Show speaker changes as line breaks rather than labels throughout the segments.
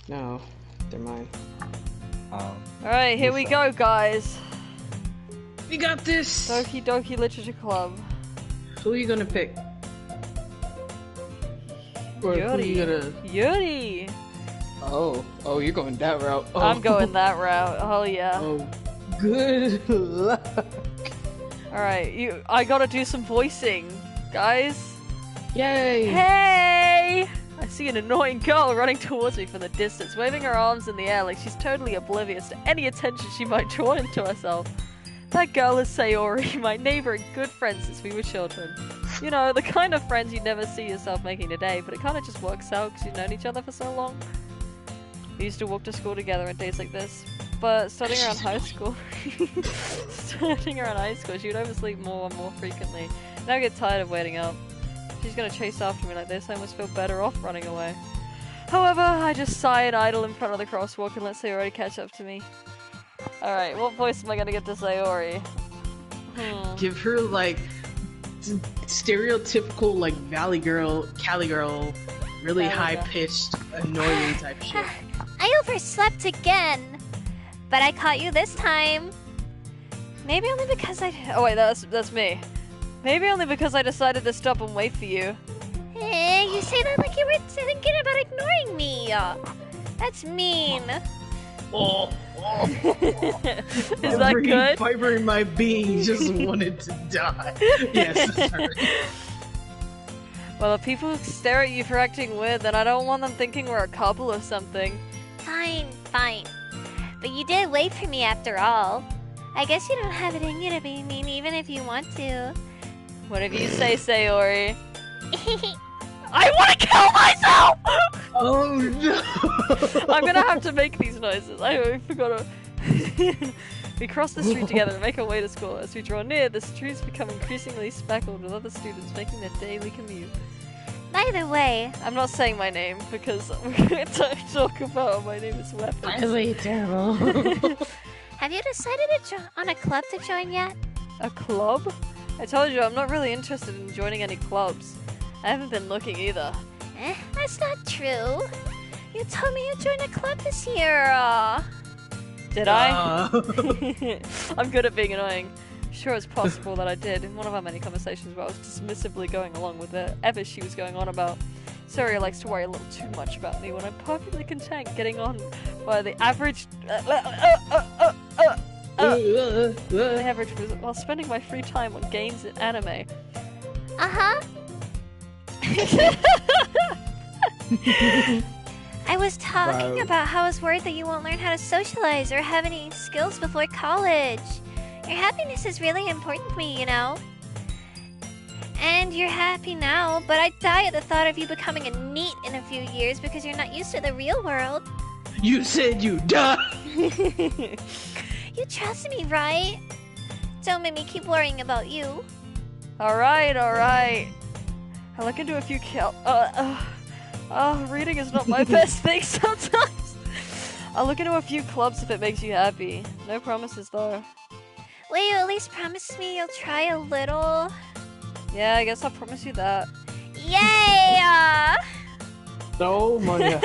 No, they're mine.
Alright, here we go, guys.
We got this!
Doki Doki Literature Club.
Who are you gonna pick? Or who are you gonna...
Yuri!
Oh, you're going that route. Oh.
I'm going that route. Oh yeah.
Oh, good luck.
Alright, I gotta do some voicing, guys.
Yay!
Hey! I see an annoying girl running towards me from the distance, waving her arms in the air like she's totally oblivious to any attention she might draw into herself. That girl is Sayori, my neighbor and good friend since we were children. You know, the kind of friends you'd never see yourself making today, but it kind of just works out because you've known each other for so long. We used to walk to school together on days like this, but starting around high school, she would oversleep more and more frequently. Now I get tired of waiting up. She's gonna chase after me like this, I almost feel better off running away. However, I just sigh and idle in front of the crosswalk and let Sayori catch up to me. Alright, what voice am I gonna get to Sayori?
Give her, like, stereotypical, like, Valley Girl, Cali Girl, really high-pitched, annoying type shit.
I overslept again, but I caught you this time.
Maybe only because oh wait, that's me. Maybe only because I decided to stop and wait for you.
Hey, you say that like you were thinking about ignoring me. That's mean.
Oh.
Is that good?
Every fiber in my being just wanted to die. Yes, that's right.
Well, if people stare at you for acting weird, then I don't want them thinking we're a couple or something.
Fine. But you did wait for me after all. I guess you don't have it in you to be mean even if you want to.
Whatever you say, Sayori. I want to kill myself!
Oh no!
I'm gonna have to make these noises. I forgot to... We cross the street together and make our way to school. As we draw near, the streets become increasingly speckled with other students making their daily commute.
By the way...
I'm not saying my name because we're going to talk about my name is Weapons.
That's really terrible.
Have you decided on a club to join yet?
A club? I told you I'm not really interested in joining any clubs. I haven't been looking either.
That's not true. You told me you joined a club this year.
Did I? I'm good at being annoying. Sure, it's possible that I did. In one of our many conversations where I was dismissively going along with whatever she was going on about. Sorry, likes to worry a little too much about me when I'm perfectly content getting on by the average... the average was while spending my free time on games and anime.
Uh-huh. I was talking about how I was worried that you won't learn how to socialize or have any skills before college. Your happiness is really important to me, you know? And you're happy now, but I die at the thought of you becoming a NEET in a few years because you're not used to the real world.
You said you die!
You trust me, right? Don't make me keep worrying about you.
Alright. I look into a few reading is not my best thing sometimes. I'll look into a few clubs if it makes you happy. No promises though.
Will you at least promise me you'll try a little?
Yeah, I guess I'll promise you that.
Yay!
Oh my god.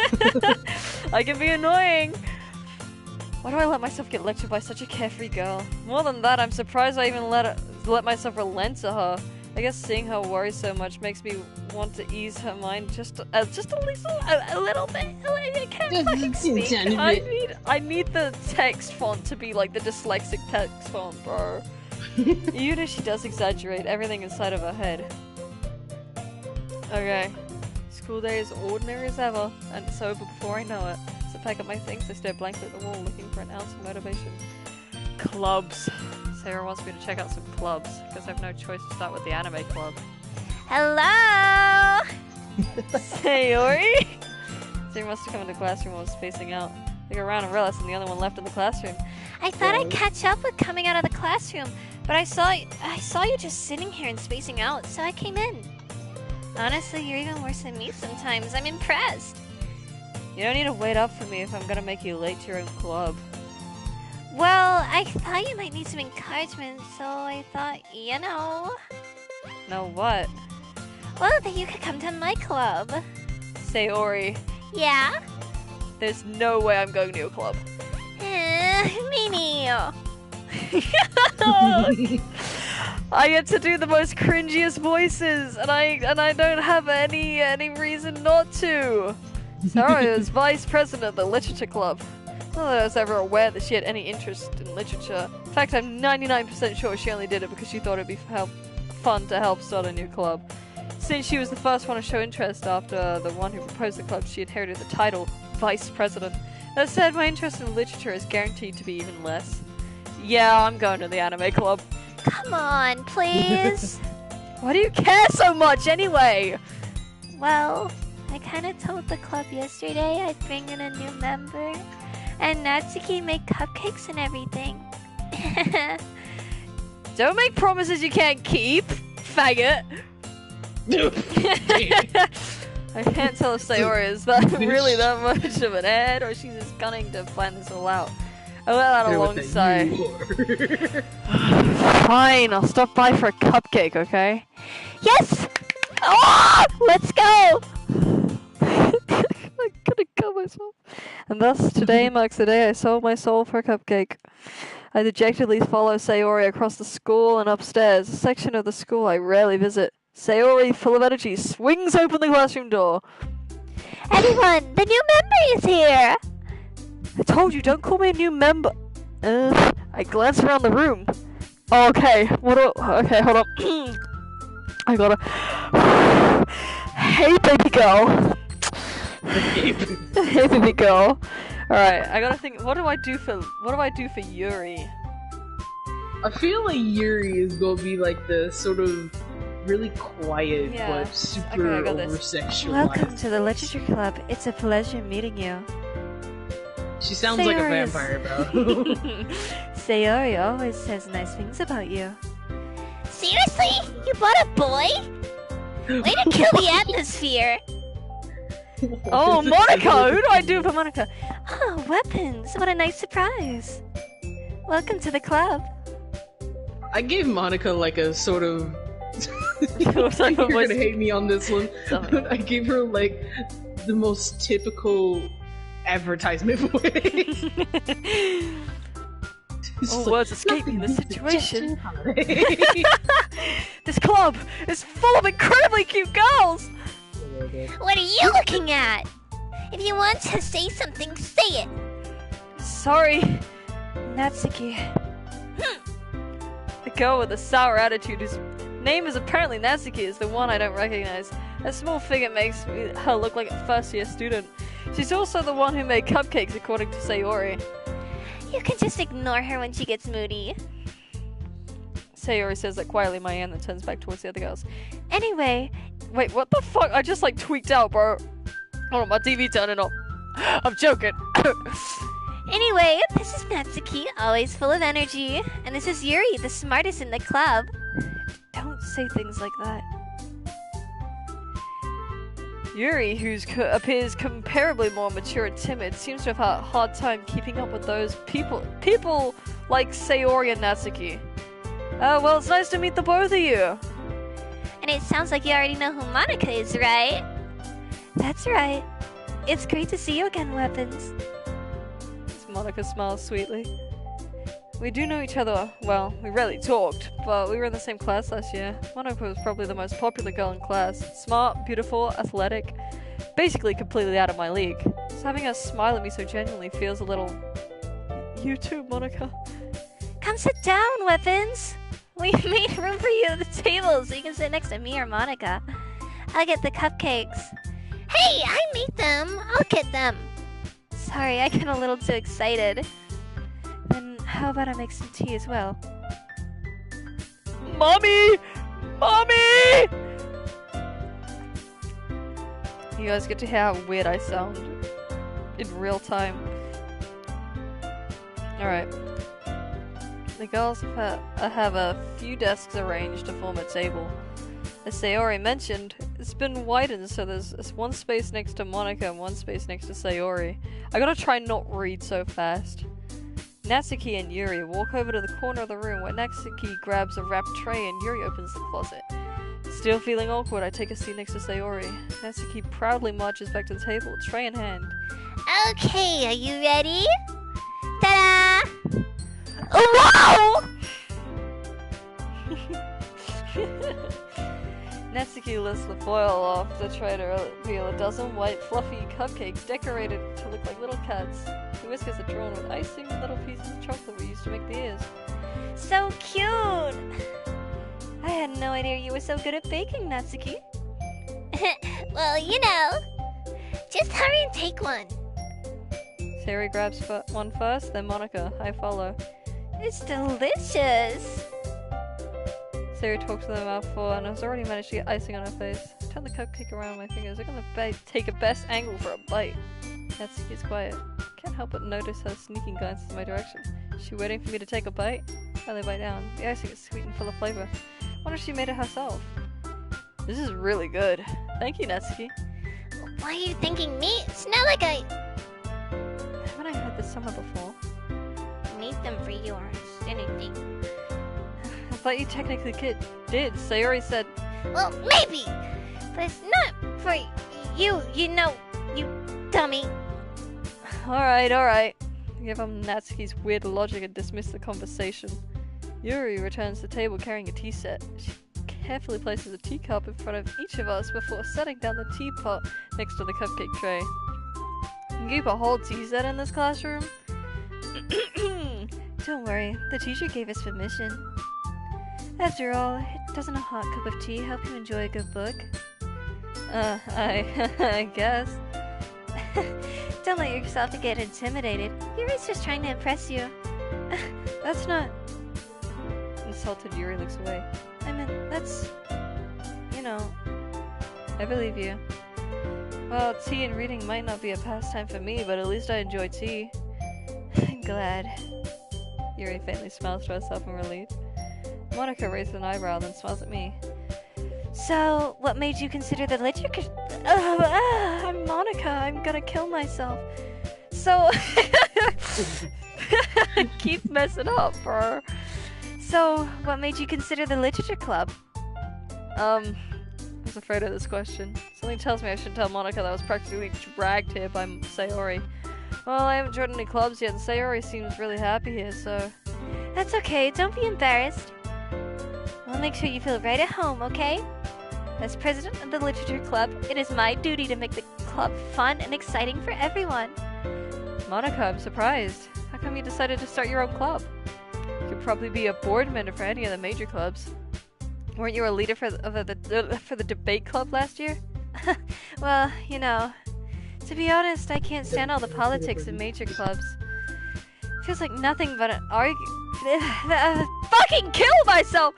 I can be annoying. Why do I let myself get lectured by such a carefree girl? More than that, I'm surprised I even let myself relent to her. I guess seeing her worry so much makes me want to ease her mind just a little bit. I can't fucking speak. I need the text font to be like the dyslexic text font, bro. Even if she does exaggerate everything inside of her head. Okay. School day is ordinary as ever, and it's over before I know it. So pack up my things, I stare blankly at the wall looking for an ounce of motivation. Clubs. Sarah wants me to check out some clubs. Guess I have no choice to start with the anime club.
Hello!
Sayori? Sarah must have come into the classroom while I was spacing out. I go around and realized I'm the only one left in the classroom.
I thought I'd catch up with coming out of the classroom, but I saw you just sitting here and spacing out, so I came in. Honestly, you're even worse than me sometimes. I'm impressed.
You don't need to wait up for me if I'm gonna make you late to your own club.
Well, I thought you might need some encouragement, so I thought, you know...
Know what?
Well, that you could come to my club.
Sayori.
Yeah?
There's no way I'm going to your club.
Mimi.
I get to do the most cringiest voices, and I don't have any reason not to. Sarah is vice president of the literature club. Not that I was ever aware that she had any interest in literature. In fact, I'm 99% sure she only did it because she thought it'd be fun to help start a new club. Since she was the first one to show interest after the one who proposed the club, she inherited the title vice president. That said, my interest in literature is guaranteed to be even less. Yeah, I'm going to the anime club.
Come on, please.
Why do you care so much anyway?
Well, I kind of told the club yesterday I'd bring in a new member, and Natsuki made cupcakes and everything.
Don't make promises you can't keep, faggot. I can't tell if Sayori is really that much of an head, or she's just gunning to plan this all out. I let out a long sigh. Fine, I'll stop by for a cupcake, okay?
Yes! Oh, let's go!
I'm gonna kill myself. And thus, today marks the day I sold my soul for a cupcake. I dejectedly follow Sayori across the school and upstairs, a section of the school I rarely visit. Sayori, full of energy, swings open the classroom door.
Everyone, the new member is here!
I told you, don't call me a new member. I glance around the room. Oh, okay, okay, hold up. I gotta... Hey, baby girl. Hey, baby girl. Alright, I gotta think, what do I do for Yuri?
I feel like Yuri is gonna be like the sort of really quiet but super over-sexualized.
Welcome to the literature club. It's a pleasure meeting you.
She sounds like a vampire, bro.
Sayori always says nice things about you. Seriously? You bought a boy? Way to kill the atmosphere!
Oh, Monica! Who do I do for Monica?
Oh, weapons! What a nice surprise! Welcome to the club.
I gave Monica like a sort of...
You're
gonna hate me on this one. I gave her like the most typical advertisement voice.
All words escape me in this situation. This club is full of incredibly cute girls!
What are you looking at? If you want to say something, say it!
Sorry, Natsuki. The girl with the sour attitude whose name is apparently Natsuki is the one I don't recognize. That small figure makes her look like a first-year student. She's also the one who made cupcakes, according to Sayori.
You can just ignore her when she gets moody.
Sayori says that quietly in my hand, then turns back towards the other girls.
Anyway...
Wait, what the fuck? I just like tweaked out, bro. Hold on, my TV turning off. I'm joking.
Anyway, this is Natsuki, always full of energy. And this is Yuri, the smartest in the club.
Don't say things like that. Yuri, who appears comparably more mature and timid, seems to have had a hard time keeping up with those people like Sayori and Natsuki. Well, it's nice to meet the both of you.
And it sounds like you already know who Monica is, right? That's right. It's great to see you again, Weapons.
Monica smiles sweetly. We do know each other, well, we rarely talked, but we were in the same class last year. Monica was probably the most popular girl in class. Smart, beautiful, athletic, basically completely out of my league. So having her smile at me so genuinely feels a little... You too, Monica.
Come sit down, Weapons! We made room for you at the table so you can sit next to me or Monica. I'll get the cupcakes. Hey, I made them! I'll get them! Sorry, I got a little too excited. Then how about I make some tea as well?
Mommy! Mommy! You guys get to hear how weird I sound in real time. Alright. The girls have a few desks arranged to form a table. As Sayori mentioned, it's been widened so there's one space next to Monica and one space next to Sayori. I gotta try not read so fast. Natsuki and Yuri walk over to the corner of the room where Natsuki grabs a wrapped tray and Yuri opens the closet. Still feeling awkward, I take a seat next to Sayori. Natsuki proudly marches back to the table, tray in hand.
Okay, are you ready? Ta-da!
Wow! Natsuki lifts the foil off the tray to reveal a dozen white, fluffy cupcakes decorated to look like little cats. The whiskers are drawn with icing and little pieces of chocolate we used to make the ears.
So cute! I had no idea you were so good at baking, Natsuki. Well, you know. Just hurry and take one.
Sayori grabs one first, then Monica. I follow.
It's delicious.
Sayori talks with her mouth full and has already managed to get icing on her face. I turn the cupcake around with my fingers. I'm gonna take a best angle for a bite. Natsuki's quiet. Can't help but notice her sneaking glances in my direction. Is she waiting for me to take a bite? I bite down. The icing is sweet and full of flavor. I wonder if she made it herself. This is really good. Thank you, Natsuki.
Why are you thanking me? It's not like I...
Haven't I heard this somewhere before?
Made them for you or anything.
I thought you technically did. Sayori said...
Well, maybe! But it's not for you, you know, you dummy.
Alright, alright. I give up Natsuki's weird logic and dismiss the conversation. Yuri returns to the table carrying a tea set. She carefully places a teacup in front of each of us before setting down the teapot next to the cupcake tray. You can keep a whole tea set in this classroom? Don't worry, the teacher gave us permission. After all, doesn't a hot cup of tea help you enjoy a good book? I guess.
Don't let yourself get intimidated. Yuri's just trying to impress you.
That's not... Insulted Yuri looks away. I mean, that's... You know... I believe you. Well, tea and reading might not be a pastime for me, but at least I enjoy tea. I'm glad. Yuri faintly smiles to herself in relief. Monica raises an eyebrow, then smiles at me.
So, what made you consider the literature... I'm
Monica, I'm gonna kill myself. So... I keep messing up, bro.
So, what made you consider the literature club?
I was afraid of this question. Something tells me I should tell Monica that I was practically dragged here by Sayori. Well, I haven't joined any clubs yet, and Sayori seems really happy here, so...
That's okay, don't be embarrassed. I'll make sure you feel right at home, okay? As president of the literature club, it is my duty to make the club fun and exciting for everyone.
Monica, I'm surprised. How come you decided to start your own club? You could probably be a board member for any of the major clubs. Weren't you a leader for the debate club last year?
Well, you know, to be honest, I can't stand all the politics in major clubs. Feels like nothing but an fucking kill myself!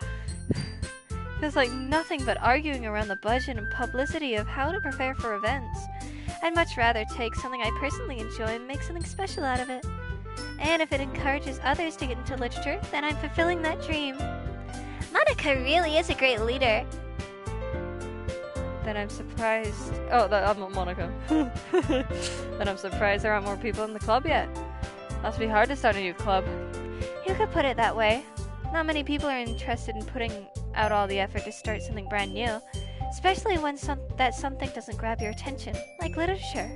Feels like nothing but arguing around the budget and publicity of how to prepare for events. I'd much rather take something I personally enjoy and make something special out of it. And if it encourages others to get into literature, then I'm fulfilling that dream. Monica really is a great leader.
Then I'm surprised... Oh, I'm not Monica. Then I'm surprised there aren't more people in the club yet. Must be hard to start a new club.
You could put it that way. Not many people are interested in putting out all the effort to start something brand new, especially when something doesn't grab your attention, like literature.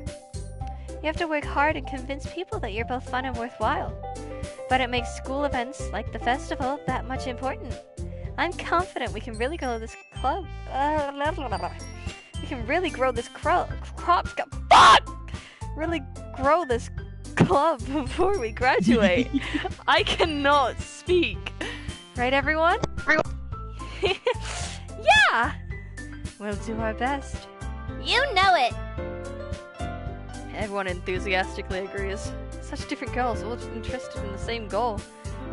You have to work hard and convince people that you're both fun and worthwhile. But it makes school events, like the festival, that much important. I'm confident we can really grow this club. We can really grow this really grow this club before we graduate. I cannot speak. Right, everyone?
Yeah! We'll do our best.
You know it!
Everyone enthusiastically agrees. Such different girls, all interested in the same goal.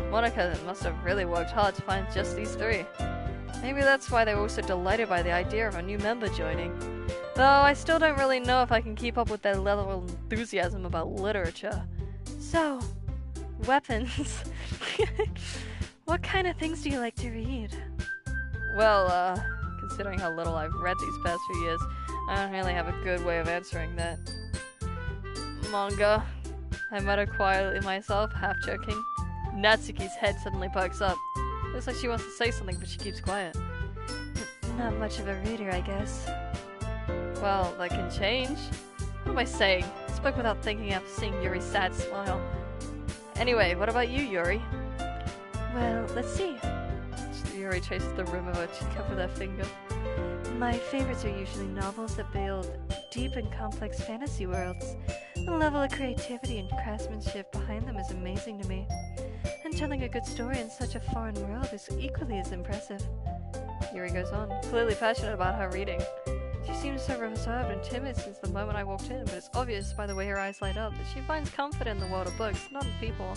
Monica must have really worked hard to find just these three. Maybe that's why they were so delighted by the idea of a new member joining. Though I still don't really know if I can keep up with their level of enthusiasm about literature. So, weapons. What kind of things do you like to read? Well, considering how little I've read these past few years, I don't really have a good way of answering that. Manga. I mutter quietly myself, half joking. Natsuki's head suddenly perks up. Looks like she wants to say something, but she keeps quiet. Not much of a reader, I guess. Well, that can change. What am I saying? It's spoke without thinking after seeing Yuri's sad smile. Anyway, what about you, Yuri? Well, let's see. Yuri traces the rim of her teacup with her finger. My favorites are usually novels that build deep and complex fantasy worlds. The level of creativity and craftsmanship behind them is amazing to me. And telling a good story in such a foreign world is equally as impressive. Yuri goes on, clearly passionate about her reading. She seems so reserved and timid since the moment I walked in, but it's obvious by the way her eyes light up that she finds comfort in the world of books, not in people.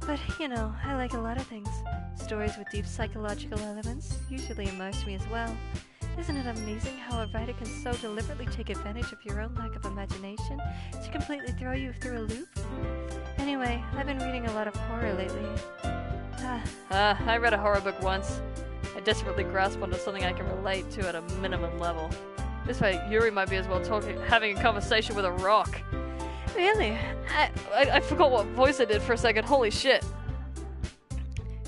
But, you know, I like a lot of things. Stories with deep psychological elements usually immerse me as well. Isn't it amazing how a writer can so deliberately take advantage of your own lack of imagination to completely throw you through a loop? Anyway, I've been reading a lot of horror lately. I read a horror book once. I desperately grasped onto something I can relate to at a minimum level. This way, Yuri might be as well having a conversation with a rock. Really? I forgot what voice I did for a second. Holy shit.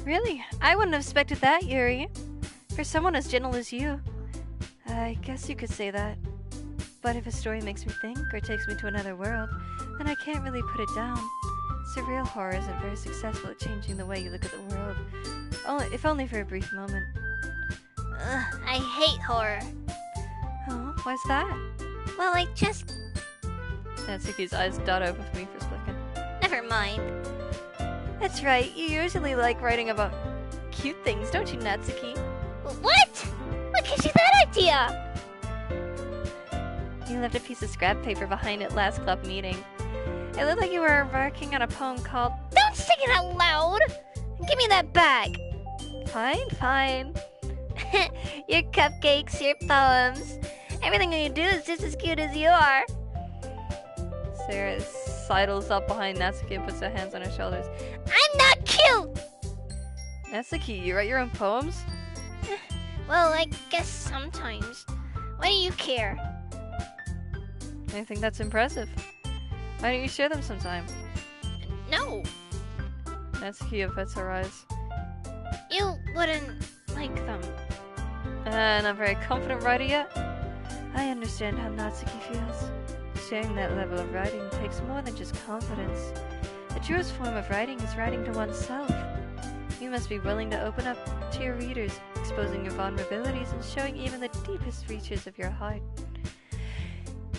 Really? I wouldn't have expected that, Yuri. For someone as gentle as you. I guess you could say that. But if a story makes me think or takes me to another world, then I can't really put it down. Surreal horror isn't very successful at changing the way you look at the world. If only for a brief moment.
I hate horror.
Oh, why's that?
Well, I just...
Natsuki's eyes dot over for me for a second.
Never mind.
That's right, you usually like writing about cute things, don't you, Natsuki?
What? What gives you that idea?
You left a piece of scrap paper behind at last club meeting. It looked like you were working on a poem called...
Don't sing it out loud! Give me that bag!
Fine.
Your cupcakes, your poems. Everything you do is just as cute as you are.
Sarah sidles up behind Natsuki and puts her hands on her shoulders.
I'm not cute!
Natsuki, you write your own poems?
Well, I guess sometimes. Why do you care?
I think that's impressive. Why don't you share them sometime?
No.
Natsuki averts her eyes.
You wouldn't like them.
Not very confident writer yet? I understand how Natsuki feels. Sharing that level of writing takes more than just confidence. The truest form of writing is writing to oneself. You must be willing to open up to your readers, exposing your vulnerabilities and showing even the deepest reaches of your heart.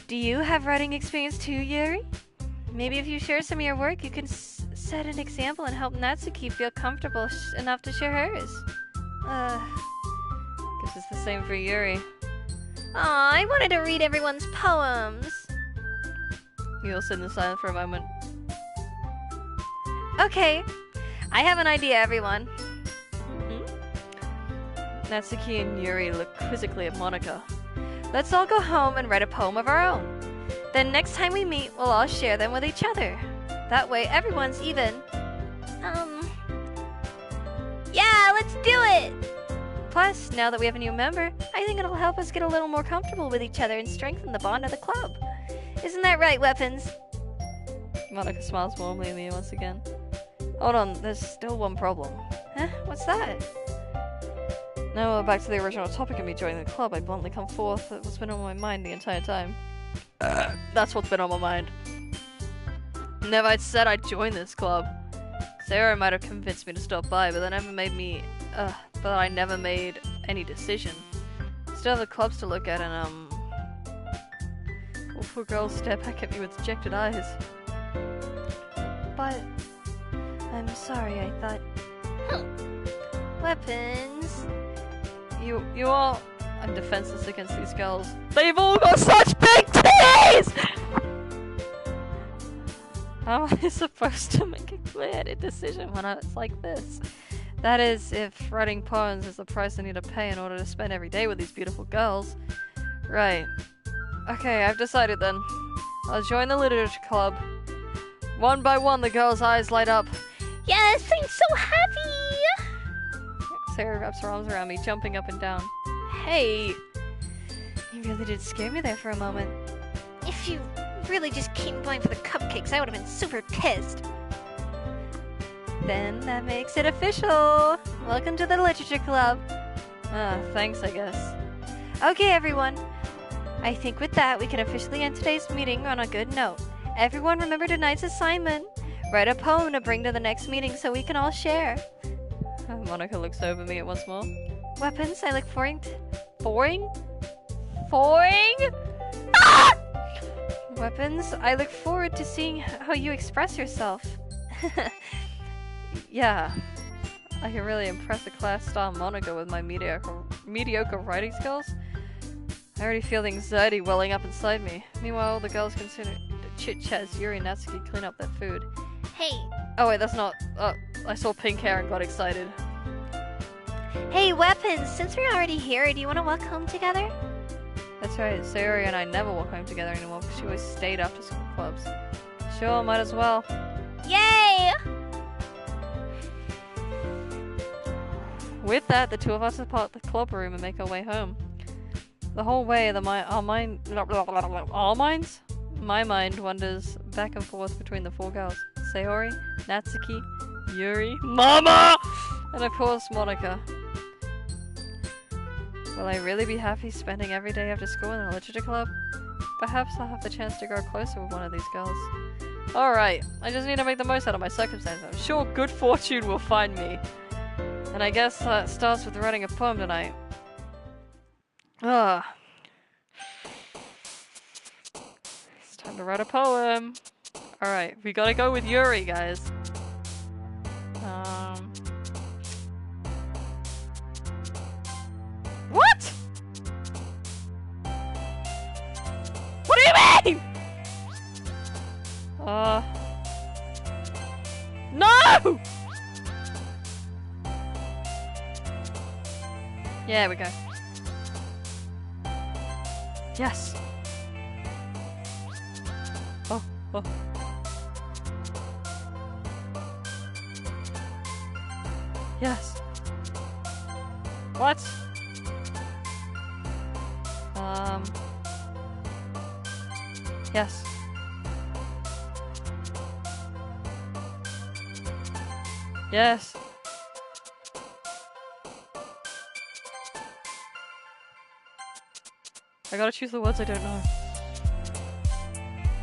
Do you have writing experience too, Yuri? Maybe if you share some of your work, you can set an example and help Natsuki feel comfortable enough to share hers. Guess it's the same for Yuri.
Aw, I wanted to read everyone's poems.
You all sit in silence for a moment. Okay, I have an idea, everyone. Natsuki and Yuri look quizzically at Monika. Let's all go home and write a poem of our own. Then next time we meet, we'll all share them with each other. That way, everyone's even.
Yeah, let's do it!
Plus, now that we have a new member, I think it'll help us get a little more comfortable with each other and strengthen the bond of the club. Isn't that right, Weapons? Monika smiles warmly at me once again. Hold on, there's still one problem. Huh? What's that? Now we're back to the original topic of me joining the club. I bluntly come forth with what's been on my mind the entire time. That's what's been on my mind. Never I'd said I'd join this club. Sarah might have convinced me to stop by, but I never made any decision. Still have the clubs to look at, and awful girls stare back at me with dejected eyes. But I'm sorry, I thought.
Weapons.
You all. I'm defenseless against these girls. They've all got such big titties! How am I supposed to make a clear decision when it's like this? That is, if writing poems is the price I need to pay in order to spend every day with these beautiful girls. Right. Okay, I've decided then. I'll join the literature club. One by one, the girls' eyes light up.
Yes, I'm so happy!
Sarah wraps her arms around me, jumping up and down. Hey! You really did scare me there for a moment.
If you really just came blind for the cupcakes, I would have been super pissed.
Then that makes it official! Welcome to the literature club! Thanks, I guess. Okay, everyone. I think with that, we can officially end today's meeting on a good note. Everyone remember tonight's assignment. Write a poem to bring to the next meeting so we can all share. Monica looks over me once more. Weapons, I look forward to... Ah! Weapons, I look forward to seeing how you express yourself. Yeah. I can really impress the class star Monica with my mediocre writing skills. I already feel the anxiety welling up inside me. Meanwhile, the girls consider chit-chat as Yuri and Natsuki clean up their food.
Hey.
Oh wait, that's not... I saw pink hair and got excited.
Hey, Weapons, since we're already here, do you want to walk home together?
That's right, Sayori and I never walk home together anymore because she always stayed after school clubs. Sure, might as well.
Yay!
With that, the two of us depart the club room and make our way home. The whole way, my mind wanders back and forth between the four girls. Sayori, Natsuki, Yuri, Mama! And of course, Monica. Will I really be happy spending every day after school in a literature club? Perhaps I'll have the chance to grow closer with one of these girls. Alright, I just need to make the most out of my circumstances. I'm sure good fortune will find me. And I guess that starts with writing a poem tonight. Ugh. It's time to write a poem. Alright, we gotta go with Yuri, guys. What? What do you mean? No! Yeah, we go. Yes. Oh. Yes. What? Yes. Yes. I gotta choose the words I don't know.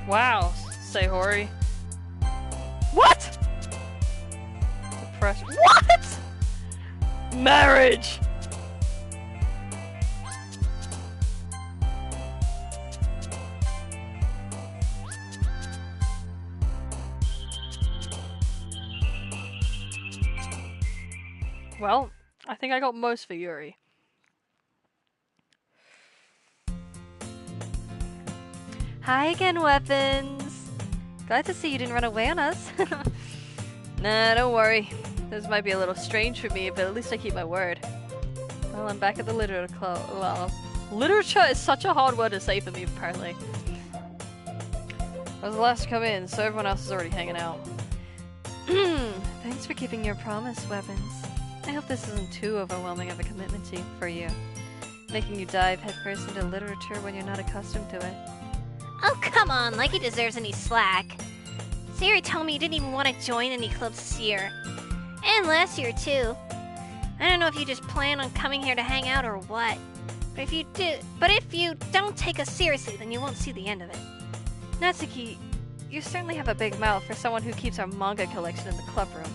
Wow, Sayori. What? Depression. What? Marriage! Well, I think I got most for Yuri. Hi again, Weapons! Glad to see you didn't run away on us. Nah, don't worry. This might be a little strange for me, but at least I keep my word. Well, I'm back at the literature club. Well, literature is such a hard word to say for me, apparently. I was the last to come in, so everyone else is already hanging out. Thanks for keeping your promise, Weapons. I hope this isn't too overwhelming of a commitment for you. Making you dive headfirst into literature when you're not accustomed to it.
Oh, come on, like he deserves any slack. Sayori told me you didn't even want to join any clubs this year. And last year, too. I don't know if you just plan on coming here to hang out or what. But if you don't take us seriously, then you won't see the end of it.
Natsuki, you certainly have a big mouth for someone who keeps our manga collection in the club room.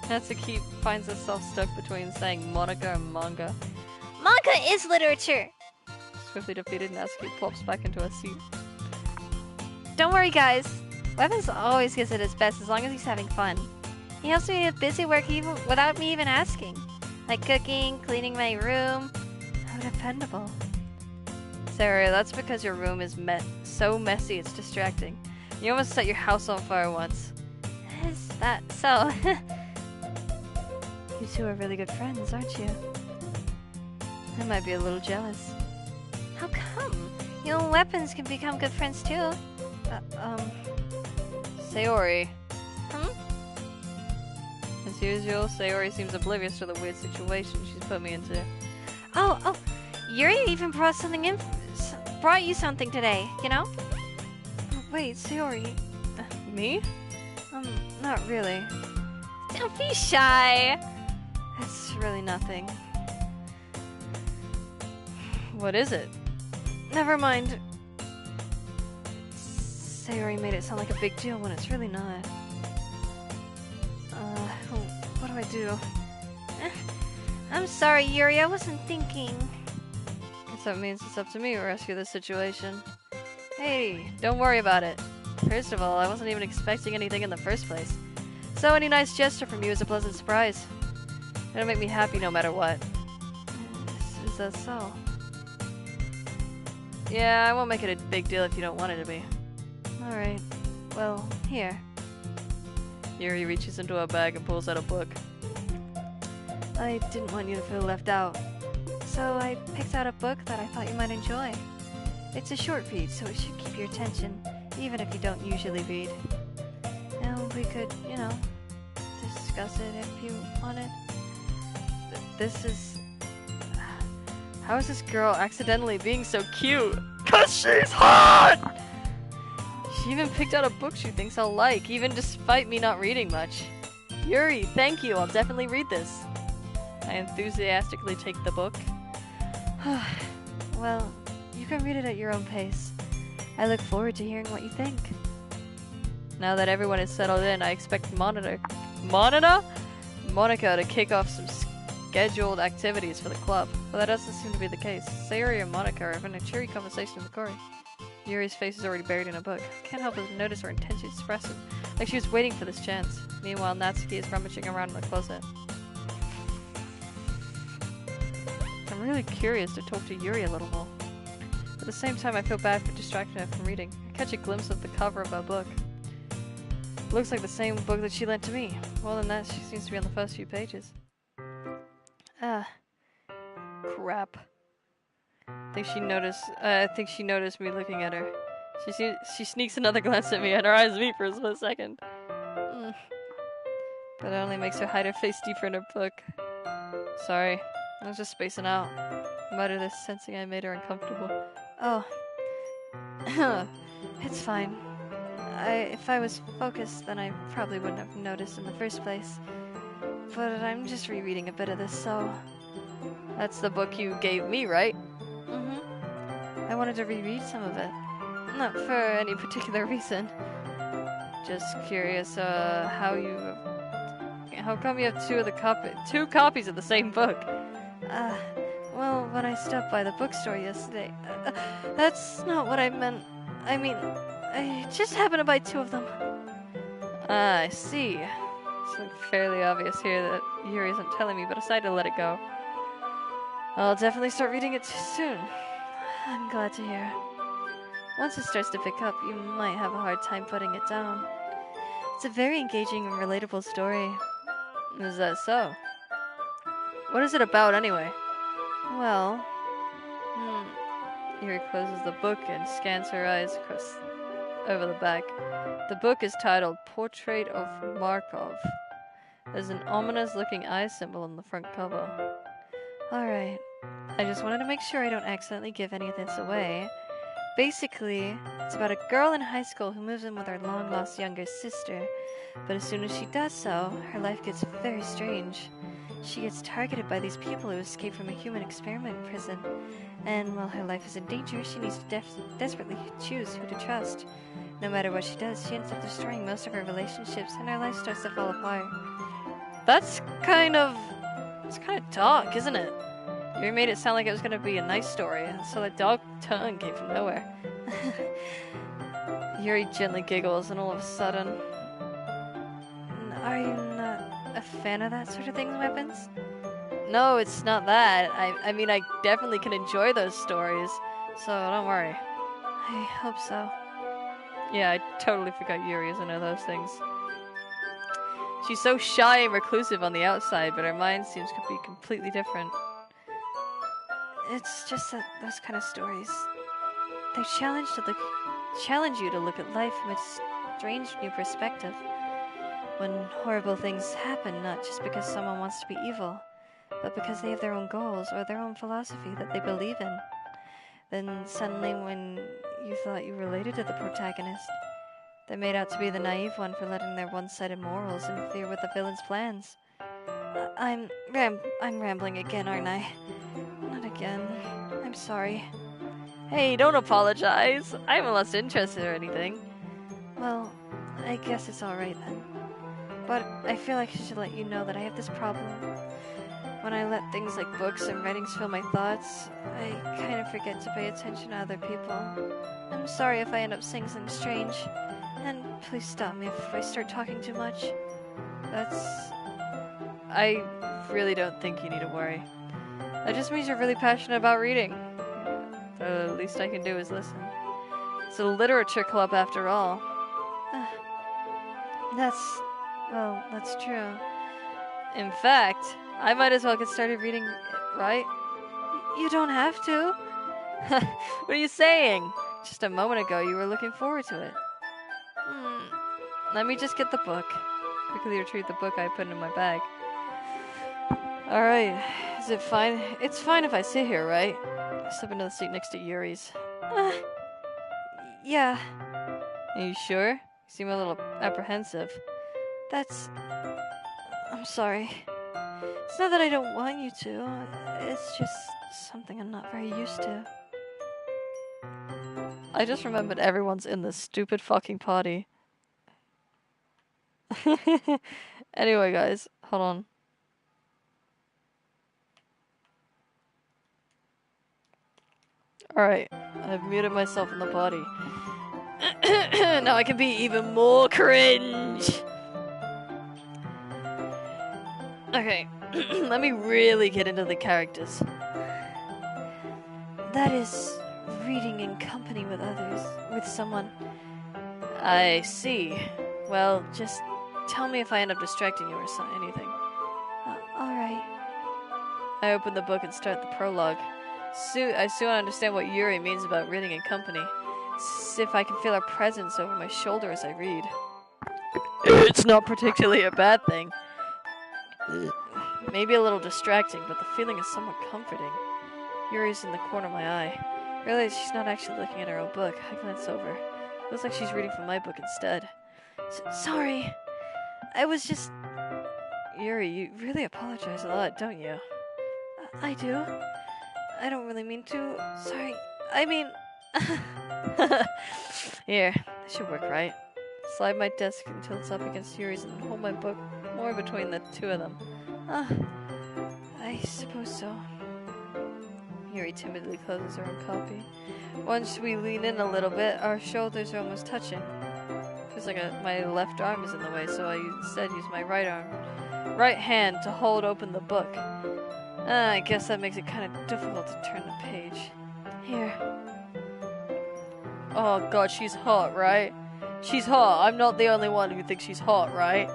Natsuki finds herself stuck between saying Monica and manga.
Manga is literature!
Swiftly defeated, Natsuki plops back into her seat.
Don't worry, guys.
Weapons always gives it his best as long as he's having fun.
He helps me with busy work even without me even asking. Like cooking, cleaning my room.
How dependable. Sarah, that's because your room is so messy it's distracting. You almost set your house on fire once.
Is that so?
You two are really good friends, aren't you? I might be a little jealous.
How come? You know, Weapons can become good friends too.
Sayori. As usual, Sayori seems oblivious to the weird situation she's put me into.
Oh, Yuri even brought you something today, you know?
Wait, Sayori. Me? Not really.
Don't be shy.
It's really nothing. What is it? Never mind. Sayori made it sound like a big deal when it's really not. What do I do?
I'm sorry, Yuri, I wasn't thinking.
Guess that means it's up to me to rescue this situation. Hey, don't worry about it. First of all, I wasn't even expecting anything in the first place. So any nice gesture from you is a pleasant surprise. It'll make me happy no matter what. Is that so? Yeah, I won't make it a big deal if you don't want it to be. Alright. Well, here. Yuri reaches into a bag and pulls out a book. I didn't want you to feel left out. So I picked out a book that I thought you might enjoy. It's a short read, so it should keep your attention, even if you don't usually read. And we could, you know, discuss it if you wanted. This is... How is this girl accidentally being so cute? 'Cause she's hot! She even picked out a book she thinks I'll like, even despite me not reading much. Yuri, thank you, I'll definitely read this. I enthusiastically take the book. Well, you can read it at your own pace. I look forward to hearing what you think. Now that everyone is settled in, I expect Monica to kick off some scheduled activities for the club, but that doesn't seem to be the case. Sayori and Monica are having a cheery conversation with Cory. Yuri's face is already buried in a book. Can't help but notice her intense expression, like she was waiting for this chance. Meanwhile, Natsuki is rummaging around in the closet. I'm really curious to talk to Yuri a little more. At the same time, I feel bad for distracting her from reading. I catch a glimpse of the cover of her book. It looks like the same book that she lent to me. More than that, she seems to be on the first few pages. Crap. I think she noticed me looking at her. She sneaks another glance at me and her eyes meet for a split second. But it only makes her hide her face deeper in her book. Sorry, I was just spacing out. I muttered this, sensing I made her uncomfortable. Oh. It's fine. If I was focused, then I probably wouldn't have noticed in the first place. But I'm just rereading a bit of this, so... That's the book you gave me, right? I wanted to reread some of it. Not for any particular reason. Just curious, how come you have two copies of the same book? Well, when I stopped by the bookstore yesterday... that's not what I meant. I mean, I just happened to buy two of them. I see. It's like fairly obvious here that Yuri isn't telling me, but I decided to let it go. I'll definitely start reading it soon. I'm glad to hear. Once it starts to pick up, you might have a hard time putting it down. It's a very engaging and relatable story. Is that so? What is it about, anyway? Well... Yuri closes the book and scans her eyes across over the back. The book is titled Portrait of Markov. There's an ominous-looking eye symbol on the front cover. Alright. I just wanted to make sure I don't accidentally give any of this away. Basically, it's about a girl in high school who moves in with her long-lost younger sister. But as soon as she does so, her life gets very strange. She gets targeted by these people who escape from a human experiment prison. And while her life is in danger, she needs to desperately choose who to trust. No matter what she does, she ends up destroying most of her relationships, and her life starts to fall apart. That's kind of dark, isn't it? You made it sound like it was going to be a nice story, and so the dark tone came from nowhere. Yuri gently giggles, and all of a sudden... Are you not a fan of that sort of thing, Weapons? No, it's not that. I mean, I definitely can enjoy those stories, so don't worry. I hope so. Yeah, I totally forgot Yuri is into those things. She's so shy and reclusive on the outside, but her mind seems to be completely different. It's just that those kind of stories, they challenge you to look at life from a strange new perspective. When horrible things happen, not just because someone wants to be evil, but because they have their own goals or their own philosophy that they believe in. Then suddenly, when you thought you related to the protagonist, they made out to be the naive one for letting their one-sided morals interfere with the villain's plans. I'm rambling again, aren't I? Not again. I'm sorry. Hey, don't apologize. I haven't lost interest or anything. Well, I guess it's alright then. But I feel like I should let you know that I have this problem. When I let things like books and writings fill my thoughts, I kind of forget to pay attention to other people. I'm sorry if I end up saying something strange. And please stop me if I start talking too much. I really don't think you need to worry. That just means you're really passionate about reading. The least I can do is listen. It's a literature club after all. That's true. In fact, I might as well get started reading, right? You don't have to. What are you saying? Just a moment ago, you were looking forward to it. Let me just get the book. Quickly retrieve the book I put in my bag. Alright, is it fine? It's fine if I sit here, right? I slip into the seat next to Yuri's. Yeah. Are you sure? You seem a little apprehensive. I'm sorry. It's not that I don't want you to. It's just something I'm not very used to. I just remembered everyone's in this stupid fucking party. Anyway, guys, hold on. Alright, I've muted myself in the party. Now I can be even more cringe! Okay, let me really get into the characters. That is reading in company with others, with someone. I see. Well, just tell me if I end up distracting you or anything. Alright. I open the book and start the prologue. I soon understand what Yuri means about reading in company. It's as if I can feel her presence over my shoulder as I read. It's not particularly a bad thing. Maybe a little distracting, but the feeling is somewhat comforting. Yuri's in the corner of my eye. I realize she's not actually looking at her own book. I glance over. It looks like she's reading from my book instead. Sorry. I was just... Yuri, you really apologize a lot, don't you? I do. I don't really mean to. Sorry. I mean... Here, that should work, right? Slide my desk until it's up against Yuri's and hold my book more between the two of them. I suppose so. Yuri timidly closes her own copy. Once we lean in a little bit, our shoulders are almost touching. Feels like my left arm is in the way, so I instead use my right hand to hold open the book. I guess that makes it kind of difficult to turn the page. Here. Oh god, she's hot, right? She's hot. I'm not the only one who thinks she's hot, right?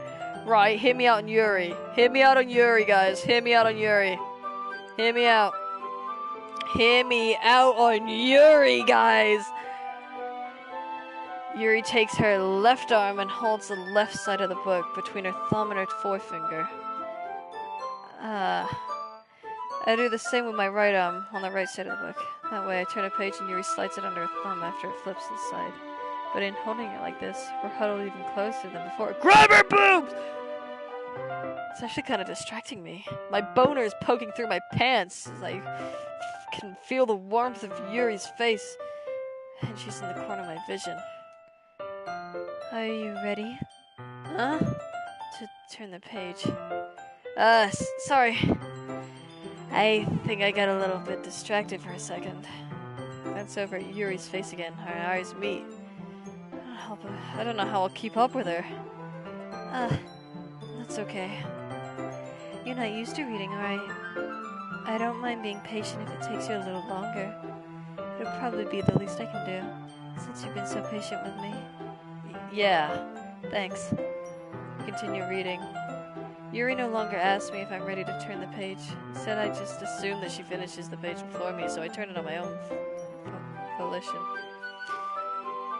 Right, hear me out on Yuri. Hear me out on Yuri, guys. Hear me out on Yuri. Hear me out. Hear me out on Yuri, guys. Yuri takes her left arm and holds the left side of the book between her thumb and her forefinger. I do the same with my right arm on the right side of the book. That way I turn a page and Yuri slides it under her thumb after it flips to the side. But in holding it like this, we're huddled even closer than before. Grab her boobs! It's actually kind of distracting me. My boner is poking through my pants as I can feel the warmth of Yuri's face. And she's in the corner of my vision. Are you ready? Huh? To turn the page. Sorry. I think I got a little bit distracted for a second. Glance over at Yuri's face again. Our eyes meet. I don't know how I'll keep up with her. That's okay. You're not used to reading, right? I don't mind being patient if it takes you a little longer. It'll probably be the least I can do, since you've been so patient with me. Yeah, thanks. I continue reading. Yuri no longer asks me if I'm ready to turn the page. Instead, I just assume that she finishes the page before me, so I turn it on my own volition.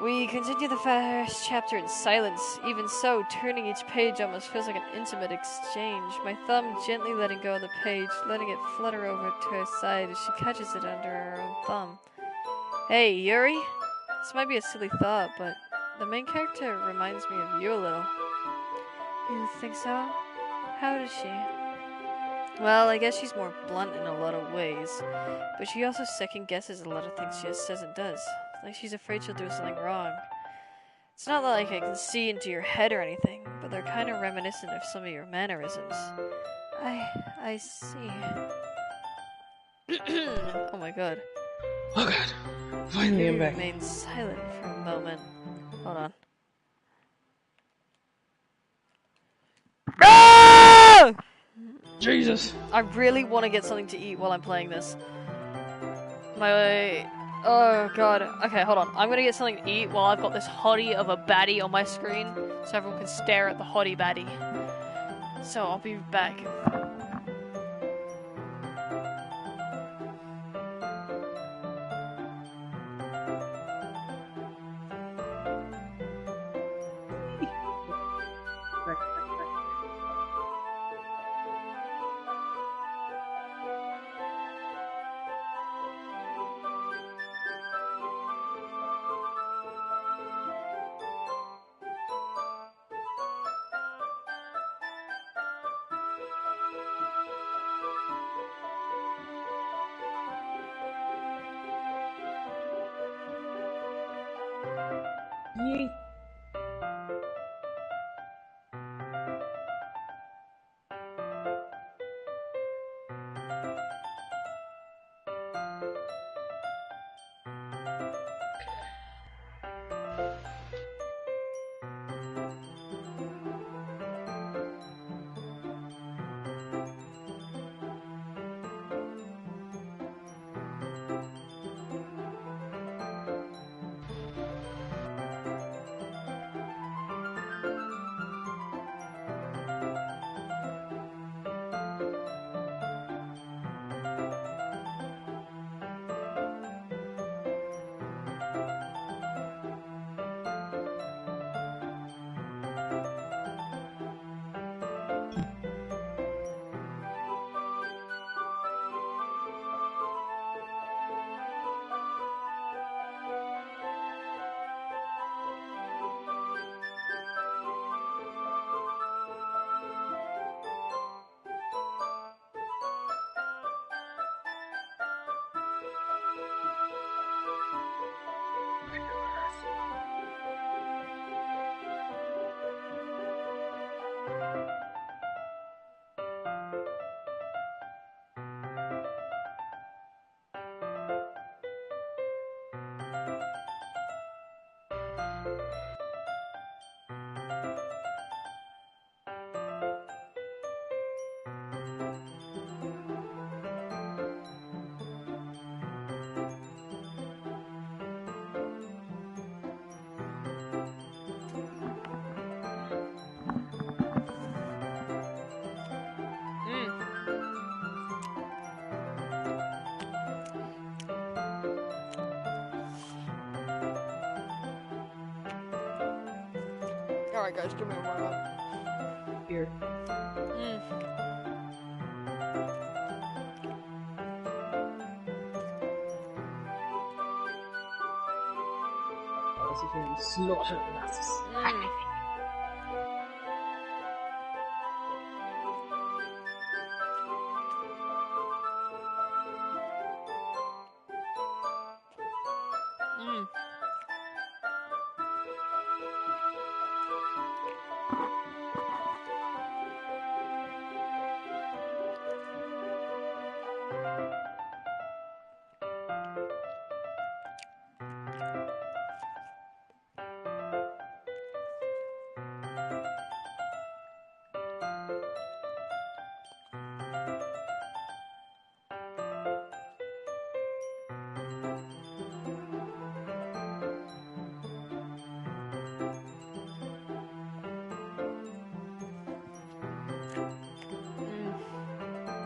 We continue the first chapter in silence. Even so, turning each page almost feels like an intimate exchange. My thumb gently letting go of the page, letting it flutter over to her side as she catches it under her own thumb. Hey, Yuri? This might be a silly thought, but the main character reminds me of you a little. You think so? How does she? Well, I guess she's more blunt in a lot of ways, but she also second guesses a lot of things she just says and does. Like she's afraid she'll do something wrong. It's not like I can see into your head or anything, but they're kind of reminiscent of some of your mannerisms. I see. Oh my god.
Oh god. Finally I'm back.
Remain silent for a moment. Hold on. Ah!
Jesus.
I really want to get something to eat while I'm playing this. Oh god. Okay, hold on. I'm gonna get something to eat while I've got this hottie of a baddie on my screen, so everyone can stare at the hottie baddie. So I'll be back.
Yay.
Alright guys, give me a moment.
Here. Also here slaughter the masses.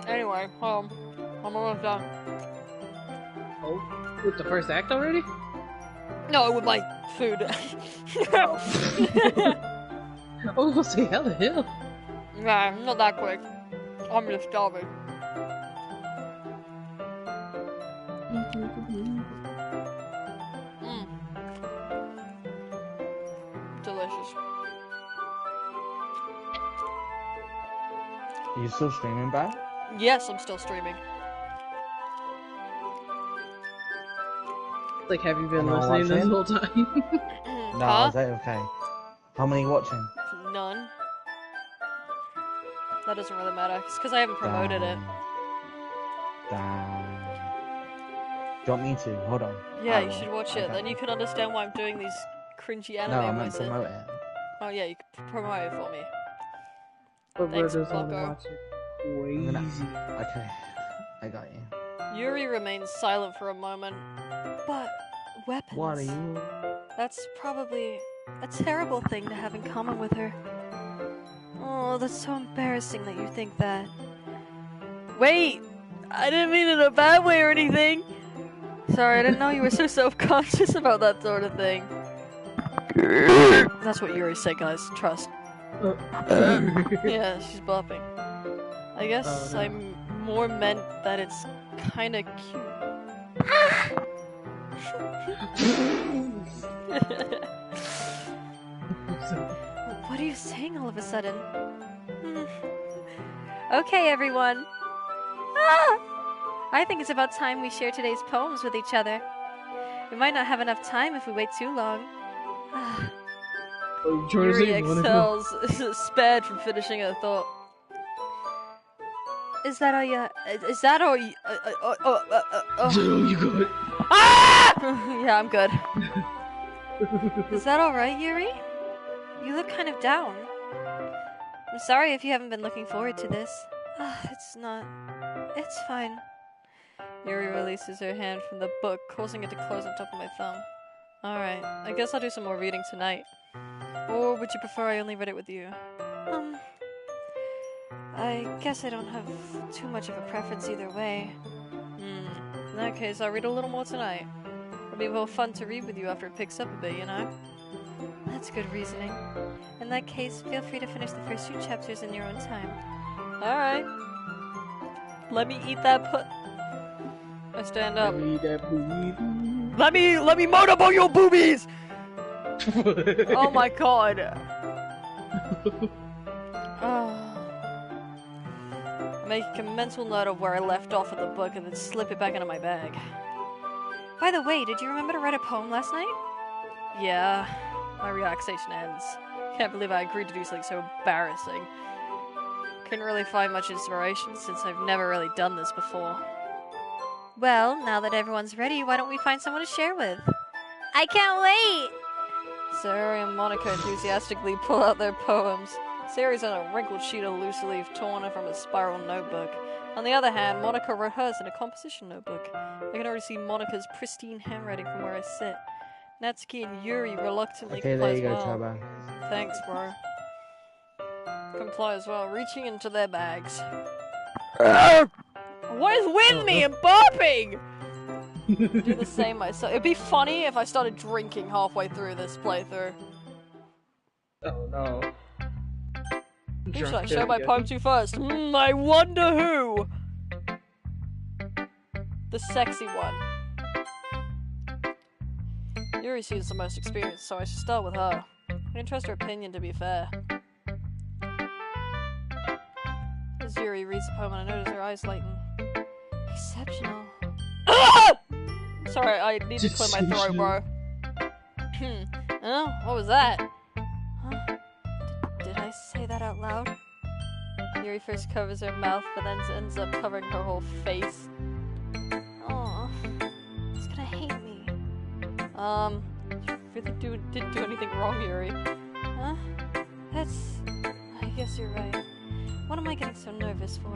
Anyway, I'm almost done.
Oh, with the first act already?
No, with my food.
Oh, we'll see how the hell.
Nah, not that quick. I'm just starving. Delicious.
Are you still streaming, back?
Yes, I'm still streaming.
Like, have you been
Anyone
listening this
watching?
whole time?
No,
Huh?
is that okay? How many watching?
None. That doesn't really matter. It's because I haven't promoted it.
Damn. Do you want me to? Hold on.
Yeah,
I
you
will.
should watch
I
it.
got
Then you can understand why I'm doing these cringy anime
No, I meant
voices.
promote it.
Oh yeah, you can promote it for me.
But
Thanks,
doesn't want to
Bucko.
watch it.
I'm gonna-
Crazy.
Okay. I got you.
Yuri remains silent for a moment. But weapons.
What are you?
That's probably a terrible thing to have in common with her. Oh, that's so embarrassing that you think that. Wait! I didn't mean it in a bad way or anything! Sorry, I didn't know you were so self-conscious about that sort of thing. That's what Yuri said, guys. Trust. Yeah, she's bopping. I guess
Oh, no.
I more meant that it's kinda cute. What are you saying all of a sudden? Okay, everyone. I think it's about time we share today's poems with each other. We might not have enough time if we wait too long.
Oh, trying to
Yuri
say one of them.
exhales, spared from finishing her thought. Is that all you... Is that all you...
Oh, you got
Ah! Yeah, I'm good. Is that alright, Yuri? You look kind of down. I'm sorry if you haven't been looking forward to this. It's not... It's fine. Yuri releases her hand from the book, causing it to close on top of my thumb. Alright, I guess I'll do some more reading tonight. Or would you prefer I only read it with you? I guess I don't have too much of a preference either way. In that case, I'll read a little more tonight. It'll be more fun to read with you after it picks up a bit, you know? That's good reasoning. In that case, feel free to finish the first 2 chapters in your own time. Alright. Let me eat that I stand up. Let me motorboat your boobies! Oh my god. Make a mental note of where I left off in the book and then slip it back into my bag. By the way, did you remember to write a poem last night? Yeah. My relaxation ends. Can't believe I agreed to do something so embarrassing. Couldn't really find much inspiration since I've never really done this before. Well, now that everyone's ready, why don't we find someone to share with?
I can't wait!
Sari and Monica enthusiastically pull out their poems. Sari's on a wrinkled sheet of loose leaf torn from a spiral notebook. On the other hand, Monica wrote hers in a composition notebook. I can already see Monica's pristine handwriting from where I sit. Natsuki and Yuri reluctantly
Okay,
comply
there
as
you go,
well.
Chaba.
Thanks, bro. Comply as well, reaching into their bags. What is with me and burping? Do the same myself. It'd be funny if I started drinking halfway through this playthrough.
Oh no.
Who should I show my poem to first? I wonder who! The sexy one. Yuri seems the most experienced, so I should start with her. I can trust her opinion, to be fair. As Yuri reads the poem, I notice her eyes lighten. Exceptional. Sorry, I need to clear my throat, bro. Oh, what was that? Huh? Did I say that out loud? Yuri first covers her mouth, but then ends up covering her whole face. Aw, he's gonna hate me. You really didn't do anything wrong, Yuri. Huh? I guess you're right. What am I getting so nervous for?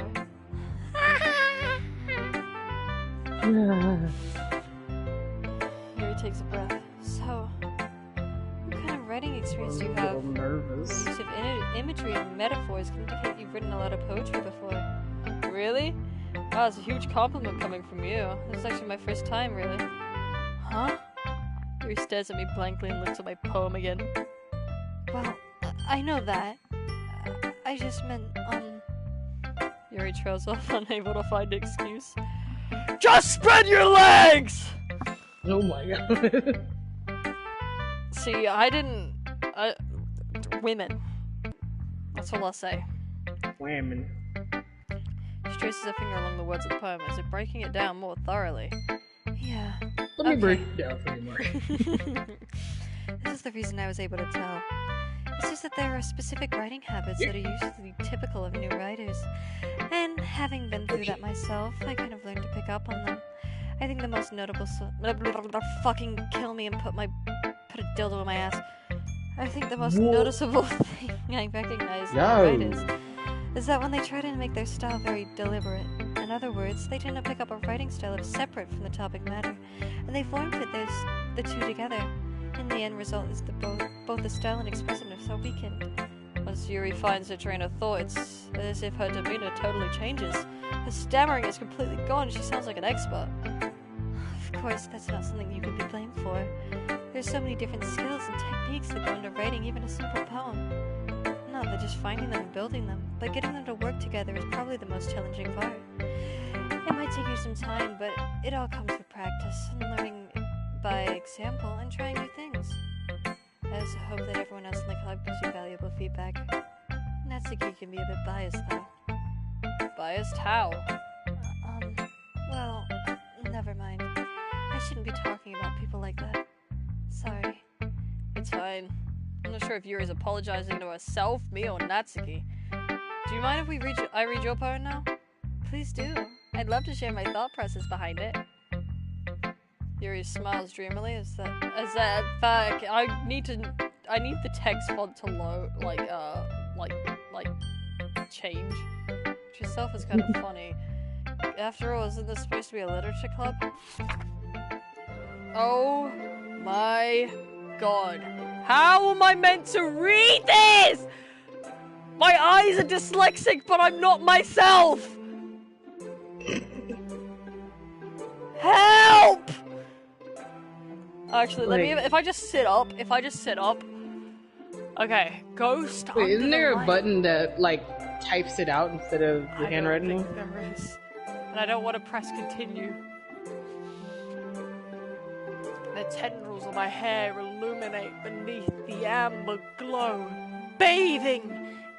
Yuri takes a breath. So, what kind of writing experience do you have?
I'm nervous.
Use of imagery and metaphors can indicate you've written a lot of poetry before. Really? Wow, it's a huge compliment coming from you. This is actually my first time, really. Huh? Yuri stares at me blankly and looks at my poem again. Well, I know that. I just meant, Yuri trails off, unable to find an excuse. Just spread your legs!
Oh my god.
See, women. That's all I'll say.
Women.
She traces a finger along the words of the poem, as if breaking it down more thoroughly. Yeah.
Let me break it down for you more.
This is the reason I was able to tell. It's just that there are specific writing habits that are usually typical of new writers. And having been through that myself, I kind of learned to pick up on them. I think the most notable fucking kill me and put a dildo in my ass. I think the most noticeable thing I recognize in writers is that when they try to make their style very deliberate. In other words, they tend to pick up a writing style that's separate from the topic matter, and they form-fit the two together. And the end result is both the style and expressiveness are weakened. Once Yuri finds her train of thought, it's as if her demeanor totally changes. Her stammering is completely gone. She sounds like an expert. Of course, that's not something you can be blamed for. There's so many different skills and techniques that go into writing even a simple poem. Not that just finding them and building them, but getting them to work together is probably the most challenging part. It might take you some time, but it all comes with practice and learning by example and trying new things. I also hope that everyone else in the club gives you valuable feedback. Natsuki can be a bit biased, though. Biased how? Well, never mind. I shouldn't be talking about people like that. Sorry. It's fine. I'm not sure if Yuri's apologizing to herself, me, or Natsuki. Do you mind if I read your poem now? Please do. I'd love to share my thought process behind it. Yuri smiles dreamily as that fact I need the text font to low like change. Which itself is kind of funny. After all, isn't this supposed to be a literature club? Oh my god. How am I meant to read this? My eyes are dyslexic, but I'm not myself! Help! Actually, let me, if I just sit up. Okay, ghost.
Wait, isn't there a button that, like, types it out instead of the handwriting?
I don't think there is. And I don't want to press continue. The tendrils of my hair illuminate beneath the amber glow. Bathing!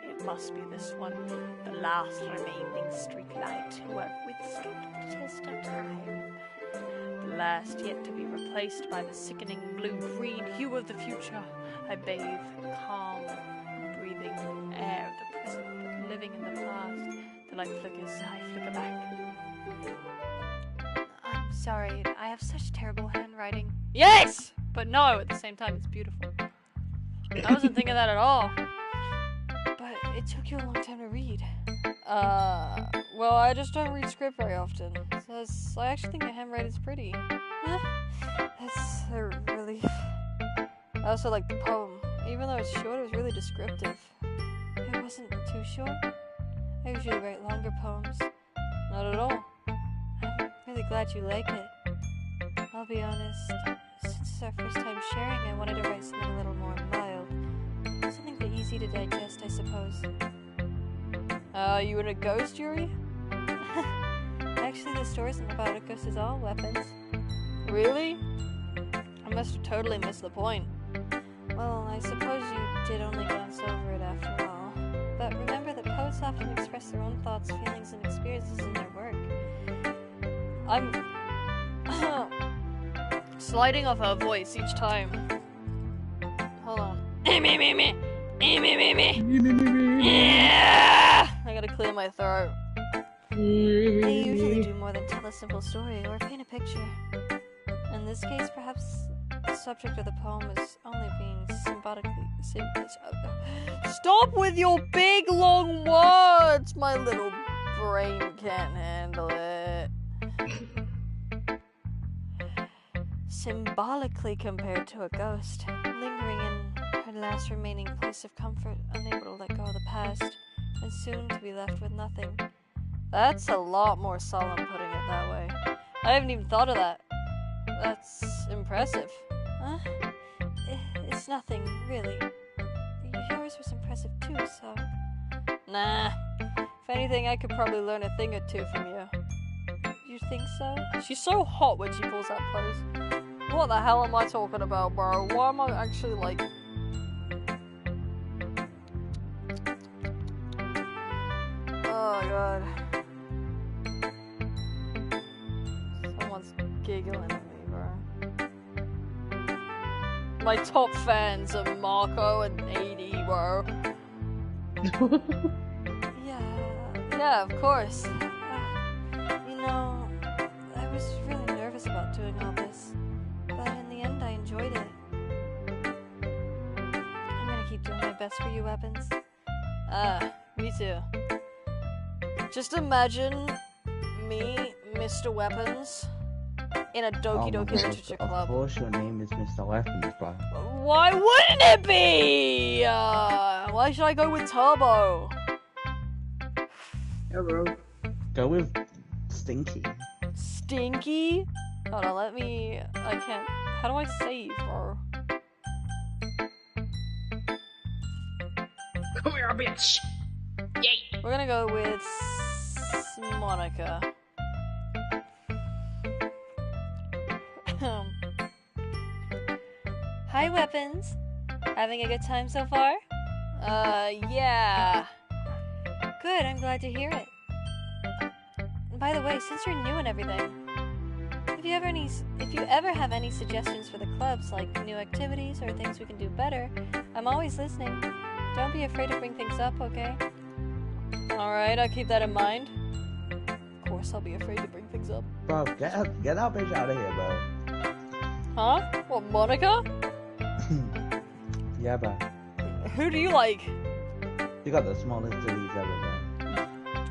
It must be this one, the last remaining street light who have withstood the test of time. The last yet to be replaced by the sickening blue-green hue of the future. I bathe calm, breathing air of the present, living in the past. The light flickers, I flicker back. I'm sorry, I have such terrible handwriting. Yes! But no, at the same time, it's beautiful. I wasn't thinking that at all. But it took you a long time to read. Well, I just don't read script very often. So I actually think your handwriting's pretty. That's a relief. I also like the poem. Even though it's short, it was really descriptive. It wasn't too short. I usually write longer poems. Not at all. I'm really glad you like it. I'll be honest, since it's our first time sharing, I wanted to write something a little more mild. Something easy to digest, I suppose. You in a ghost, Yuri? Actually, the story isn't about a ghost, it's all weapons. Really? I must have totally missed the point. Well, I suppose you did only glance over it after all. But remember that poets often express their own thoughts, feelings, and experiences in their work. I'm sliding off her voice each time. Hold on. Yeah! I gotta clear my throat. They usually do more than tell a simple story or paint a picture. In this case, perhaps the subject of the poem is only being symbolically... Stop with your big long words! My little brain can't handle it. Symbolically compared to a ghost, lingering in her last remaining place of comfort, unable to let go of the past, and soon to be left with nothing. That's a lot more solemn putting it that way. I haven't even thought of that. That's impressive. Huh? It's nothing, really. Yours was impressive too, so... Nah. If anything, I could probably learn a thing or two from you. You think so? She's so hot when she pulls that pose. What the hell am I talking about, bro? Why am I actually like... Oh god. my top fans are Marco and AD, bro. Yeah, of course. You know, I was really nervous about doing all this, but in the end I enjoyed it. I'm gonna keep doing my best for you, Weapons. Me too. Just imagine me, Mr. Weapons, in a Doki Doki Literature Club.
Of course your name is Mr. Weapons, bro.
Why wouldn't it be? Why should I go with Turbo?
Yeah, bro.
Go with Stinky.
Stinky? Hold on, let me... I can't... How do I save, bro?
Come here, bitch! Yay!
We're gonna go with... Monica.
Hi, Weapons. Having a good time so far?
Yeah.
Good, I'm glad to hear it. And by the way, since you're new and everything, if you ever have any suggestions for the clubs, like new activities or things we can do better, I'm always listening. Don't be afraid to bring things up, okay?
Alright, I'll keep that in mind. Of course, I'll be afraid to bring things up.
Bro, get that bitch out of here, bro.
Huh? What, Monica?
Yeah, bro.
Who do you like?
You got the smallest titties ever,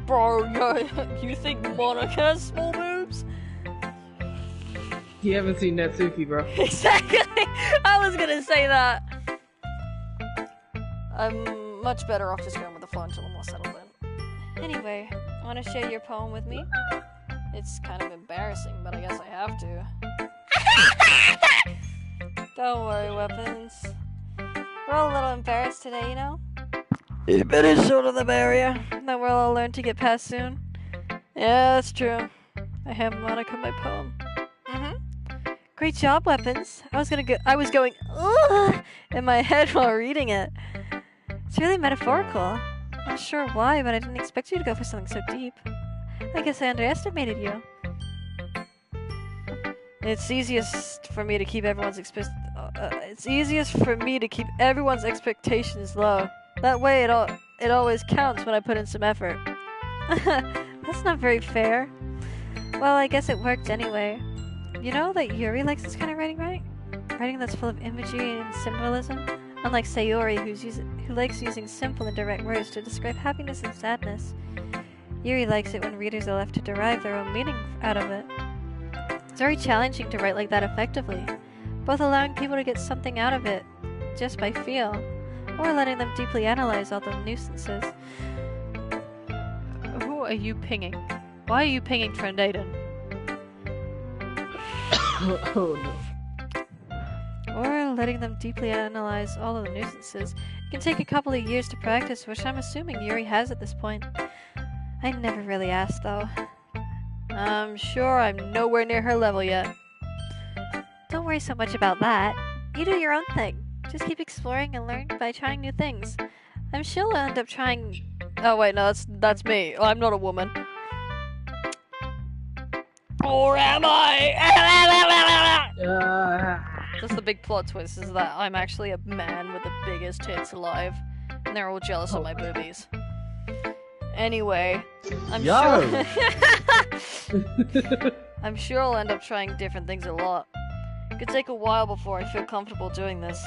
bro.
Bro, you think Monica has small boobs?
You haven't seen Natsuki, bro.
Exactly! I was gonna say that! I'm much better off just going with the flow until I'm more settled in.
Anyway, want to share your poem with me?
It's kind of embarrassing, but I guess I have to.
Don't worry, Weapons. We're all a little embarrassed today, you know?
The better shorter the barrier. That we'll all learn to get past soon. Yeah, that's true. I have Monica my poem.
Great job, Weapons.
I was going, ugh, in my head while reading it.
It's really metaphorical. Not sure why, but I didn't expect you to go for something so deep. I guess I underestimated you.
It's easiest for me to keep everyone's expectations low. That way it always counts when I put in some effort.
That's not very fair. Well, I guess it worked anyway. You know that Yuri likes this kind of writing, right? Writing that's full of imagery and symbolism? Unlike Sayori, who likes using simple and direct words to describe happiness and sadness. Yuri likes it when readers are left to derive their own meaning out of it. It's very challenging to write like that effectively, both allowing people to get something out of it just by feel, or letting them deeply analyze all the nuisances.
Who are you pinging? Why are you pinging Trendaden?
Oh no.
Or letting them deeply analyze all of the nuisances. It can take a couple of years to practice, which I'm assuming Yuri has at this point. I never really asked, though.
I'm sure I'm nowhere near her level yet.
Don't worry so much about that. You do your own thing. Just keep exploring and learn by trying new things. I'm sure you'll end up trying...
Oh wait, no, that's me. I'm not a woman. Or am I? That's the big plot twist, is that I'm actually a man with the biggest tits alive. And they're all jealous of my boobies. Anyway, I'm sure I'll end up trying different things a lot. It could take a while before I feel comfortable doing this.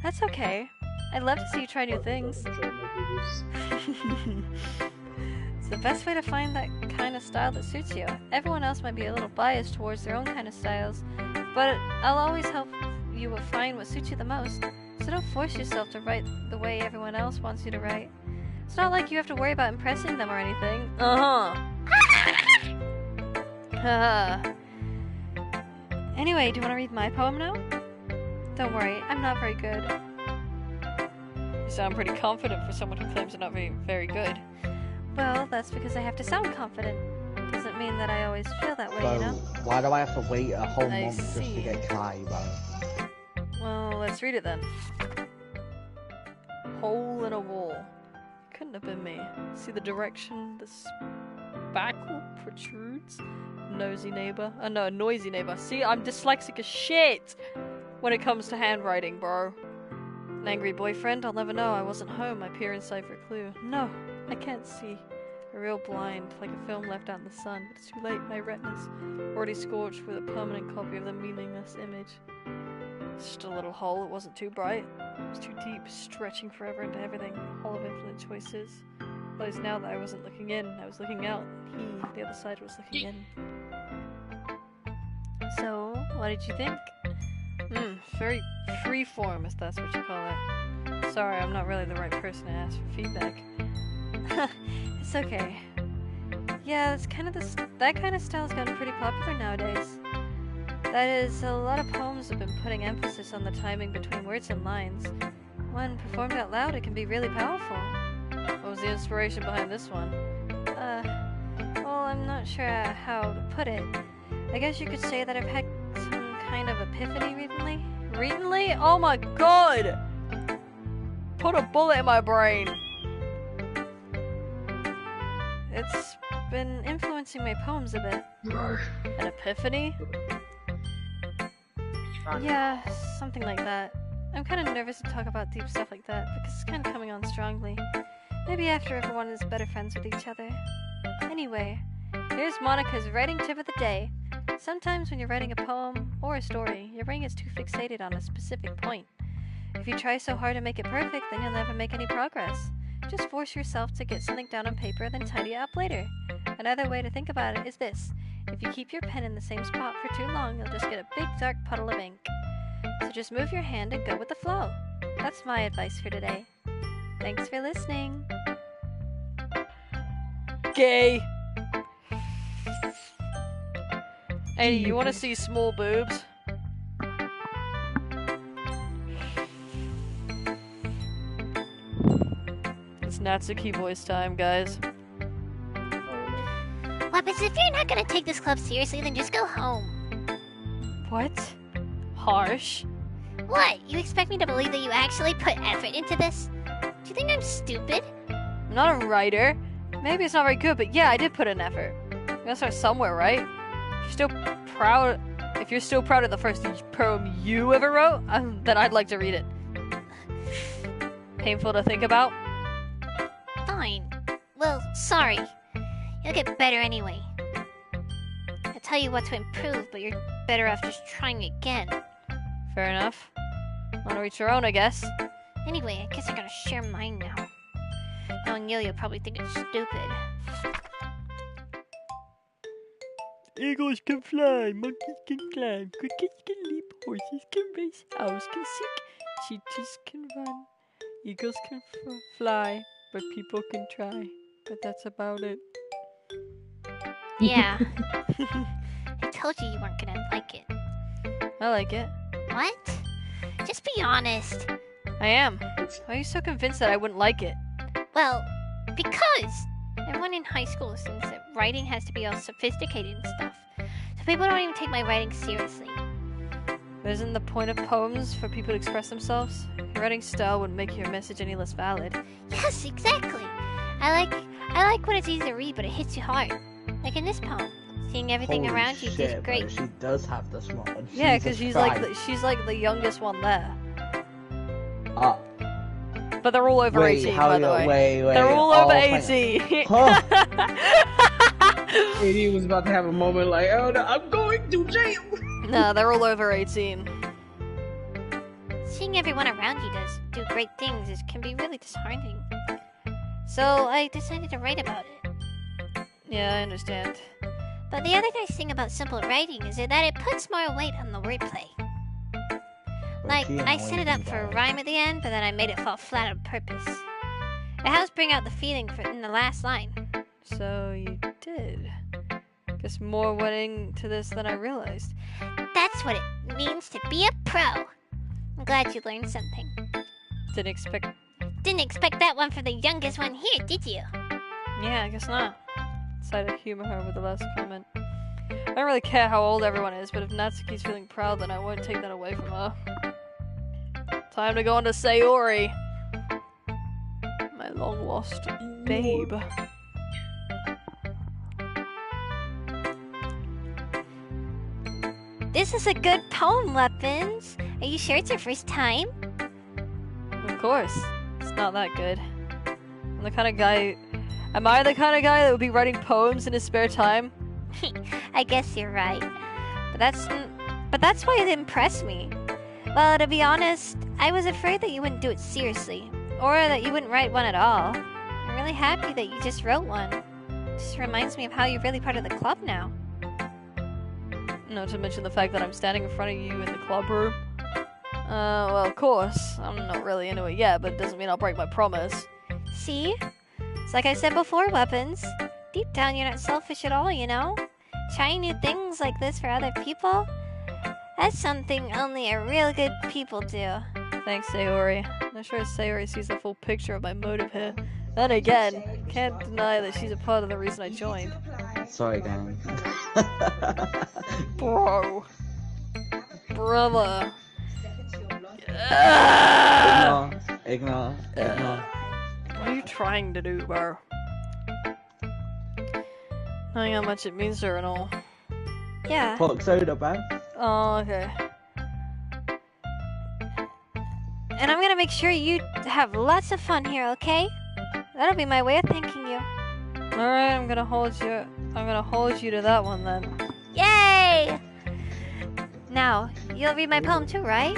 That's okay. I'd love to see you try new things. It's the best way to find that kind of style that suits you. Everyone else might be a little biased towards their own kind of styles, but I'll always help you find what suits you the most. So don't force yourself to write the way everyone else wants you to write. It's not like you have to worry about impressing them or anything. Anyway, do you want to read my poem now? Don't worry, I'm not very good.
You sound pretty confident for someone who claims they're not very good.
Well, that's because I have to sound confident. Doesn't mean that I always feel that way, you know?
Why do I have to wait a whole
I
month just to
see.
get Kai, bro?
Well, let's read it then. Hole in a wall. Couldn't have been me. See the direction the spackle protrudes? Nosy neighbor. Oh no, noisy neighbor. See, I'm dyslexic as shit! when it comes to handwriting, bro. An angry boyfriend? I'll never know. I wasn't home. I peer inside for a clue. No, I can't see. A real blind, like a film left out in the sun. But it's too late. My retina's already scorched with a permanent copy of the meaningless image. It's just a little hole. It wasn't too bright. It was too deep, stretching forever into everything. A hole of infinite choices. Realized now that I wasn't looking in. I was looking out. He, the other side, was looking in. So, what did you think? Very free-form, if that's what you call it. Sorry, I'm not really the right person to ask for feedback. It's okay. Yeah, it's kind of that kind of style's gotten pretty popular nowadays. That is, a lot of poems have been putting emphasis on the timing between words and lines. When performed out loud, it can be really powerful. What was the inspiration behind this one? Well, I'm not sure how to put it. I guess you could say that I've had some kind of epiphany recently. Recently? Oh my god! Put a bullet in my brain! It's been influencing my poems a bit. An epiphany? Yeah, something like that. I'm kind of nervous to talk about deep stuff like that, because it's kind of coming on strongly. Maybe after everyone is better friends with each other. Anyway, here's Monica's writing tip of the day. Sometimes when you're writing a poem or a story, your brain gets too fixated on a specific point. If you try so hard to make it perfect, then you'll never make any progress. Just force yourself to get something down on paper, then tidy it up later. Another way to think about it is this. If you keep your pen in the same spot for too long, you'll just get a big dark puddle of ink. So just move your hand and go with the flow. That's my advice for today. Thanks for listening. Gay. Hey, you want to see small boobs? It's Natsuki voice time, guys.
Weapons, if you're not gonna take this club seriously, then just go home.
What? Harsh?
What? You expect me to believe that you actually put effort into this? Do you think I'm stupid?
I'm not a writer. Maybe it's not very good, but yeah, I did put in effort. You gotta start somewhere, right? If you're still proud of the first poem you ever wrote, then I'd like to read it. Painful to think about?
Fine. Well, sorry. You'll get better anyway. I'll tell you what to improve, but you're better off just trying again.
Fair enough. Wanna reach your own, I guess.
Anyway, I guess I'm gonna share mine now. Knowing you'll probably think it's stupid.
Eagles can fly, monkeys can climb, crickets can leap, horses can race, owls can sing, cheetahs can run, eagles can fly, but people can try. But that's about it.
Yeah. I told you you weren't gonna like it.
I like it.
What? Just be honest.
I am. Why are you so convinced that I wouldn't like it?
Well, because everyone in high school assumes that writing has to be all sophisticated and stuff. So people don't even take my writing seriously.
But isn't the point of poems for people to express themselves? Your writing style wouldn't make your message any less valid.
Yes, exactly. I like when it's easy to read, but it hits you hard. Like in this poem, seeing everything
Holy
around you
shit,
is great.
bro, she does have this one.
Yeah, because
Jesus
she's like the youngest one there.
Christ.
But they're all over 18, by the way.
Wait.
They're all over 18.
Huh?
80 was about to have a moment like, oh no, I'm going to jail.
No, they're all over 18.
Seeing everyone around you do great things can be really disheartening. So I decided to write about it.
Yeah, I understand.
But the other nice thing about simple writing is that it puts more weight on the wordplay. Like, I set it up for a rhyme at the end, but then I made it fall flat on purpose. It helps bring out the feeling in the last line.
So you did. Guess more went into this than I realized.
That's what it means to be a pro. I'm glad you learned something.
Didn't expect
that one from the youngest one here, did you?
Yeah, I guess not. Decided to humor her with the last comment. I don't really care how old everyone is, but if Natsuki's feeling proud, then I won't take that away from her. Time to go on to Sayori. My long-lost babe.
This is a good poem, Weapons. Are you sure it's your first time?
Of course. It's not that good. I'm the kind of guy... Am I the kind of guy that would be writing poems in his spare time?
I guess you're right. But that's why it impressed me. Well, to be honest, I was afraid that you wouldn't do it seriously. Or that you wouldn't write one at all. I'm really happy that you just wrote one. It just reminds me of how you're really part of the club now.
Not to mention the fact that I'm standing in front of you in the club room. Well, of course. I'm not really into it yet, but it doesn't mean I'll break my promise.
See? It's like I said before, Weapons. Deep down, you're not selfish at all, you know? Trying new things like this for other people? That's something only a real good people do.
Thanks, Sayori. I'm not sure Sayori sees the full picture of my motive here. Then again, can't deny that she's a part of the reason I joined.
Sorry, gang.
Bro. Brother.
Ignore.
What are you trying to do, bro? Knowing how much it means to her and all.
Yeah.
Pork soda, bro.
Oh, okay.
And I'm gonna make sure you have lots of fun here, okay? That'll be my way of thanking you.
Alright, I'm gonna hold you to that one then.
Yay! Now, you'll read my poem too, right?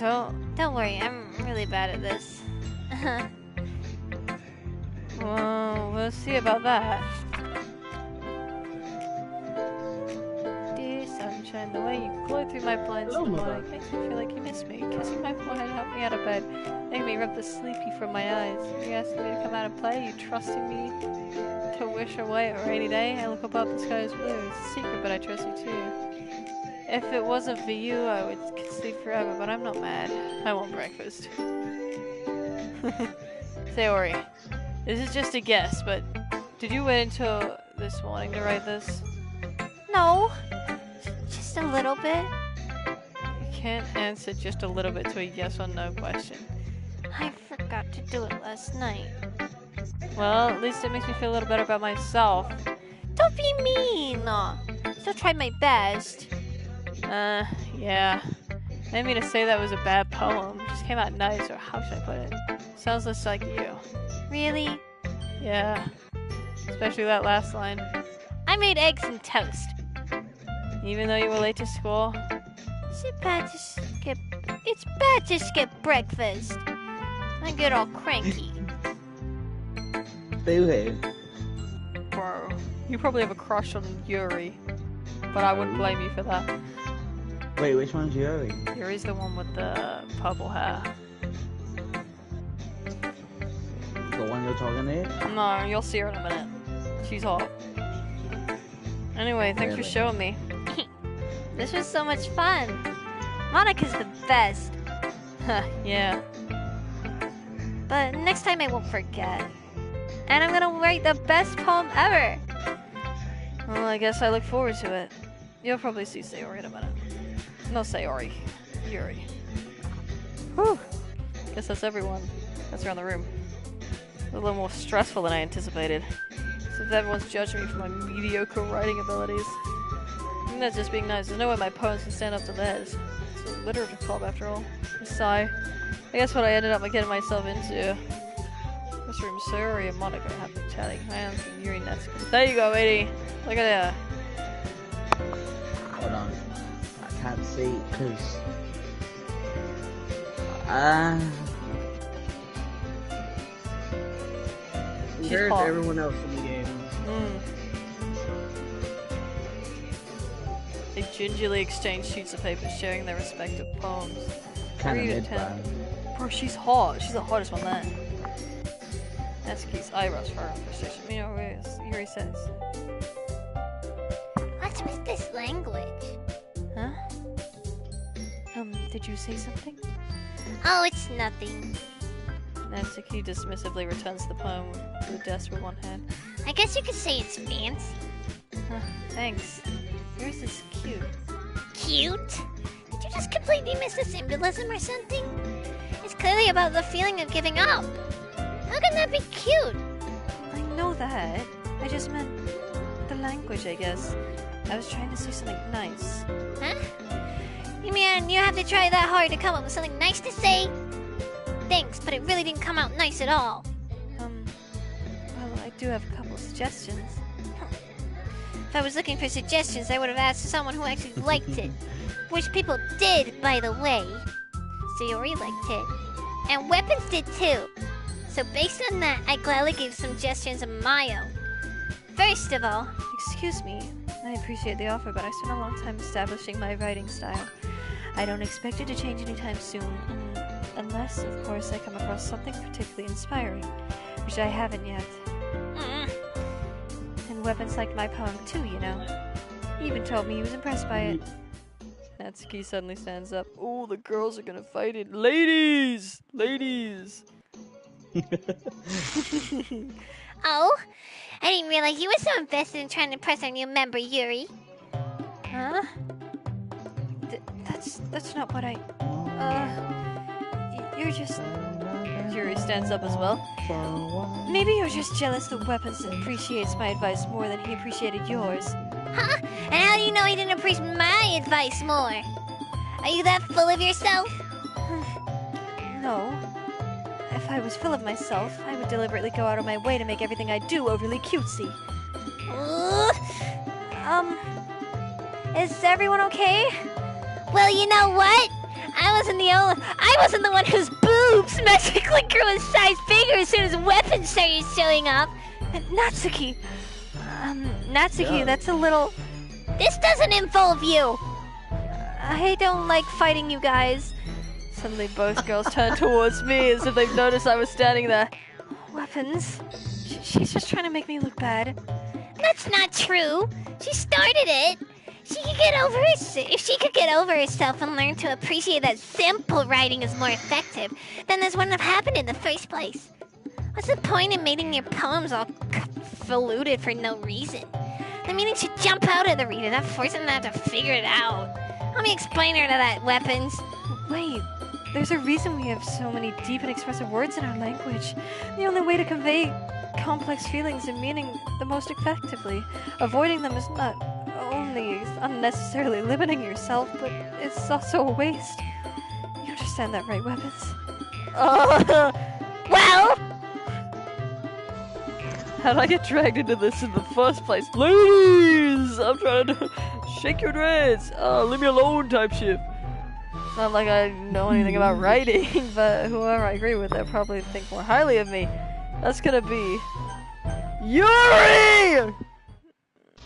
Don't worry, I'm really bad at this.
Well, we'll see about that. Dear sunshine, the way you glow through my blinds in the morning makes me feel like you miss me. Kissing my forehead helped me out of bed, making me rub the sleepy from my eyes. You asking me to come out and play, you trusting me to wish away a rainy day. I look above, the sky is blue. It's a secret, but I trust you too. If it wasn't for you, I would sleep forever, but I'm not mad. I want breakfast. Sayori, this is just a guess, but did you wait until this morning to write this?
No, just a little bit.
You can't answer just a little bit to a yes or no question.
I forgot to do it last night.
Well, at least it makes me feel a little better about myself.
Don't be mean! Still tried my best.
Yeah. I didn't mean to say that was a bad poem. It just came out nice, or how should I put it? Sounds less like you.
Really?
Yeah. Especially that last line.
I made eggs and toast.
Even though you were late to school?
It's bad to skip breakfast. I get all cranky.
Boo-hoo.
Bro, you probably have a crush on Yuri. But I wouldn't blame you for that.
Wait, which one's Yuri?
Yuri's the one with the purple hair.
The one you're talking to?
No, you'll see her in a minute. She's hot. Anyway, thanks for showing me.
This was so much fun. Monica's the best.
Yeah.
But next time I won't forget. And I'm gonna write the best poem ever.
Well, I guess I look forward to it. You'll probably see Sayori in a minute. No, Sayori. Yuri. Whew. Guess that's everyone. That's around the room. A little more stressful than I anticipated. Since everyone's judging me for my mediocre writing abilities. I think that's just being nice. There's no way my poems can stand up to theirs. It's a literature club after all. A sigh. I guess what I ended up getting myself into. This room, Sayori and Monica have been chatting. Hands and Yuri next. There you go, lady. Look at that.
Hold on. I can't see, because...
Compared to
hot.
everyone else in the game.
They gingerly exchange sheets of paper, sharing their respective poems.
Kind of
3 to
mid,
10. Bro, she's hot. She's the hottest one there. Natsuki's eyebrows for precision. You know what Yuri says.
What's with this language?
Huh? Did you say something?
Oh, it's nothing.
Natsuki dismissively returns the poem to the desk with one hand.
I guess you could say it's fancy.
Thanks. Yours is cute.
Cute? Did you just completely miss the symbolism or something? It's clearly about the feeling of giving up. How can that be cute?
I know that. I just meant the language, I guess. I was trying to say something nice.
Huh? You mean you have to try that hard to come up with something nice to say? Thanks, but it really didn't come out nice at all.
Well, I do have a couple suggestions.
If I was looking for suggestions, I would have asked someone who actually liked it. Which people did, by the way. Sayori liked it. And Weapons did too. So based on that, I gladly gave suggestions of my own. First of all...
Excuse me. I appreciate the offer, but I spent a long time establishing my writing style. I don't expect it to change anytime soon. Unless, of course, I come across something particularly inspiring. Which I haven't yet. And Weapons liked my poem too, you know. He even told me he was impressed by it. Natsuki suddenly stands up. Oh, the girls are gonna fight it. Ladies! Ladies!
Oh? I didn't realize you were so invested in trying to impress our new member, Yuri.
Huh? That's not what I... You're just... Yuri stands up as well. Maybe you're just jealous that Weapons appreciates my advice more than he appreciated yours.
Huh? And how do you know he didn't appreciate my advice more? Are you that full of yourself?
No. If I was full of myself, I would deliberately go out of my way to make everything I do overly cutesy. Is everyone okay?
Well, you know what? I wasn't the one whose boobs magically grew a size bigger as soon as Weapons started showing up.
Natsuki! Natsuki, that's a little...
This doesn't involve you!
I don't like fighting you guys. Suddenly both girls turn towards me as if they've noticed I was standing there. Weapons? She's just trying to make me look bad.
That's not true. She started it. If she could get over herself and learn to appreciate that simple writing is more effective, then this wouldn't have happened in the first place. What's the point in making your poems all convoluted for no reason? The meaning should jump out of the reader, not forcing them to figure it out. Let me explain her to that, Weapons.
Wait, there's a reason we have so many deep and expressive words in our language. The only way to convey complex feelings and meaning the most effectively. Avoiding them is not only unnecessarily limiting yourself, but it's also a waste. You understand that, right, Weapons?
Well?
How'd I get dragged into this in the first place? Ladies! I'm trying to shake your dreads! Leave me alone type shit. Not like I know anything about writing, but whoever I agree with, they'll probably think more highly of me. That's gonna be... Yuri!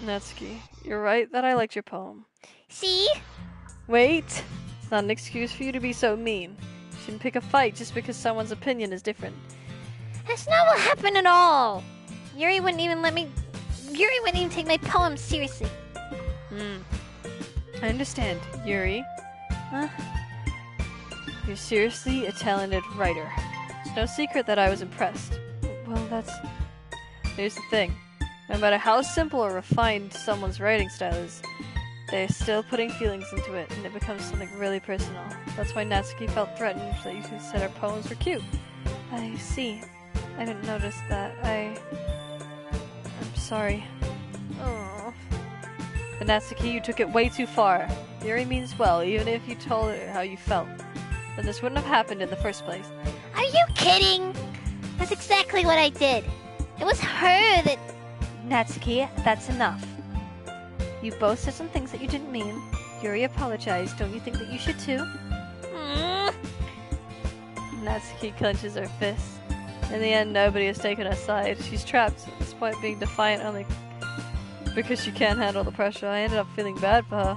Natsuki, you're right that I liked your poem.
See?
Wait! It's not an excuse for you to be so mean. You shouldn't pick a fight just because someone's opinion is different.
That's not what happened at all. Yuri wouldn't even take my poem seriously.
I understand, Yuri. Huh? You're seriously a talented writer. It's no secret that I was impressed. Well, here's the thing. No matter how simple or refined someone's writing style is, they're still putting feelings into it, and it becomes something really personal. That's why Natsuki felt threatened that you said our poems were cute. I see. I didn't notice that. I'm sorry. Oh. But Natsuki, you took it way too far. Yuri means well, even if you told her how you felt. Then this wouldn't have happened in the first place.
Are you kidding? That's exactly what I did. It was her that...
Natsuki, that's enough. You both said some things that you didn't mean. Yuri apologized. Don't you think that you should too? Natsuki clenches her fists. In the end, nobody has taken her side. She's trapped, despite being defiant only because she can't handle the pressure. I ended up feeling bad for her.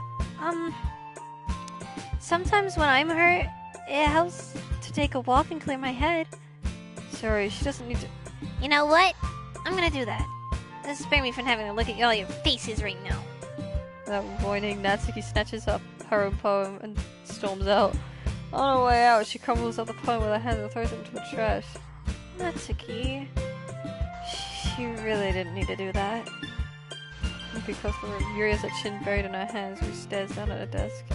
Sometimes when I'm hurt, it helps to take a walk and clear my head. Sorry, she doesn't need to...
You know what? I'm gonna do that. This spare me from having to look at all your faces right now.
Without warning, Natsuki snatches up her own poem and storms out. On her way out, she crumbles up the poem with her hands and throws it into the trash. Natsuki... She really didn't need to do that. Because Yuri has a chin buried in her hands, who stares down at her desk.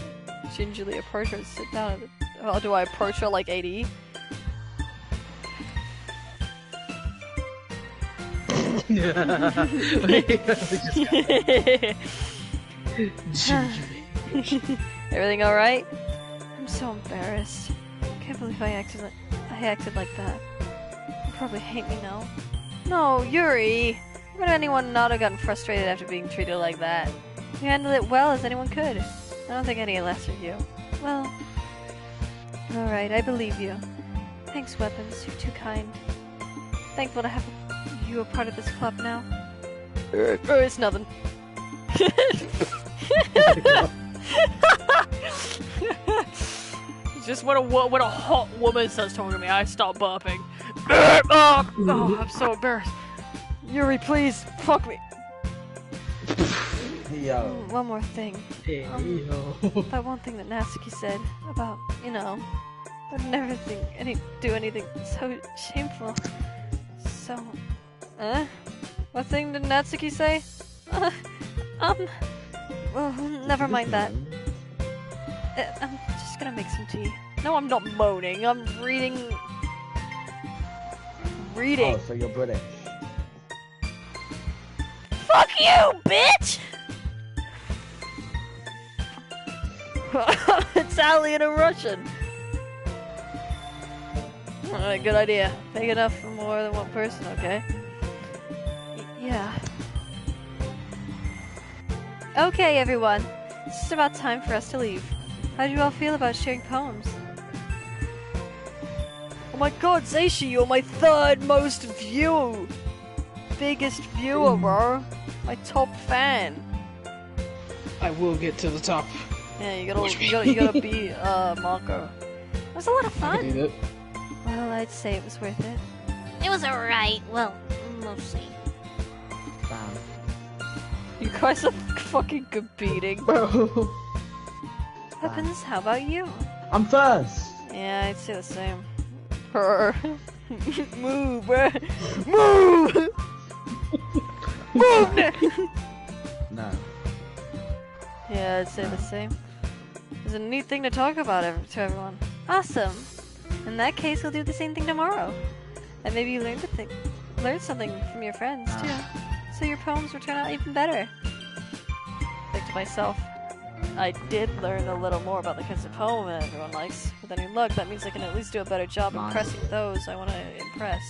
Gingerly approach her and sit down at the... Oh, do I approach her like AD? Everything alright? so embarrassed. Can't believe I acted like that. You probably hate me now. No, Yuri! Would anyone not have gotten frustrated after being treated like that? You handled it well as anyone could. I don't think any less of you. Well... Alright, I believe you. Thanks, Weapons. You're too kind. Thankful to have you a part of this club now. It's nothing. Just when a hot woman starts talking to me, I stop burping. Oh, I'm so embarrassed. Yuri, please, fuck me.
Yo.
One more thing.
Yo.
That one thing that Natsuki said about, you know, would never do anything so shameful. So, what thing did Natsuki say? Well, never mind that. I'm just gonna make some tea. No, I'm not moaning. I'm reading.
Oh, so you're British.
Fuck you, bitch! Italian and Russian. Alright, good idea. Big enough for more than one person, okay? Yeah. Okay, everyone. It's just about time for us to leave. How do you all feel about sharing poems? Oh my god, Zeishi, you're my third most biggest viewer, bro. My top fan.
I will get to the top.
Yeah, you gotta be Marco. It was a lot of
I can do
fun.
that.
Well, I'd say it was worth it.
It was alright. Well, mostly.
Damn.
You guys are fucking competing.
Bro.
Weapons, how about you?
I'm first.
Yeah, I'd say the same. Move, bruh. Move! Move!
No.
Yeah, I'd say the same. It's a neat thing to talk about to everyone. Awesome. In that case, we'll do the same thing tomorrow. And maybe you learn something from your friends, too. So your poems will turn out even better. Think to myself, I did learn a little more about the kinds of poem that everyone likes. With any luck, that means I can at least do a better job impressing those I want to impress.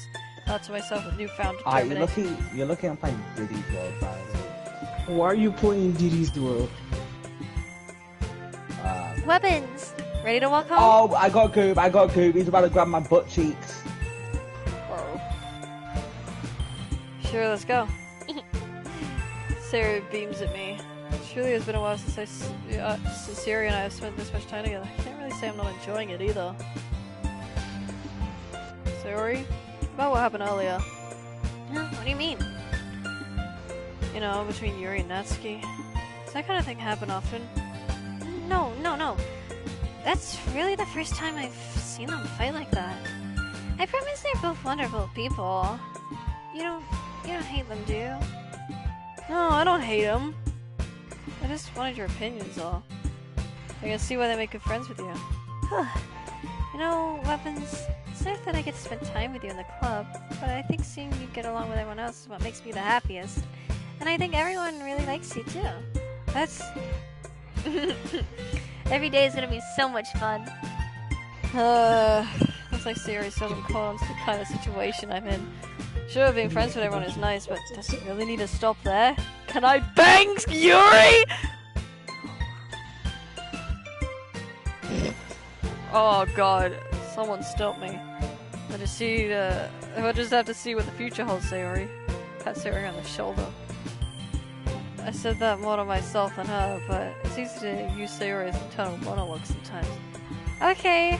Thought to myself with newfound determination.
You're looking at playing Ddlt World, by the way.
Why are you playing Ddt's World?
Weapons!
Ready to walk home?
Oh, I got Goob. He's about to grab my butt cheeks.
Whoa. Sure, let's go. Sarah beams at me. Surely it's been a while since Siri and I have spent this much time together. I can't really say I'm not enjoying it either. Sorry? About what happened earlier.
What do you mean?
You know, between Yuri and Natsuki. Does that kind of thing happen often?
No. That's really the first time I've seen them fight like that. I promise they're both wonderful people. You don't hate them, do you?
No, I don't hate them. I just wanted your opinions, all. I can see why they make good friends with you.
You know, Weapons, it's nice that I get to spend time with you in the club, but I think seeing you get along with everyone else is what makes me the happiest. And I think everyone really likes you, too.
That's...
Every day is gonna be so much fun.
Looks like Siri doesn't call to the kind of situation I'm in. Sure, being friends with everyone is nice, but does it really need to stop there? Can I bang Yuri? Oh god, someone stop me. I just have to see what the future holds, Sayori. Pat Sayori on the shoulder. I said that more to myself than her, but it's easy to use Sayori as internal monologue sometimes. Okay.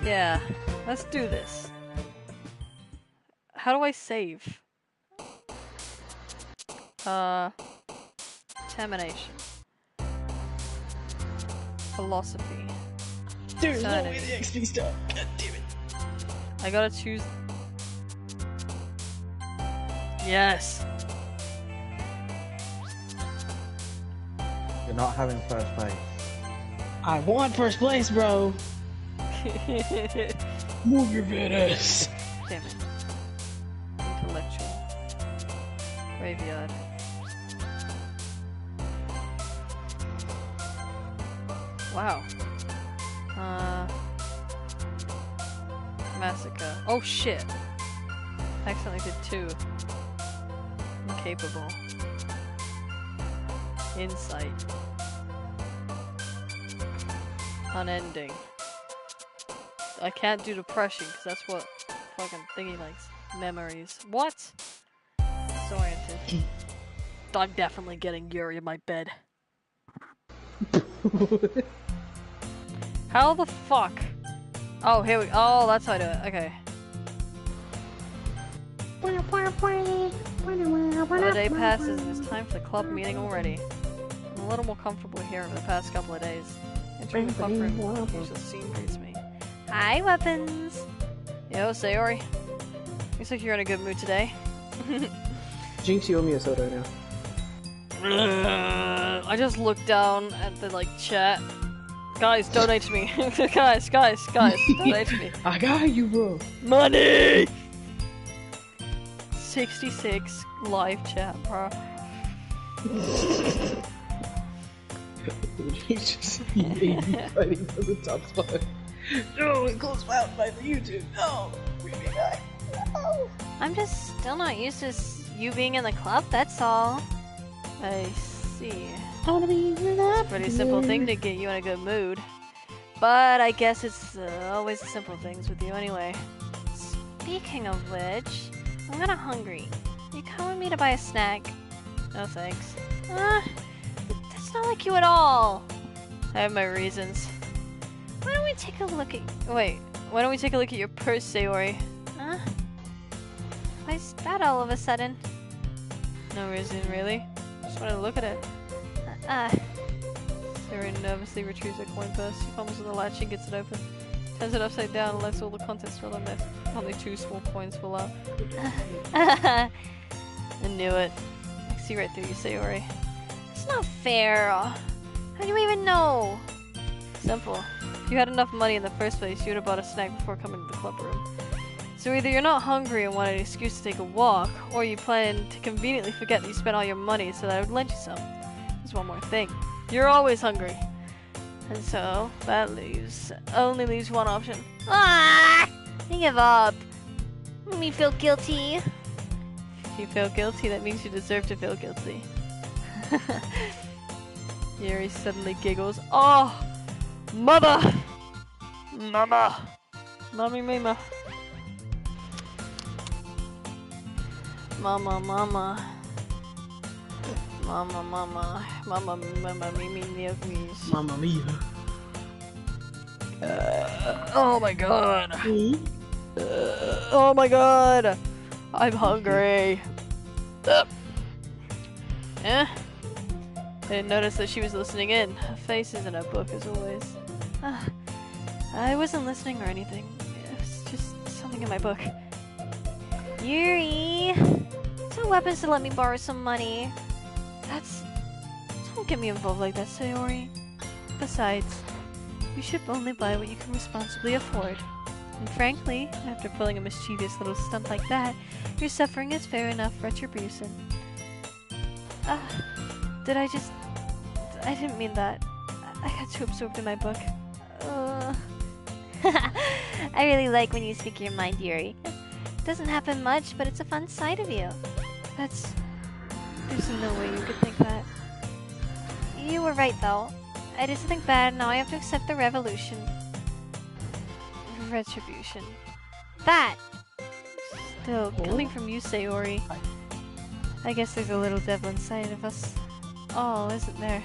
Yeah, let's do this. How do I save? Termination. Philosophy.
There's no way the XP stuff. God damn it.
I gotta choose. Yes.
You're not having first place.
I want first place, bro. Move your badass.
Damn it. Intellectual. Graveyard. Wow. Massacre. Oh shit! Accidentally did 2. Incapable. Insight. Unending. I can't do depression because that's what fucking thingy likes. Memories. What? Disoriented. I'm definitely getting Yuri in my bed. How the fuck? Oh, here we. Oh, that's how I do it. Okay. The day passes and it's time for the club meeting already. I'm a little more comfortable here over the past couple of days. Entering the club room, the usual scene greets me.
Hi, Weapons.
Yo, Sayori. Looks like you're in a good mood today.
Jinx, you owe me a soda now.
I just looked down at the chat. Guys, donate to me. guys, donate to me.
I got you, bro.
Money! 66 live chat, bro.
You just see AB fighting for the top spot. No, it goes out by the YouTube. No, bring me back. No.
I'm just still not used to you being in the club, that's all.
I see. It's a pretty simple thing to get you in a good mood. But I guess it's always the simple things with you anyway.
Speaking of which, I'm kinda hungry. You come with me to buy a snack?
No thanks.
That's not like you at all.
I have my reasons.
Why don't we take a look at...
Wait, why don't we take a look at your purse, Sayori?
Huh? Why is that all of a sudden?
No reason, really. Just wanted to look at it. Sayori nervously retrieves her coin purse. She fumbles with the latch and gets it open. Turns it upside down and lets all the contents fall on there. Only 2 small coins fall out. I knew it. I can see right through you, Sayori.
It's not fair. How do you even know?
Simple. If you had enough money in the first place, you would have bought a snack before coming to the club room. So either you're not hungry and want an excuse to take a walk, or you plan to conveniently forget that you spent all your money so that I would lend you some. There's one more thing. You're always hungry. And so, that only leaves one option.
I give up. Make me feel guilty.
If you feel guilty, that means you deserve to feel guilty. Yuri suddenly giggles. Oh! Mother! Mama! Mommy mama. Mama, mama. Mama, mama. Mama, mama, me,
Mamma mia.
Oh my god. Oh my god. I'm hungry. Eh? I didn't notice that she was listening in. Her face is in her book as always. I wasn't listening or anything. It was just something in my book.
Yuri! Tell Weapons to let me borrow some money.
Don't get me involved like that, Sayori. Besides, you should only buy what you can responsibly afford. And frankly, after pulling a mischievous little stunt like that, your suffering is fair enough retribution. I didn't mean that. I got too absorbed in my book.
I really like when you speak your mind, Yuri. It doesn't happen much, but it's a fun side of you.
There's no way you could think that.
You were right, though. I did something bad, now I have to accept the retribution. That!
Still, coming from you, Sayori. I guess there's a little devil inside of us all, isn't there?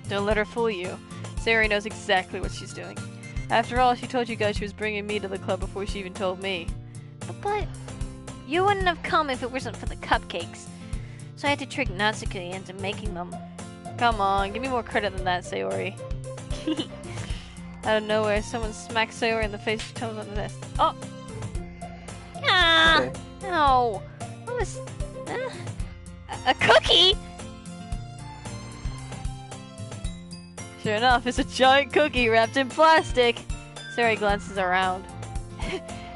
Don't let her fool you. Sayori knows exactly what she's doing. After all, she told you guys she was bringing me to the club before she even told me.
But you wouldn't have come if it wasn't for the cupcakes. So I had to trick Natsuki into making them.
Come on, give me more credit than that, Sayori. Out of nowhere, someone smacks Sayori in the face with toes on the nest. Oh!
Ah! Okay. No! What was... a cookie?!
Sure enough, it's a giant cookie wrapped in plastic. Sayori glances around.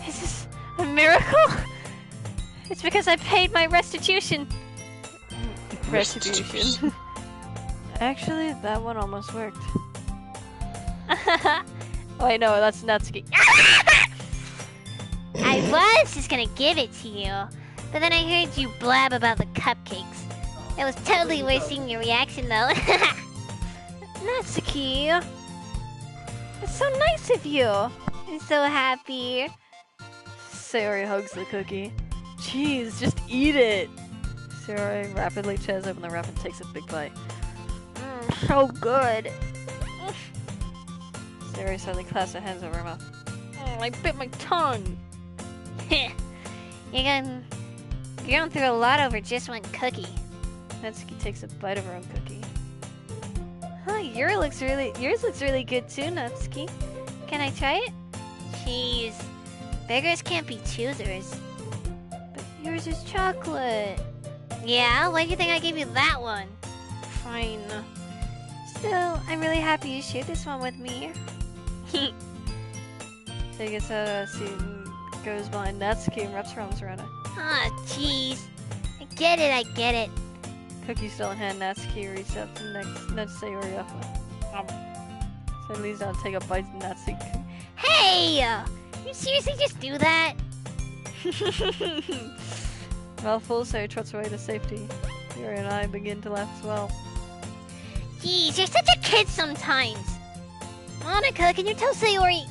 Is this a miracle? It's because I paid my restitution.
Retribution. Actually, that one almost worked. Wait, no, that's Natsuki.
I was just gonna give it to you, but then I heard you blab about the cupcakes. It was totally worth seeing your reaction, though.
Natsuki! It's so nice of you!
I'm so happy.
Sayori hugs the cookie. Jeez, just eat it! Sayori rapidly tears open the wrap and takes a big bite.
So good.
Sayori suddenly clasps her hands over her mouth. I bit my tongue!
You're going through a lot over just one cookie.
Natsuki takes a bite of her own cookie. Huh, yours looks really good too, Natsuki.
Can I try it? Jeez. Beggars can't be choosers.
But yours is chocolate.
Yeah? Why do you think I gave you that one?
Fine.
Still, I'm really happy you shared this one with me.
So he gets out of the seat and goes behind Natsuki and wraps her arms around her.
Ah, jeez. I get it.
Cookie still in hand, Natsuki reaches out to nudge Sayori off. So he leans down to take a bite of Natsuki.
Hey! You seriously just do that?
Mouthful, Sayori trots away to safety. Yuri and I begin to laugh as well.
Jeez, you're such a kid sometimes. Monica, can you tell Sayori?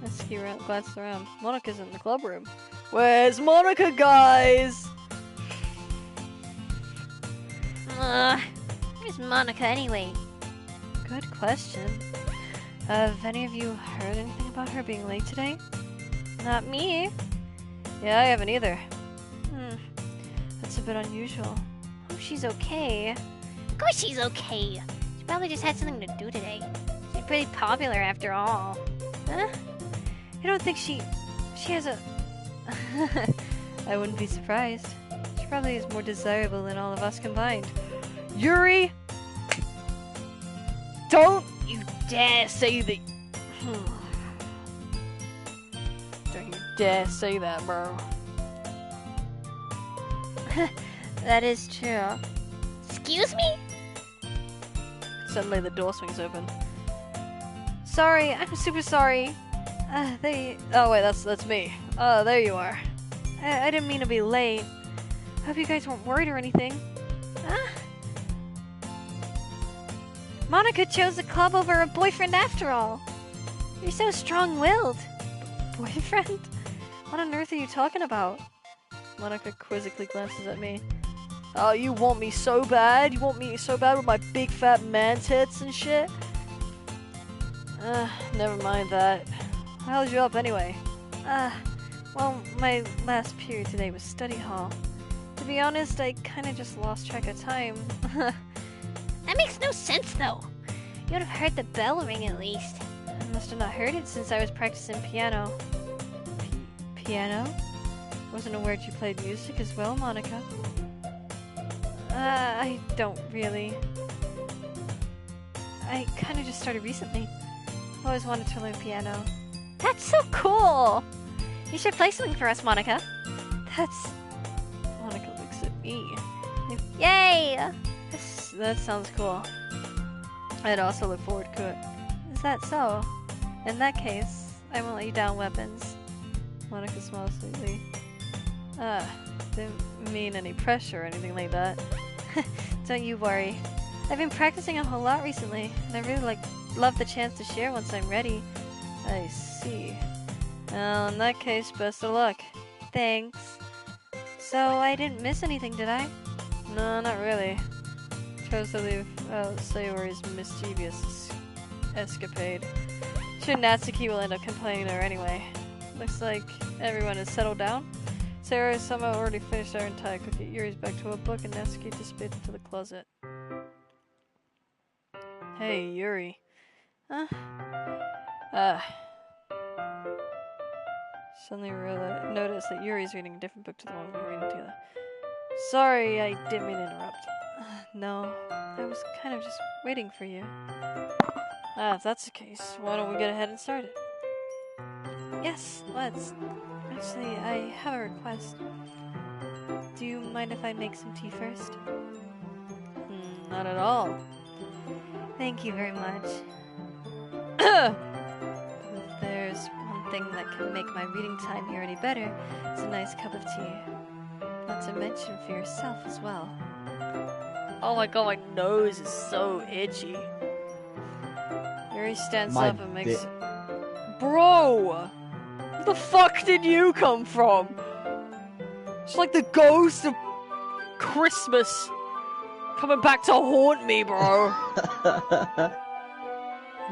Natsuki glances around. Monica's in the club room. Where's Monica, guys?
Where's Monica anyway?
Good question. Have any of you heard anything about her being late today? Not me. Yeah, I haven't either. That's a bit unusual.
Hope she's okay. Of course she's okay. She probably just had something to do today. She's pretty popular after all.
Huh? I don't think she has a... I wouldn't be surprised. She probably is more desirable than all of us combined. Yuri! Don't you dare say that... Don't you dare say that, bro.
That is true. Excuse me?
Suddenly the door swings open. Sorry, I'm super sorry. Oh wait, that's me. Oh, there you are. I didn't mean to be late. Hope you guys weren't worried or anything. Monica chose the club over a boyfriend after all. You're so strong-willed. Boyfriend? What on earth are you talking about? Monica quizzically glances at me. Oh, you want me so bad? You want me so bad with my big fat man tits and shit? Never mind that. How held you up anyway? Well, my last period today was study hall. To be honest, I kinda just lost track of time.
That makes no sense, though. You would have heard the bell ring at least.
I must have not heard it since I was practicing piano. Piano? Wasn't aware you played music as well, Monica. I don't really. I kinda just started recently. Always wanted to learn piano.
That's so cool! You should play something for us, Monica.
Monica looks at me.
Yay!
That sounds cool. I'd also look forward to it. Is that so? In that case, I won't let you down, Weapons. Monica smiles sweetly. Didn't mean any pressure or anything like that. Don't you worry. I've been practicing a whole lot recently, and I really love the chance to share once I'm ready. I see. Well, in that case, best of luck.
Thanks.
So, I didn't miss anything, did I? No, not really. Chose to leave out Sayori's mischievous escapade. Sure, Natsuki will end up complaining to her anyway. Looks like everyone is settled down. Sayori has somehow already finished our entire cookie. Yuri's back to a book and Natsuki disappeared into the closet. Hey, Yuri. Huh? Suddenly noticed that Yuri's reading a different book to the one we were reading together. Sorry, I didn't mean to interrupt. No, I was kind of just waiting for you. If that's the case, why don't we get ahead and start it? Yes, let's. Actually, I have a request. Do you mind if I make some tea first? Not at all. Thank you very much. If there's one thing that can make my reading time here any better, it's a nice cup of tea. Not to mention for yourself as well. Oh my god, my nose is so itchy. Yuri stands up and makes... Bro! Where the fuck did you come from? It's like the ghost of Christmas coming back to haunt me, bro.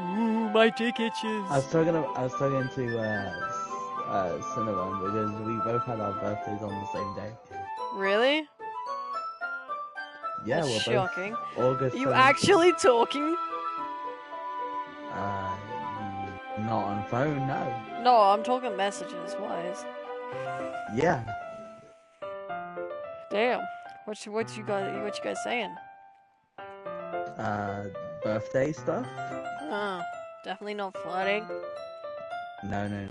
Ooh, my dick itches.
I was talking to Cinnabon because we both had our birthdays on the same day.
Really?
Yeah,
That's
we're
shocking.
both August.
Are you
17th.
actually talking?
Not on phone, no.
No, I'm talking messages wise.
Yeah.
Damn. What you guys saying?
Birthday stuff?
Definitely not flirting.
No.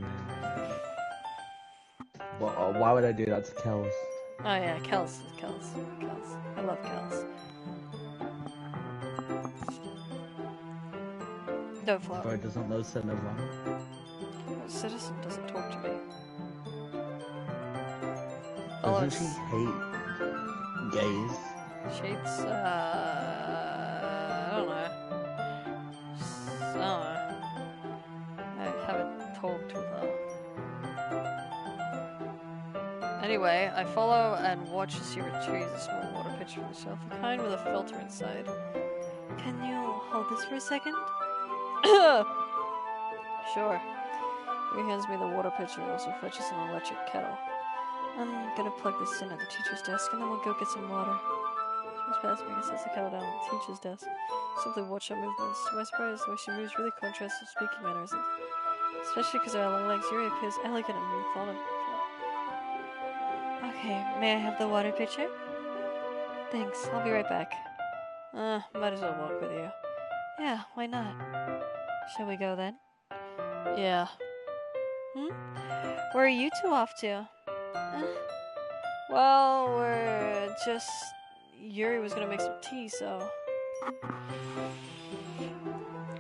Why would I do that to Kels?
Oh yeah, Kels. I love Kels. No flower.
Bro doesn't know Cinnabon.
Citizen doesn't talk to me.
Doesn't she hate gays?
Shades, I don't know. I haven't talked with her. Anyway, I follow and watch as she retrieves a small water pitcher from the shelf, a kind with a filter inside. Can you hold this for a second? Sure. He hands me the water pitcher and also fetches an electric kettle. I'm gonna plug this in at the teacher's desk and then we'll go get some water. She moves past me and sets the kettle down at the teacher's desk. Simply watch her movements. To my surprise, the way she moves really contrasts with speaking mannerisms. Especially because of her long legs, Yuri appears elegant and methodical. Okay, may I have the water pitcher? Thanks, I'll be right back. Might as well walk with you. Yeah, why not? Shall we go then? Yeah. Where are you two off to? Well, we're just... Yuri was gonna make some tea, so...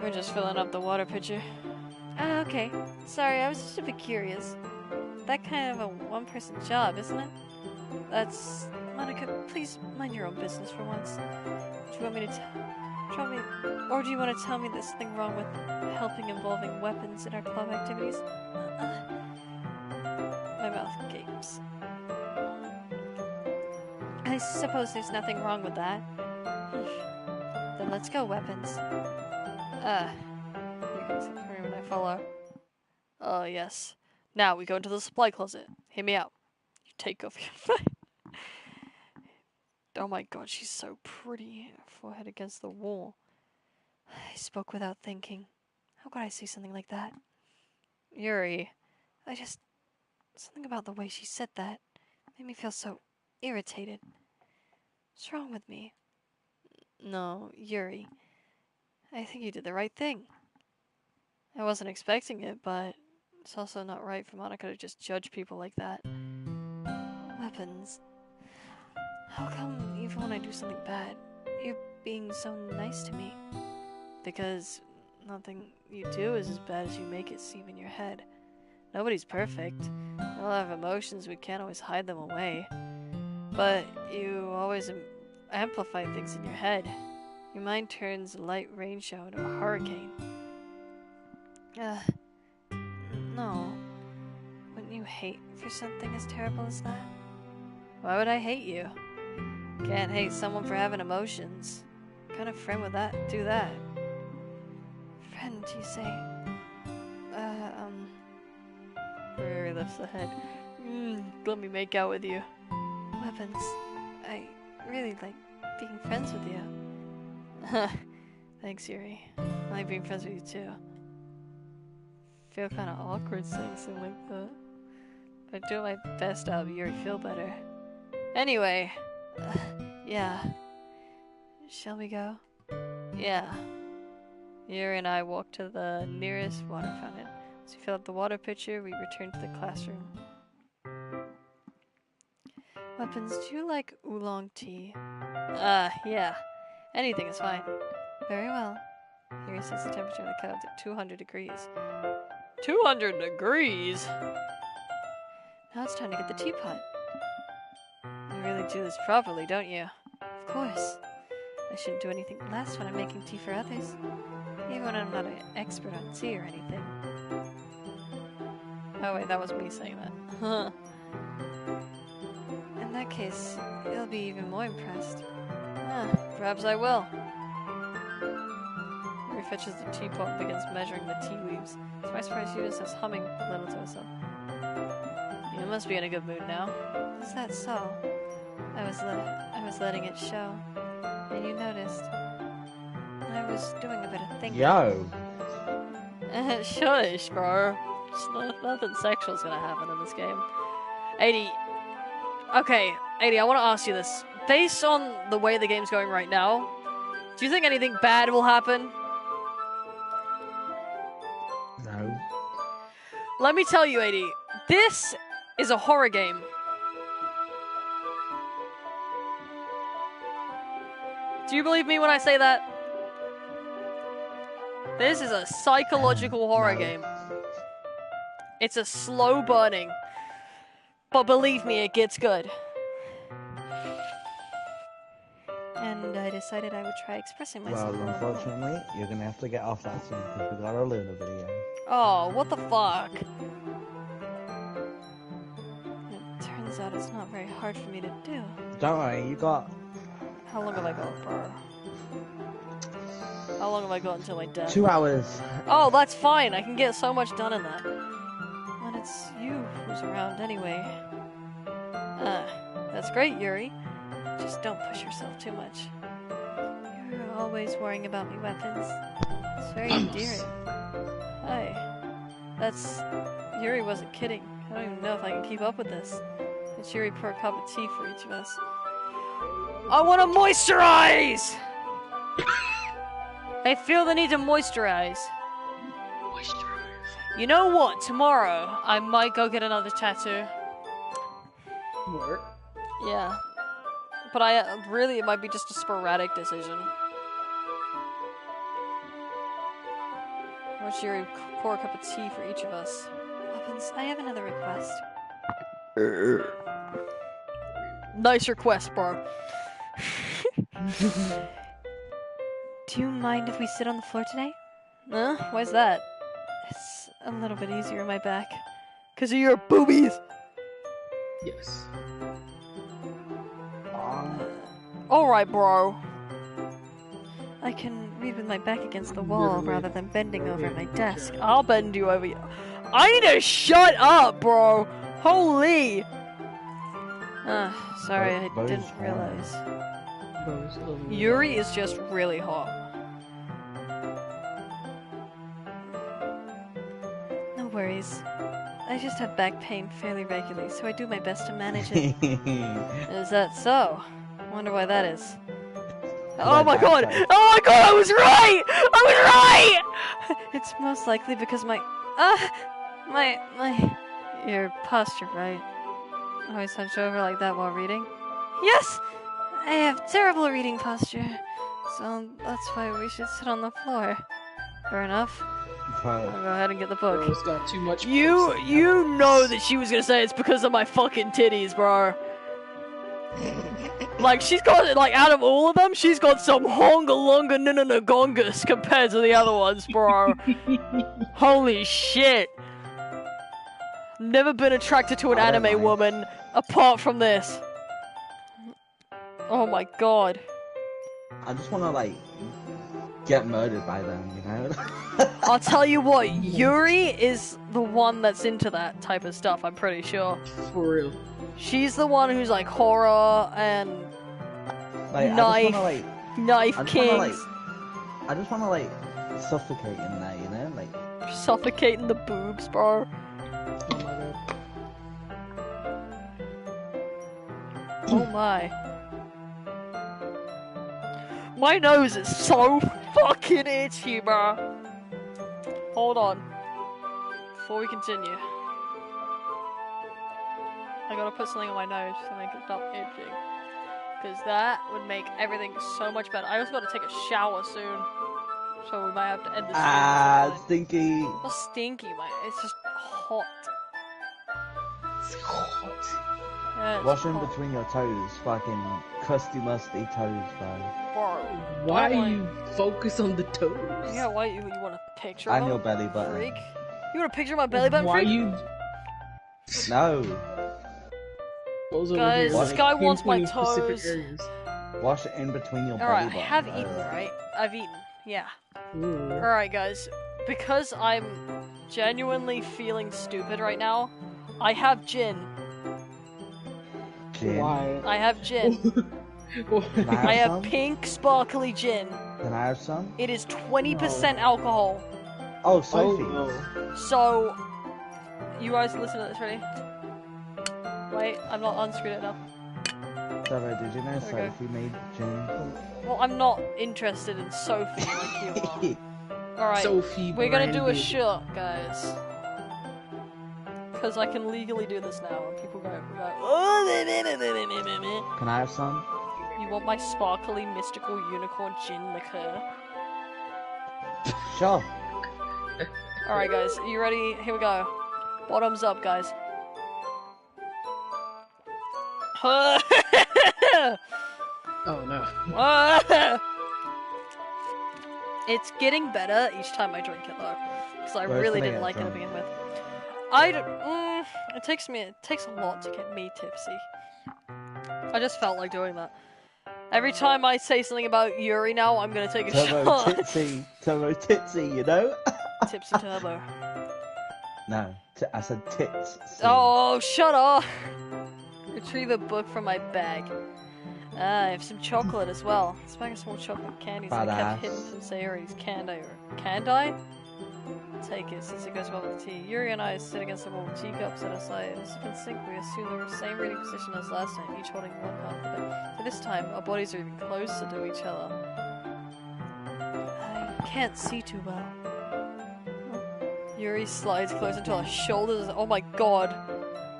We're just filling up the water pitcher. Oh, okay. Sorry, I was just a bit curious. That kind of a one-person job, isn't it? That's... Monica, please mind your own business for once. Do you want me to or do you want to tell me there's something wrong with helping involving weapons in our club activities? My mouth gapes. I suppose there's nothing wrong with that. Then let's go, weapons. Here comes the room and I follow. Oh, yes. Now we go into the supply closet. Hear me out. You take off your foot. Oh my god, she's so pretty. Her forehead against the wall. I spoke without thinking. How could I say something like that? Yuri, something about the way she said that made me feel so irritated. What's wrong with me? No, Yuri. I think you did the right thing. I wasn't expecting it, but it's also not right for Monica to just judge people like that. Weapons. How come even when I do something bad, you're being so nice to me? Because nothing you do is as bad as you make it seem in your head. Nobody's perfect. We all have emotions, we can't always hide them away. But you always amplify things in your head. Your mind turns a light rain shower into a hurricane. No. Wouldn't you hate for something as terrible as that? Why would I hate you? Can't hate someone for having emotions. What kind of friend would do that? Friend, you say? Riri lifts the head. Let me make out with you. Weapons. I really like being friends with you. Thanks, Yuri. I like being friends with you too. Feel kind of awkward saying something like that. But I do my best to help Yuri feel better. Anyway, yeah. Shall we go? Yeah. Yuri and I walk to the nearest water fountain. As we fill up the water pitcher, we return to the classroom. Weapons, do you like oolong tea? Yeah. Anything is fine. Very well. Here sets the temperature in the cupboard at 200 degrees. 200 degrees? Now it's time to get the teapot. You really do this properly, don't you? Of course. I shouldn't do anything less when I'm making tea for others. Even when I'm not an expert on tea or anything. Oh wait, that was me saying that. In that case, you'll be even more impressed. Perhaps I will. He fetches the teapot and begins measuring the tea leaves. To my surprise, Eunice starts humming a little to herself. You must be in a good mood now. Is that so? I was letting it show. And you noticed. I was doing a bit of thinking.
Yo!
Shush, bro. Nothing sexual's gonna happen in this game. 80. Okay, 80, I want to ask you this. Based on the way the game's going right now, do you think anything bad will happen?
No.
Let me tell you, 80, this is a horror game. Do you believe me when I say that? This is a psychological horror game. It's a slow burning. But believe me, it gets good. And I decided I would try expressing myself.
Well, unfortunately, you're gonna have to get off that soon because we got our Luna video.
Oh, what the fuck? It turns out it's not very hard for me to do.
Don't worry, you got...
How long have I got, bro? How long have I got until I die?
2 hours.
Oh, that's fine. I can get so much done in that. When it's you who's around anyway. That's great, Yuri. Just don't push yourself too much. You're always worrying about me weapons. It's very endearing. Hi. That's... Yuri wasn't kidding. I don't even know if I can keep up with this. It's Yuri pour a cup of tea for each of us. I want to moisturize! I feel the need to moisturize. You know what? Tomorrow, I might go get another tattoo.
Work.
Yeah. But it might be just a sporadic decision. Watch Yuri pour a cup of tea for each of us. Weapons, I have another request. Nice request, bro. Do you mind if we sit on the floor today? Huh? Why's that? It's a little bit easier on my back. 'Cause of your boobies!
Yes.
Alright, bro. I can read with my back against the wall rather than bending over at my desk. I'll bend you over. I need to shut up, bro! Holy! Sorry, I didn't realize. Yuri is just really hot. No worries. I just have back pain fairly regularly, so I do my best to manage it. Is that so? Wonder why that is. Oh my god! Oh my god, I was right! I was right! It's most likely because your posture, right? Always hunch over like that while reading? Yes! I have terrible reading posture. So that's why we should sit on the floor. Fair enough. I'll go ahead and get the book.
Bro's got too much.
You know that she was gonna say it's because of my fucking titties, bro. Like, she's got, like, out of all of them, she's got some honga-longa nunanagongas compared to the other ones, bro. Holy shit. Never been attracted to an anime woman apart from this. Oh my god.
I just wanna, like, get murdered by them, you know?
I'll tell you what, Yuri is the one that's into that type of stuff, I'm pretty sure.
For real.
She's the one who's like horror and
like,
knife kings.
I just wanna like suffocate in there, you know? Like
suffocating the boobs, bro.
Oh my god.
Oh my. My nose is so fucking itchy, bro. Hold on. Before we continue. I gotta put something on my nose to make it stop itching. Because that would make everything so much better. I also gotta take a shower soon. So we might have to end the stream.
Ah, stinky.
Not stinky, mate. It's just hot.
It's hot.
Yeah, it's
Wash in
hot.
between your toes, fucking crusty, musty toes, bro.
Bro,
Why
don't
you focus on the toes?
Yeah, why you want a picture
And
of
your
him?
belly button.
Freak? You want a picture of my belly button,
Why
freak?
you?
No.
Those over
Guys,
here,
this guy wants my
pinpointing specific
toes.
areas.
Wash it in between your
Alright, I
belly button.
have eaten, right? I've eaten, yeah.
Ooh.
Alright, guys. Because I'm genuinely feeling stupid right now, I have gin.
Gin.
Why?
I have gin.
Can I
I
have
have
some?
pink sparkly gin.
Can I have some?
It is 20% alcohol.
Oh, Sophie.
no.
So, you guys listen to this, ready? Wait, I'm not on screen enough.
Sarah, did you know
There we go.
Sophie made gin?
Well, I'm not interested in Sophie like you are. Alright,
Sophie
we're gonna do a
branded.
shot, guys. Because I can legally do this now, and people go, oh,
Can I have some?
you want my sparkly mystical unicorn gin liqueur?
Sure.
Alright, guys, are you ready? Here we go. Bottoms up, guys.
Oh no.
It's getting better each time I drink it though, because I
Where's
really
the
didn't
man
like it to
from?
begin with. I don't. It takes a lot to get me tipsy. I just felt like doing that. Every time I say something about Yuri now, I'm gonna take a
Turbo
shot.
Turbo titsy, you know?
Tipsy Turbo.
No, I said tits.
Oh, shut up! Retrieve a book from my bag. I have some chocolate as well. This bag of small chocolate candies that I kept
Badass.
hidden from Sayori's Candai? Take it since it goes well with the tea. Yuri and I sit against the wall with teacups at our side. As if in sync, we assume the same reading position as last time, each holding one half of it. But this time, our bodies are even closer to each other. I can't see too well. Yuri slides close into our shoulders. Oh my god.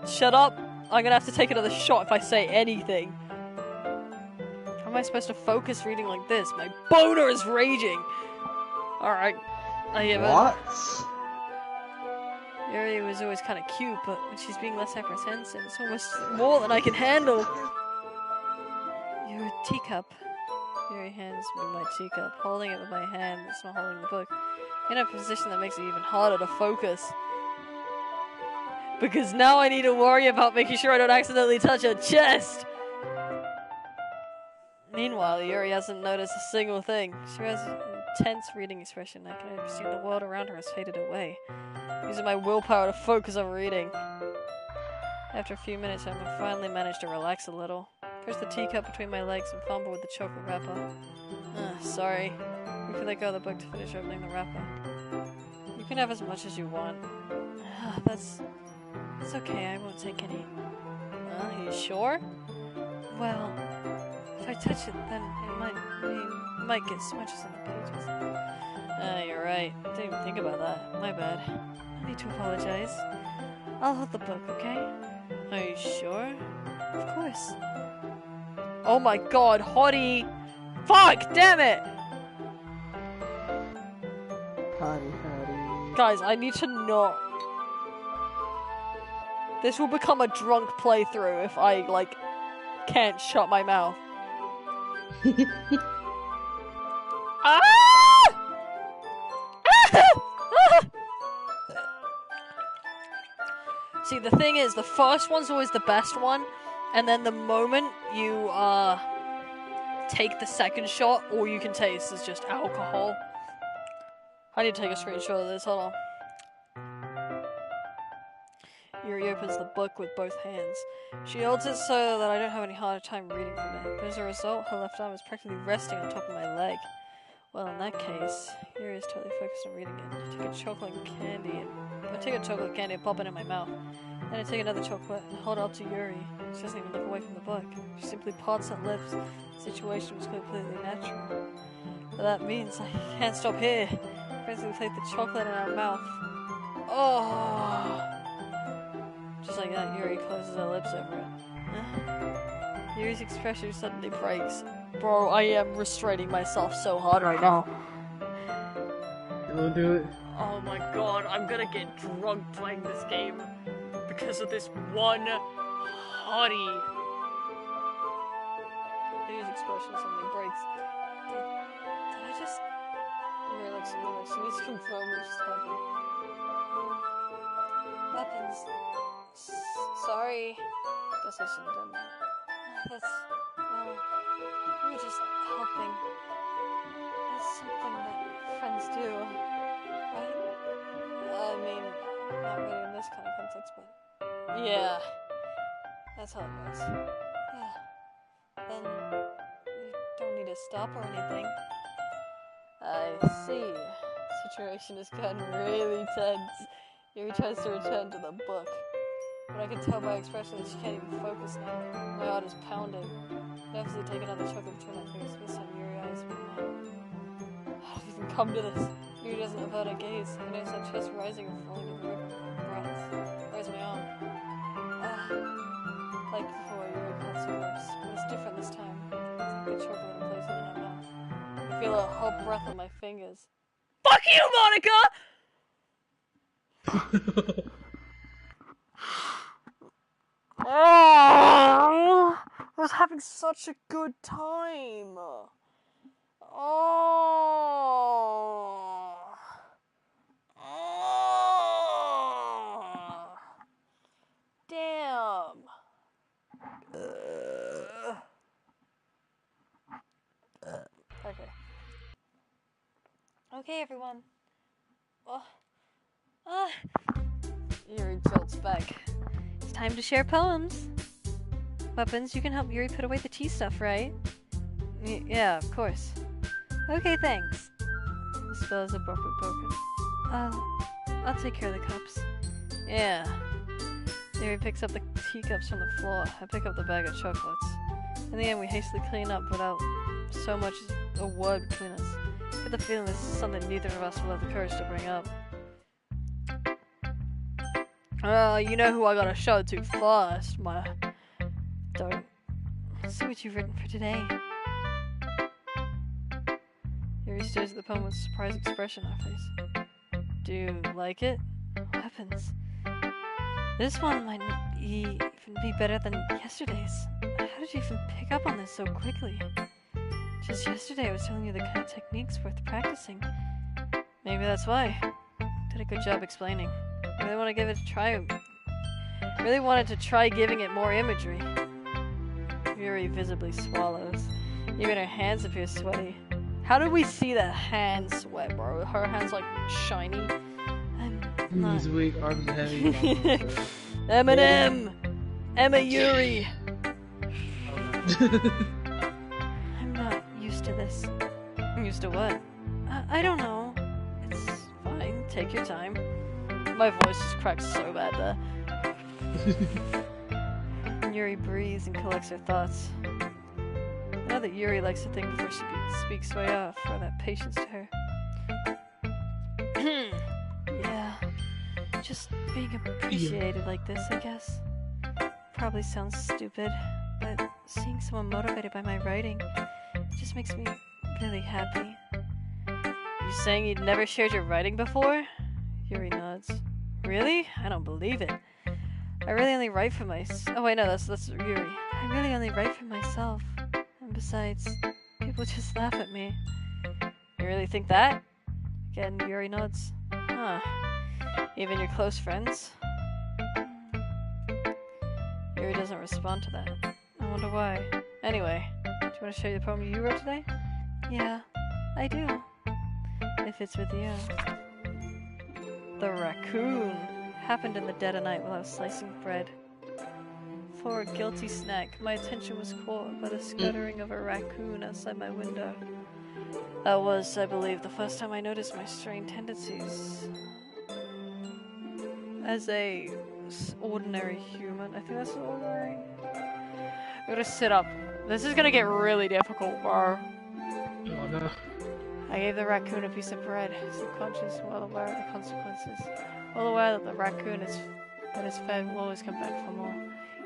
Shut up! I'm gonna have to take another shot if I say anything. How am I supposed to focus reading like this? My boner is raging! Alright. I give it.
What?
Yuri was always kind of cute, but when she's being less apprehensive, it's almost more than I can handle. Your teacup. Yuri hands me my teacup, holding it with my hand that's not holding the book. In a position that makes it even harder to focus. Because now I need to worry about making sure I don't accidentally touch her chest! Meanwhile, Yuri hasn't noticed a single thing. She has an intense reading expression. I can perceive the world around her has faded away. Using my willpower to focus on reading. After a few minutes, I finally managed to relax a little. Push the teacup between my legs and fumble with the chocolate wrapper. Sorry. We can let go of the book to finish opening the wrapper. You can have as much as you want. That's okay, I won't take any. Are you sure? Well, if I touch it, then it might get smudges on the pages. You're right. Didn't even think about that. My bad. No need to apologize. I'll hold the book, okay? Are you sure? Of course. Oh my god, hottie! Fuck! Damn it!
Hottie.
Guys, I need to not. This will become a drunk playthrough if I, like, can't shut my mouth. Ah! See, the thing is, the first one's always the best one, and then the moment you, take the second shot, all you can taste is just alcohol. I need to take a screenshot of this, hold on. Yuri opens the book with both hands. She holds it so that I don't have any harder time reading from it, but as a result, her left arm is practically resting on top of my leg. Well, in that case, Yuri is totally focused on reading it. I take a chocolate candy and pop it in my mouth. Then I take another chocolate and hold it up to Yuri. She doesn't even look away from the book. She simply parts her lips. The situation was completely natural. But that means I can't stop here. Basically place the chocolate in our mouth. Oh! Just like that, Yuri closes her lips over it. Yuri's expression suddenly breaks. Bro, I am restraining myself so hard right now.
Don't do it.
Oh my god, I'm gonna get drunk playing this game because of this one hottie. His expression suddenly breaks. Did I just... You're like something like she needs to confirm what just happened. Weapons. Sorry. Guess I shouldn't have done that. That's... well... we were just helping. It's something that friends do, right? I mean, not really in this kind of context, but... yeah. That's how it goes. Yeah. Then... you don't need to stop or anything. I see. Situation has gotten really tense. Yuri tries to return to the book. But I can tell by expression that she can't even focus now. My heart is pounding. Nervously take another chocolate between my fingers. This time Yuri eyes me now. How have you even come to this? Yuri doesn't avert her gaze. I notice her chest rising and falling in the river. Breath. Where's my arm? Like before, Yuri pats her lips. But it's different this time. It's like a chocolate and places it in her mouth. I feel her hot breath on my fingers. Fuck you, Monica! Oh, I was having such a good time. Damn. Okay. Okay, everyone. Yuri jolts back. It's time to share poems. Weapons, you can help Yuri put away the tea stuff, right? Yeah, of course. Okay, thanks. The spell is abruptly broken. I'll take care of the cups. Yeah. Yuri picks up the teacups from the floor. I pick up the bag of chocolates. In the end, we hastily clean up without so much as a word between us. I get the feeling this is something neither of us will have the courage to bring up. You know who I gotta show it to first, my... Don't. See what you've written for today. Yuri stares at the poem with a surprised expression on her face. Do you like it? Weapons. This one might even be better than yesterday's. How did you even pick up on this so quickly? Just yesterday I was telling you the kind of techniques worth practicing. Maybe that's why. Did a good job explaining. I really want to give it a try. Really wanted to try giving it more imagery. Yuri visibly swallows. Even her hands appear sweaty. How did we see that hand sweat, bro? Her hand's like shiny. I'm not...
He's weak, arms are heavy.
Eminem! Emma Yuri! I'm not used to this. Used to what? I don't know. It's fine. Take your time. My voice just cracked so bad there. Yuri breathes and collects her thoughts. I know that Yuri likes to think before she speaks, so I offer that patience to her. Yeah. Just being appreciated like this, I guess. Probably sounds stupid, but seeing someone motivated by my writing just makes me really happy. You saying you'd never shared your writing before? Yuri nods. Really? I don't believe it. I really only write for myself. Oh wait, no, that's Yuri. I really only write for myself. And besides, people just laugh at me. You really think that? Again, Yuri nods. Huh. Even your close friends? Yuri doesn't respond to that. I wonder why. Anyway, do you want to show you the poem you wrote today? Yeah, I do. If it's with you. The raccoon happened in the dead of night while I was slicing bread. For a guilty snack, my attention was caught by the scuttering of a raccoon outside my window. That was, I believe, the first time I noticed my strange tendencies. As a ordinary human, I think that's ordinary. I'm gonna sit up. This is gonna get really difficult, bro.
Oh no.
I gave the raccoon a piece of bread, subconscious, well aware of the consequences. Well aware that the raccoon that is fed will always come back for more.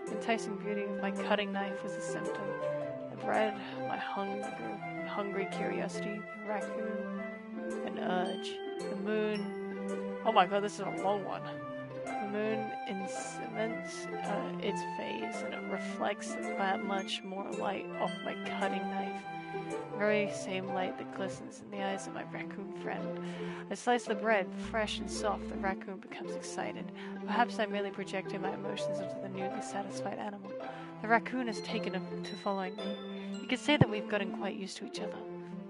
The enticing beauty of my cutting knife was a symptom. The bread, my hungry curiosity, the raccoon, an urge. The moon... Oh my god, this is a long one. The moon incements its phase, and it reflects that much more light off my cutting knife. The very same light that glistens in the eyes of my raccoon friend. I slice the bread, fresh and soft. The raccoon becomes excited. Perhaps I'm merely projecting my emotions onto the newly satisfied animal. The raccoon has taken to following me. You could say that we've gotten quite used to each other.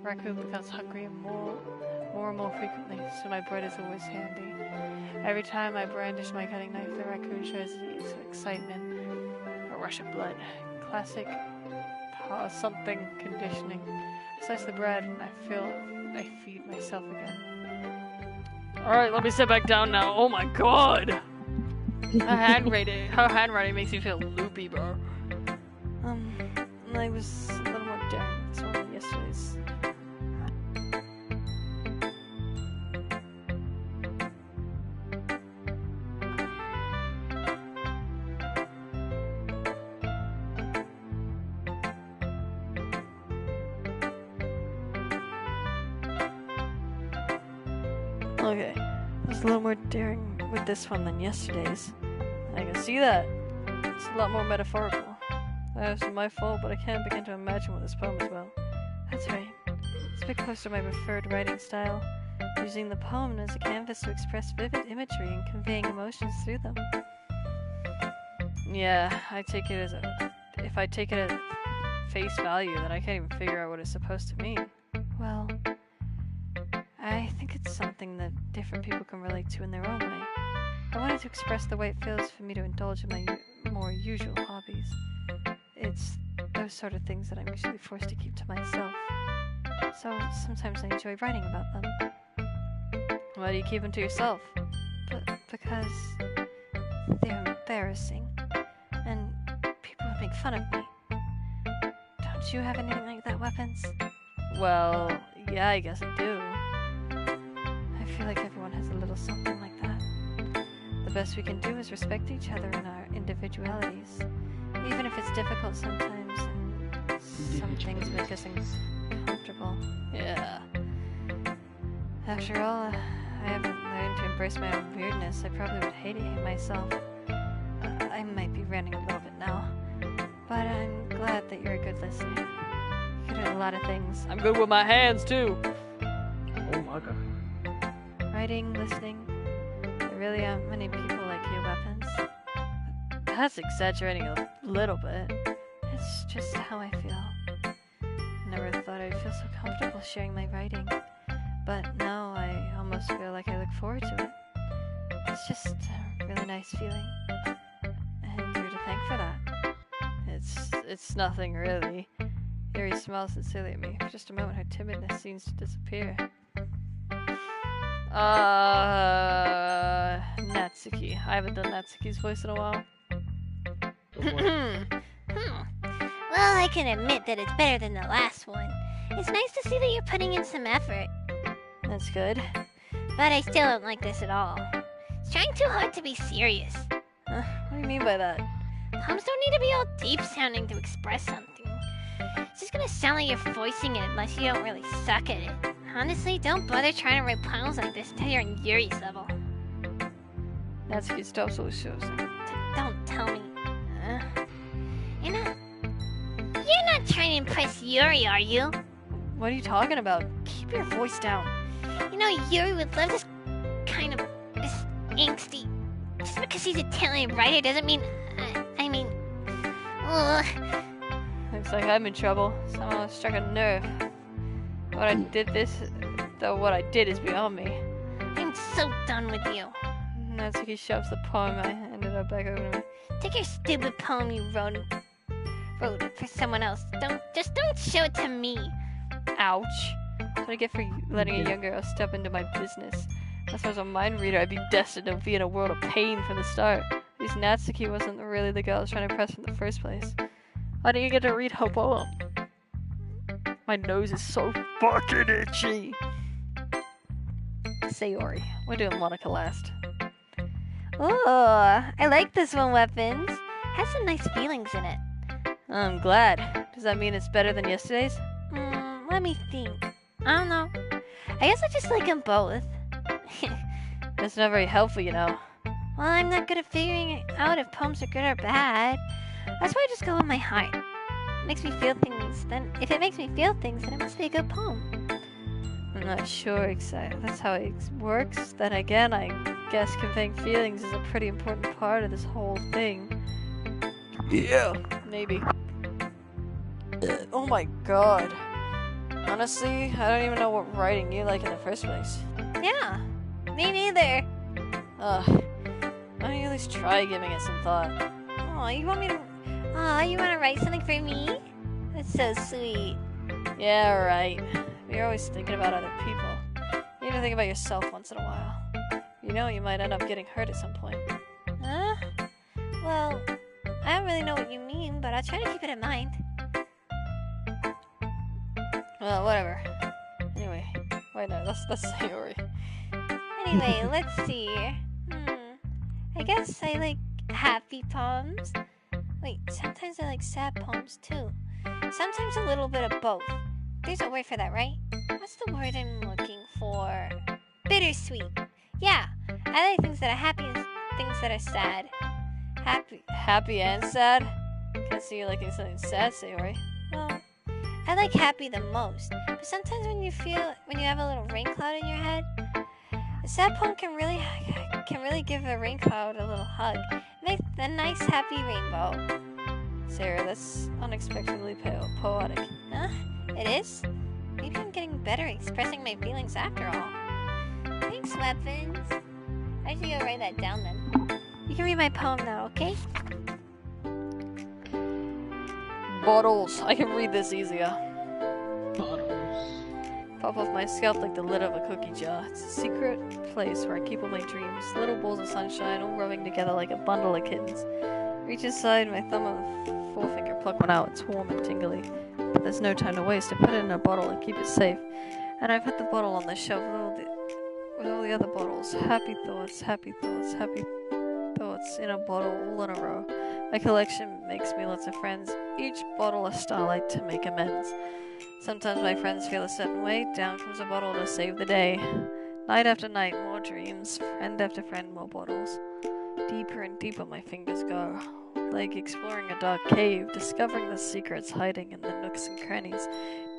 The raccoon becomes hungry and more and more frequently, so my bread is always handy. Every time I brandish my cutting knife, the raccoon shows its excitement. A rush of blood. Classic something conditioning. I slice the bread and I feel I feed myself again. Alright, let me sit back down now. Oh my god! Her handwriting makes me feel loopy, bro. I was a little more daring this one than yesterday's. Okay, I was a little more daring with this one than yesterday's. I can see that. It's a lot more metaphorical. That was my fault, but I can't begin to imagine what this poem is about. That's right. It's a bit closer to my preferred writing style, using the poem as a canvas to express vivid imagery and conveying emotions through them. Yeah, if I take it at face value, then I can't even figure out what it's supposed to mean. Well, I think it's something that different people can relate to in their own way. I wanted to express the way it feels for me to indulge in my more usual hobbies. It's those sort of things that I'm usually forced to keep to myself. So sometimes I enjoy writing about them. Why do you keep them to yourself? Because they're embarrassing, and people would make fun of me. Don't you have anything like that, Weapons? Well, yeah, I guess I do. I feel like everyone has a little something like that. The best we can do is respect each other and our individualities, even if it's difficult sometimes, and some things make us uncomfortable. Yeah. After all, I haven't learned to embrace my own weirdness. I probably would hate myself. I might be ranting a little bit now, but I'm glad that you're a good listener. You're good at a lot of things. I'm good with my hands, too!
Oh my god.
Writing, listening. There really aren't many people like you, Weapons. That's exaggerating a little bit. It's just how I feel. Never thought I'd feel so comfortable sharing my writing. But now I almost feel like I look forward to it. It's just a really nice feeling. And you're to thank for that. It's nothing really. Yuri smiles sincerely at me. For just a moment her timidness seems to disappear. Natsuki. I haven't done Natsuki's voice in a while.
Well, I can admit that it's better than the last one. It's nice to see that you're putting in some effort.
That's good.
But I still don't like this at all. It's trying too hard to be serious.
What do you mean by that?
Poems don't need to be all deep sounding to express something. It's just gonna sound like you're voicing it unless you don't really suck at it. Honestly, don't bother trying to write poems like this until you're on Yuri's level.
Natsuki stops all shows.
Don't tell me. You're not trying to impress Yuri, are you?
What are you talking about? Keep your voice down.
You know, Yuri would love this kind of angsty. Just because he's a talented writer doesn't mean... I mean... Ugh.
Looks like I'm in trouble. Somehow I struck a nerve. What I did is beyond me.
I'm so done with you.
Natsuki shoves the poem I handed her back over to me.
Take your stupid poem you wrote it for someone else. Don't show it to me.
Ouch. What I get for letting a young girl step into my business. If I was a mind reader, I'd be destined to be in a world of pain from the start. At least Natsuki wasn't really the girl I was trying to impress in the first place. Why didn't you get to read her poem? My nose is so fucking itchy. Sayori. We're doing Monica last.
Oh, I like this one, Weapons. Has some nice feelings in it.
I'm glad. Does that mean it's better than yesterday's?
Let me think. I don't know. I guess I just like them both.
It's not very helpful, you know.
Well, I'm not good at figuring out if poems are good or bad. That's why I just go with my heart. It makes me feel things, then if it makes me feel things, then it must be a good poem.
I'm not sure exactly that's how it works. Then again, I guess conveying feelings is a pretty important part of this whole thing. Yeah, maybe. Oh my god. Honestly, I don't even know what writing you like in the first place.
Yeah, me neither.
Why don't you at least try giving it some thought?
Oh, you want to write something for me? That's so sweet.
Yeah, right. You're always thinking about other people. You need to think about yourself once in a while. You know you might end up getting hurt at some point.
Huh? Well, I don't really know what you mean, but I'll try to keep it in mind.
Well, whatever. Anyway, wait, no, that's Sayori.
Anyway, let's see. I guess I like happy poems. Wait, sometimes I like sad poems too. Sometimes a little bit of both. There's a word for that, right? What's the word I'm looking for? Bittersweet. Yeah, I like things that are happy and things that are sad.
Happy and sad? Can't see you liking something sad, Sayori.
Well, I like happy the most. But sometimes when you have a little rain cloud in your head, a sad poem can really give a rain cloud a little hug. Make a nice happy rainbow.
Sarah, that's unexpectedly poetic.
Huh? It is? Maybe I'm getting better at expressing my feelings after all. Thanks, Weapons. I should go write that down then. You can read my poem now, okay?
Bottles. I can read this easier.
Bottles.
Pop off my scalp like the lid of a cookie jar. It's a secret place where I keep all my dreams. Little balls of sunshine all rubbing together like a bundle of kittens. Reach inside, my thumb and forefinger pluck one out. It's warm and tingly. But there's no time to waste. I put it in a bottle and keep it safe. And I put the bottle on the shelf with all the other bottles. Happy thoughts, happy thoughts, happy thoughts in a bottle all in a row. My collection makes me lots of friends. Each bottle a starlight to make amends. Sometimes my friends feel a certain way. Down comes a bottle to save the day. Night after night, more dreams. Friend after friend, more bottles. Deeper and deeper my fingers go. Like exploring a dark cave, discovering the secrets hiding in the nooks and crannies.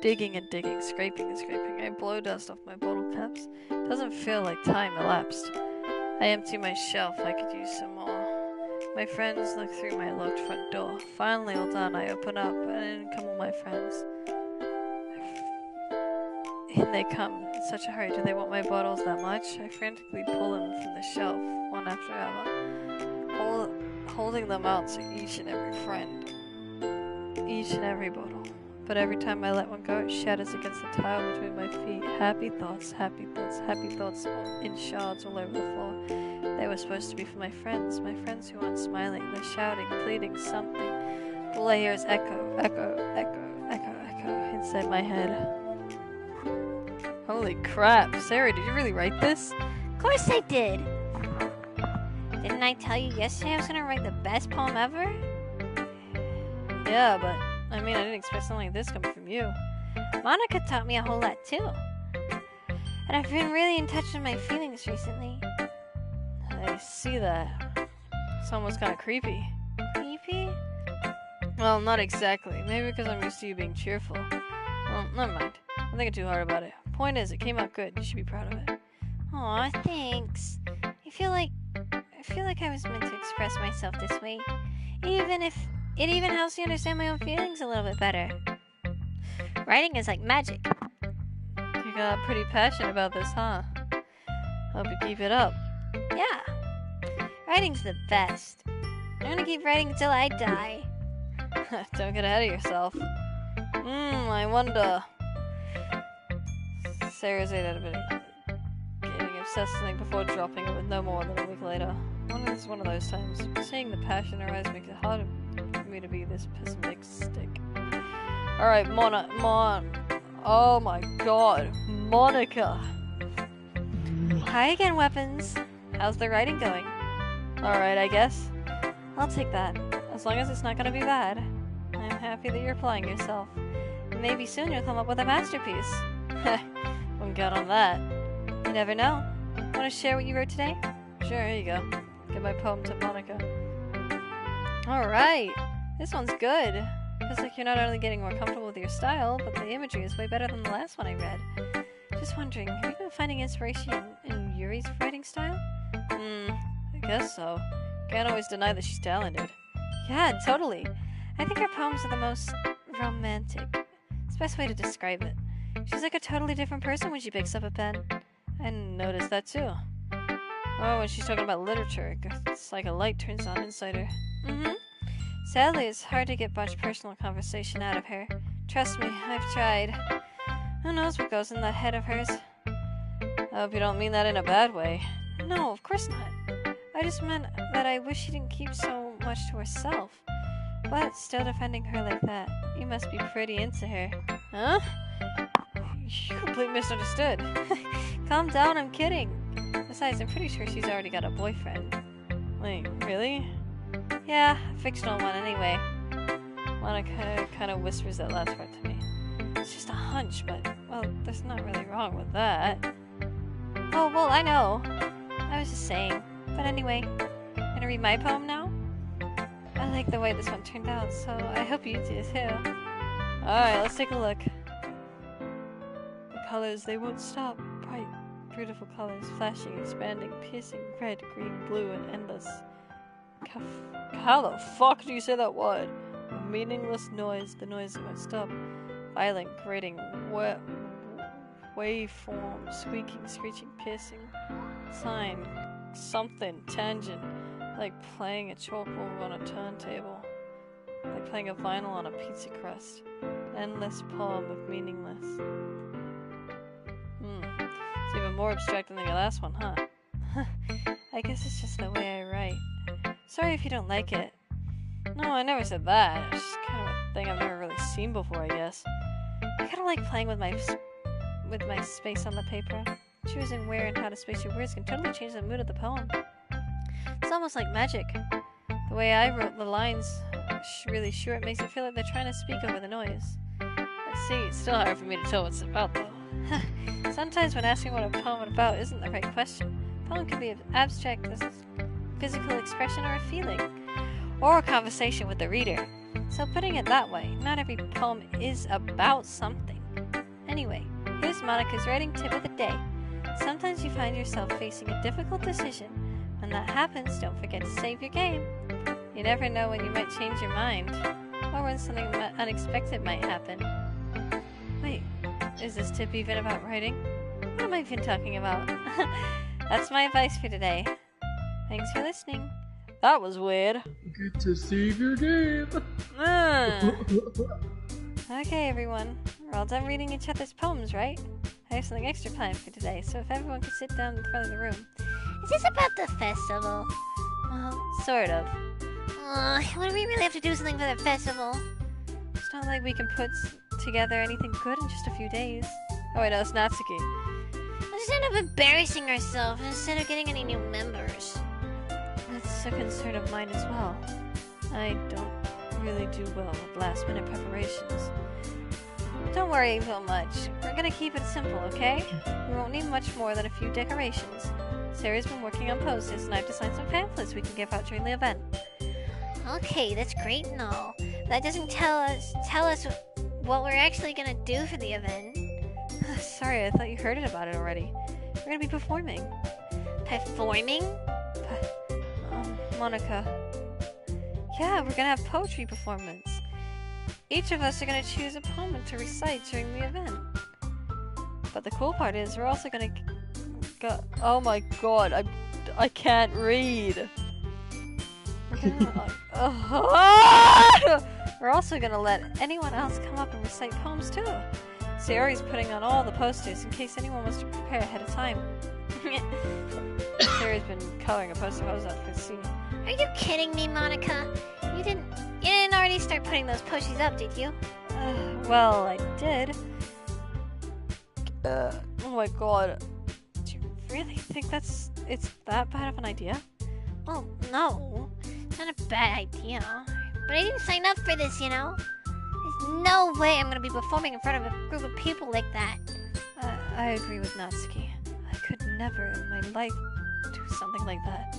Digging and digging, scraping and scraping. I blow dust off my bottle caps. Doesn't feel like time elapsed. I empty my shelf, I could use some more. My friends look through my locked front door. Finally all done, I open up, and in come all my friends. In they come, in such a hurry. Do they want my bottles that much? I frantically pull them from the shelf, one after another, holding them out to each and every friend. Each and every bottle. But every time I let one go, it shatters against the tile between my feet. Happy thoughts, happy thoughts, happy thoughts in shards all over the floor. They were supposed to be for my friends who aren't smiling. They're shouting, pleading something. All I hear is echo, echo, echo, echo, echo inside my head. Holy crap. Sarah, did you really write this?
Of course I did. Didn't I tell you yesterday I was going to write the best poem ever?
Yeah, but I mean, I didn't expect something like this coming from you.
Monica taught me a whole lot too. And I've been really in touch with my feelings recently.
I see that. It's almost kind of creepy.
Creepy?
Well, not exactly. Maybe because I'm used to you being cheerful. Well, never mind. I'm thinking too hard about it. Point is, it came out good. You should be proud of it.
Aw, thanks. I feel like I was meant to express myself this way. Even if it even helps me understand my own feelings a little bit better. Writing is like magic.
You got pretty passionate about this, huh? Hope you keep it up.
Yeah. Writing's the best. I'm gonna keep writing until I die.
Don't get ahead of yourself. I wonder. Sarah's getting obsessed with something before dropping it with no more than a week later. This is one of those times. Seeing the passion in her eyes makes it hard for me to be this pessimistic. Alright, oh my god. Monica.
Hi again, Weapons.
How's the writing going? Alright, I guess. I'll take that. As long as it's not gonna be bad. I'm happy that you're applying yourself. Maybe soon you'll come up with a masterpiece. Wouldn't count on that. You never know. Want to share what you wrote today? Sure, here you go. Give my poem to Monica. Alright! This one's good. Feels like you're not only getting more comfortable with your style, but the imagery is way better than the last one I read. Just wondering, have you been finding inspiration in Yuri's writing style? I guess so. Can't always deny that she's talented. Yeah, totally. I think her poems are the most romantic. It's the best way to describe it. She's like a totally different person when she picks up a pen. I noticed that too. Oh, when she's talking about literature, it's like a light turns on inside her. Sadly, it's hard to get much personal conversation out of her. Trust me, I've tried. Who knows what goes in that head of hers? I hope you don't mean that in a bad way. No, of course not. I just meant that I wish she didn't keep so much to herself. But still defending her like that, you must be pretty into her. Huh? You completely misunderstood. Calm down, I'm kidding. Besides, I'm pretty sure she's already got a boyfriend. Wait, really? Yeah, a fictional one anyway. Monica kind of whispers that last part to me. It's just a hunch, but, well, there's not really wrong with that. Oh, well, I know. I was just saying. But anyway, gonna read my poem now? I like the way this one turned out, so I hope you do too. Alright, let's take a look. The colors, they won't stop. Bright, beautiful colors, flashing, expanding, piercing, red, green, blue, and endless. How the fuck do you say that word? A meaningless noise, the noise won't stop. Violent, grating, waveform, squeaking, screeching, piercing, sign, something, tangent, like playing a chalkboard on a turntable, like playing a vinyl on a pizza crust. Endless poem of meaningless. It's even more abstract than the last one, huh? I guess it's just the way I write. Sorry if you don't like it. No, I never said that. It's just kind of a thing I've never really seen before, I guess. I kind of like playing with my space on the paper. Choosing where and how to space your words can totally change the mood of the poem. It's almost like magic. The way I wrote the lines really short makes it feel like they're trying to speak over the noise. Let's see, it's still hard for me to tell what it's about, though. Sometimes when asking what a poem is about isn't the right question. A poem can be as abstract as physical expression or a feeling, or a conversation with the reader. So putting it that way, not every poem is about something. Anyway, here's Monica's writing tip of the day. Sometimes you find yourself facing a difficult decision. When that happens, don't forget to save your game. You never know when you might change your mind, or when something unexpected might happen. Wait, is this tip even about writing? What am I even talking about? That's my advice for today. Thanks for listening. That was weird.
Get to save your game.
Okay, everyone. We're all done reading each other's poems, right? I have something extra planned for today, so if everyone could sit down in front of the room.
Is this about the festival?
Well, sort of.
Why do we really have to do something for the festival?
It's not like we can put together anything good in just a few days. Oh wait, no, it's Natsuki.
We'll just end up embarrassing ourselves instead of getting any new members.
That's a concern of mine as well. I don't really do well with last-minute preparations. Don't worry so much. We're gonna keep it simple, okay? We won't need much more than a few decorations. Sarah's been working on posters, and I've designed some pamphlets we can give out during the event.
Okay, that's great and all. That doesn't tell us what we're actually gonna do for the event.
Sorry, I thought you heard about it already. We're gonna be performing.
Performing?
Monica. Yeah, we're gonna have poetry performance. Each of us are gonna choose a poem to recite during the event. But the cool part is, we're also gonna go. Oh my god, I can't read. We're also gonna let anyone else come up and recite poems too. Sayori's putting on all the posters in case anyone wants to prepare ahead of time. Sayori's been coloring a poster hose up for scene.
Are you kidding me, Monica? You didn't already start putting those posters up, did you?
Well, I did. Oh my god. Do you really think it's that bad of an idea?
Well, no. It's not a bad idea. But I didn't sign up for this, you know? There's no way I'm gonna be performing in front of a group of people like that.
I agree with Natsuki. I could never in my life do something like that.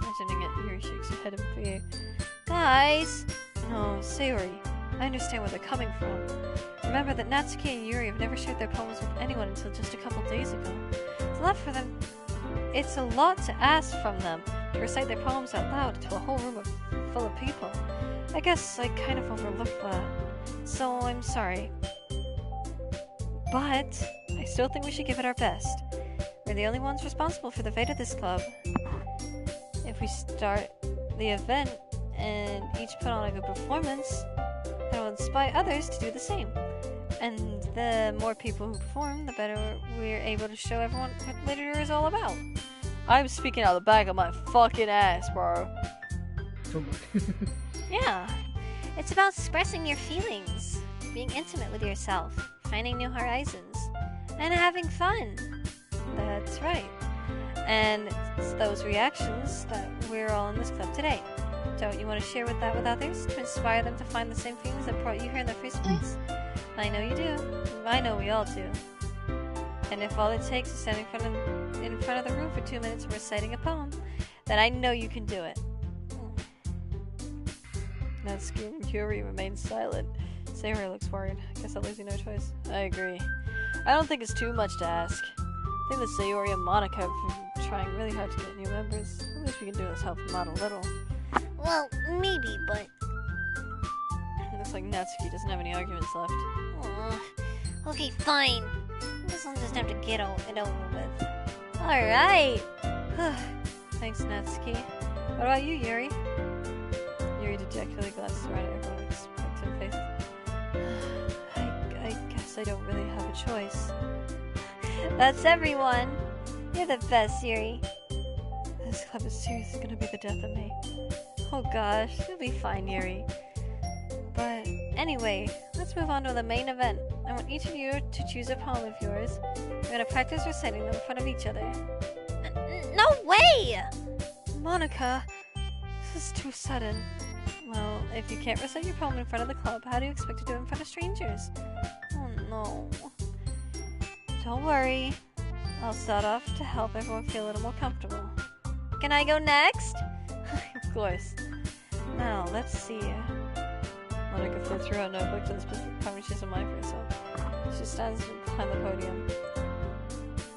Imagining it, Yuri shakes her head in fear. Guys! No, Sayori. I understand where they're coming from. Remember that Natsuki and Yuri have never shared their poems with anyone until just a couple days ago. It's a lot for them. It's a lot to ask from them to recite their poems out loud to a whole room full of people. I guess I kind of overlooked that. So I'm sorry. But I still think we should give it our best. We're the only ones responsible for the fate of this club. If we start the event and each put on a good performance, that will inspire others to do the same. And the more people who perform, the better we're able to show everyone what literature is all about. I'm speaking out the back of my fucking ass, bro.
Yeah. It's about expressing your feelings, being intimate with yourself, finding new horizons, and having fun. That's right. And it's those reactions that we're all in this club today. Don't you want to share that with others to inspire them to find the same feelings that brought you here in the first place? I know you do. I know we all do. And if all it takes is standing in front of the room for 2 minutes and reciting a poem, then I know you can do it. Natsuki and Yuri remain silent. Sayori looks worried. I guess that leaves you no choice. I agree. I don't think it's too much to ask. I think that Sayori and Monica have been trying really hard to get new members. At least we can do is help them out a little. Well, maybe, but...
It looks like Natsuki doesn't have any arguments left.
Okay, fine. This one just have to get it over with. Alright!
Thanks, Natsuki. What about you, Yuri? Yuri dejectedly glances around at everyone with expectant faces. I guess I don't really have a choice.
That's everyone! You're the best, Yuri.
This club is seriously gonna be the death of me. Oh gosh, you'll be fine, Yuri. But anyway, let's move on to the main event. I want each of you to choose a poem of yours. We're gonna practice reciting them in front of each other.
No way!
Monica, this is too sudden. Well, if you can't recite your poem in front of the club, how do you expect to do it in front of strangers? Oh no. Don't worry. I'll start off to help everyone feel a little more comfortable.
Can I go next?
Of course. Now, let's see. Monica flips through her notebook to the specific poem she has in mind for herself. She stands behind the podium.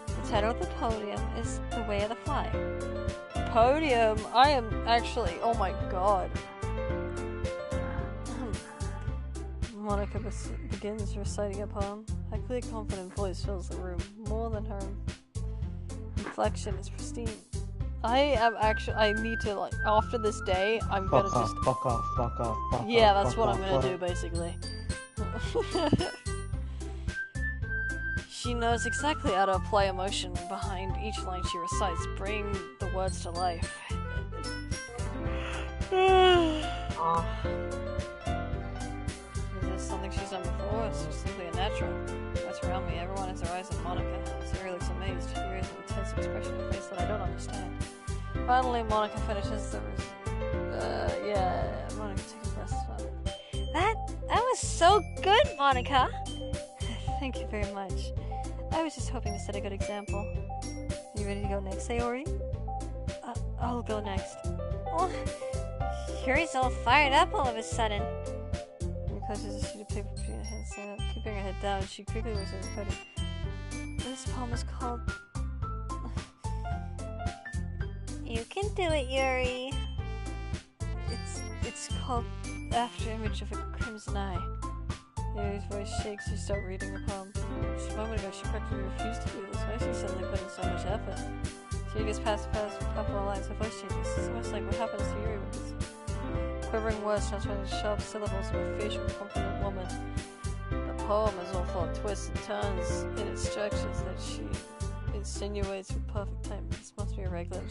The title of the podium is The Way of the Fly. Podium? I am actually... Oh my god. Monica begins reciting a poem. Her clear, confident voice fills the room. More than her inflection is pristine. I need to, like, after this day, I'm gonna just...
Fuck off.
Yeah, that's what I'm gonna do, basically. She knows exactly how to apply emotion behind each line she recites, bring the words to life. Is this something she's done before? It's just simply a natural. That's around me. Everyone has their eyes on Monica. Sayori looks amazed. There is an intense expression in her face that I don't understand. Finally, Monica finishes the... Monica takes a breath.
That was so good, Monica!
Thank you very much. I was just hoping to set a good example. You ready to go next, Sayori? I'll go next.
Oh, Yuri's all fired up all of a sudden.
Yuri closes a sheet of paper between her hands, keeping her head down. She quickly looks at her podium. This poem is called...
You can do it, Yuri.
It's called After Image of a Crimson Eye. Yuri's voice shakes as she starts reading the poem. Just a moment ago, she practically refused to do this. Why is she suddenly putting so much effort? She gets past a couple of lines. Her voice changes. It's almost like what happens to Yuri with these quivering words transforming into sharp syllables of a fierce and confident woman. The poem is all full of twists and turns in its structures that she insinuates with perfect timing. This must be a regular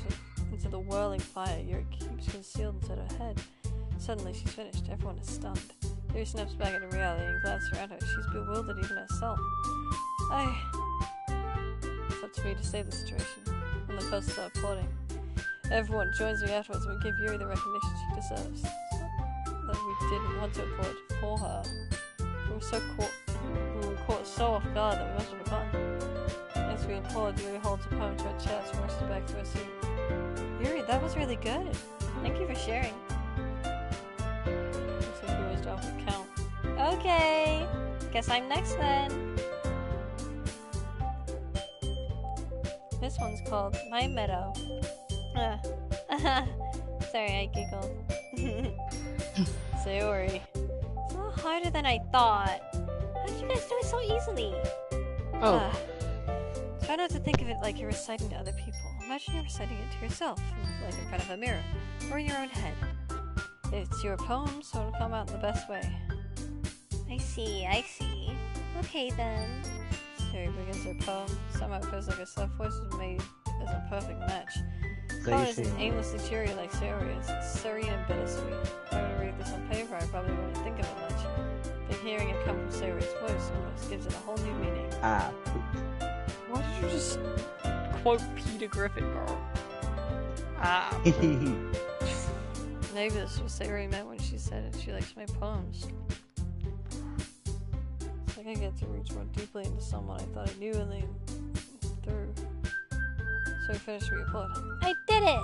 into the whirling fire Yuri keeps concealed inside her head. Suddenly, she's finished. Everyone is stunned. Yuri snaps back into reality and glances around her. She's bewildered even herself. It's up to me to save the situation. And the person start applauding. Everyone joins me afterwards and we give Yuri the recognition she deserves. That we didn't want to applaud for her. We were caught so off guard that we must have forgotten. As between Paul, Yuri holds a poem to her chest, and works it back to her seat. Yuri, that was really good. Thank you for sharing. Looks like Yuri's down for count. Okay. Guess I'm next then. This one's called My Meadow. Sorry, I giggled. Sayori. It's a little harder than I thought. How did you guys do it so easily?
Oh.
Try not to think of it like you're reciting to other people. Imagine you're reciting it to yourself, like in front of a mirror, or in your own head. It's your poem, so it'll come out in the best way.
I see. Okay then.
Sayori begins her poem. Somehow it feels like her soft voice is made as a perfect match. Poem isn't aimlessly cheery like Sayori is. It's serene and bittersweet. If I were to read this on paper, I probably wouldn't think of it much. But hearing it come from Sayori's voice almost gives it a whole new meaning.
Why did you just quote Peter Griffin, girl?
Maybe this is what Sayori meant when she said it. She likes my poems. It's like I get to reach more deeply into someone I thought I knew and then through. So we finished your report.
I did it!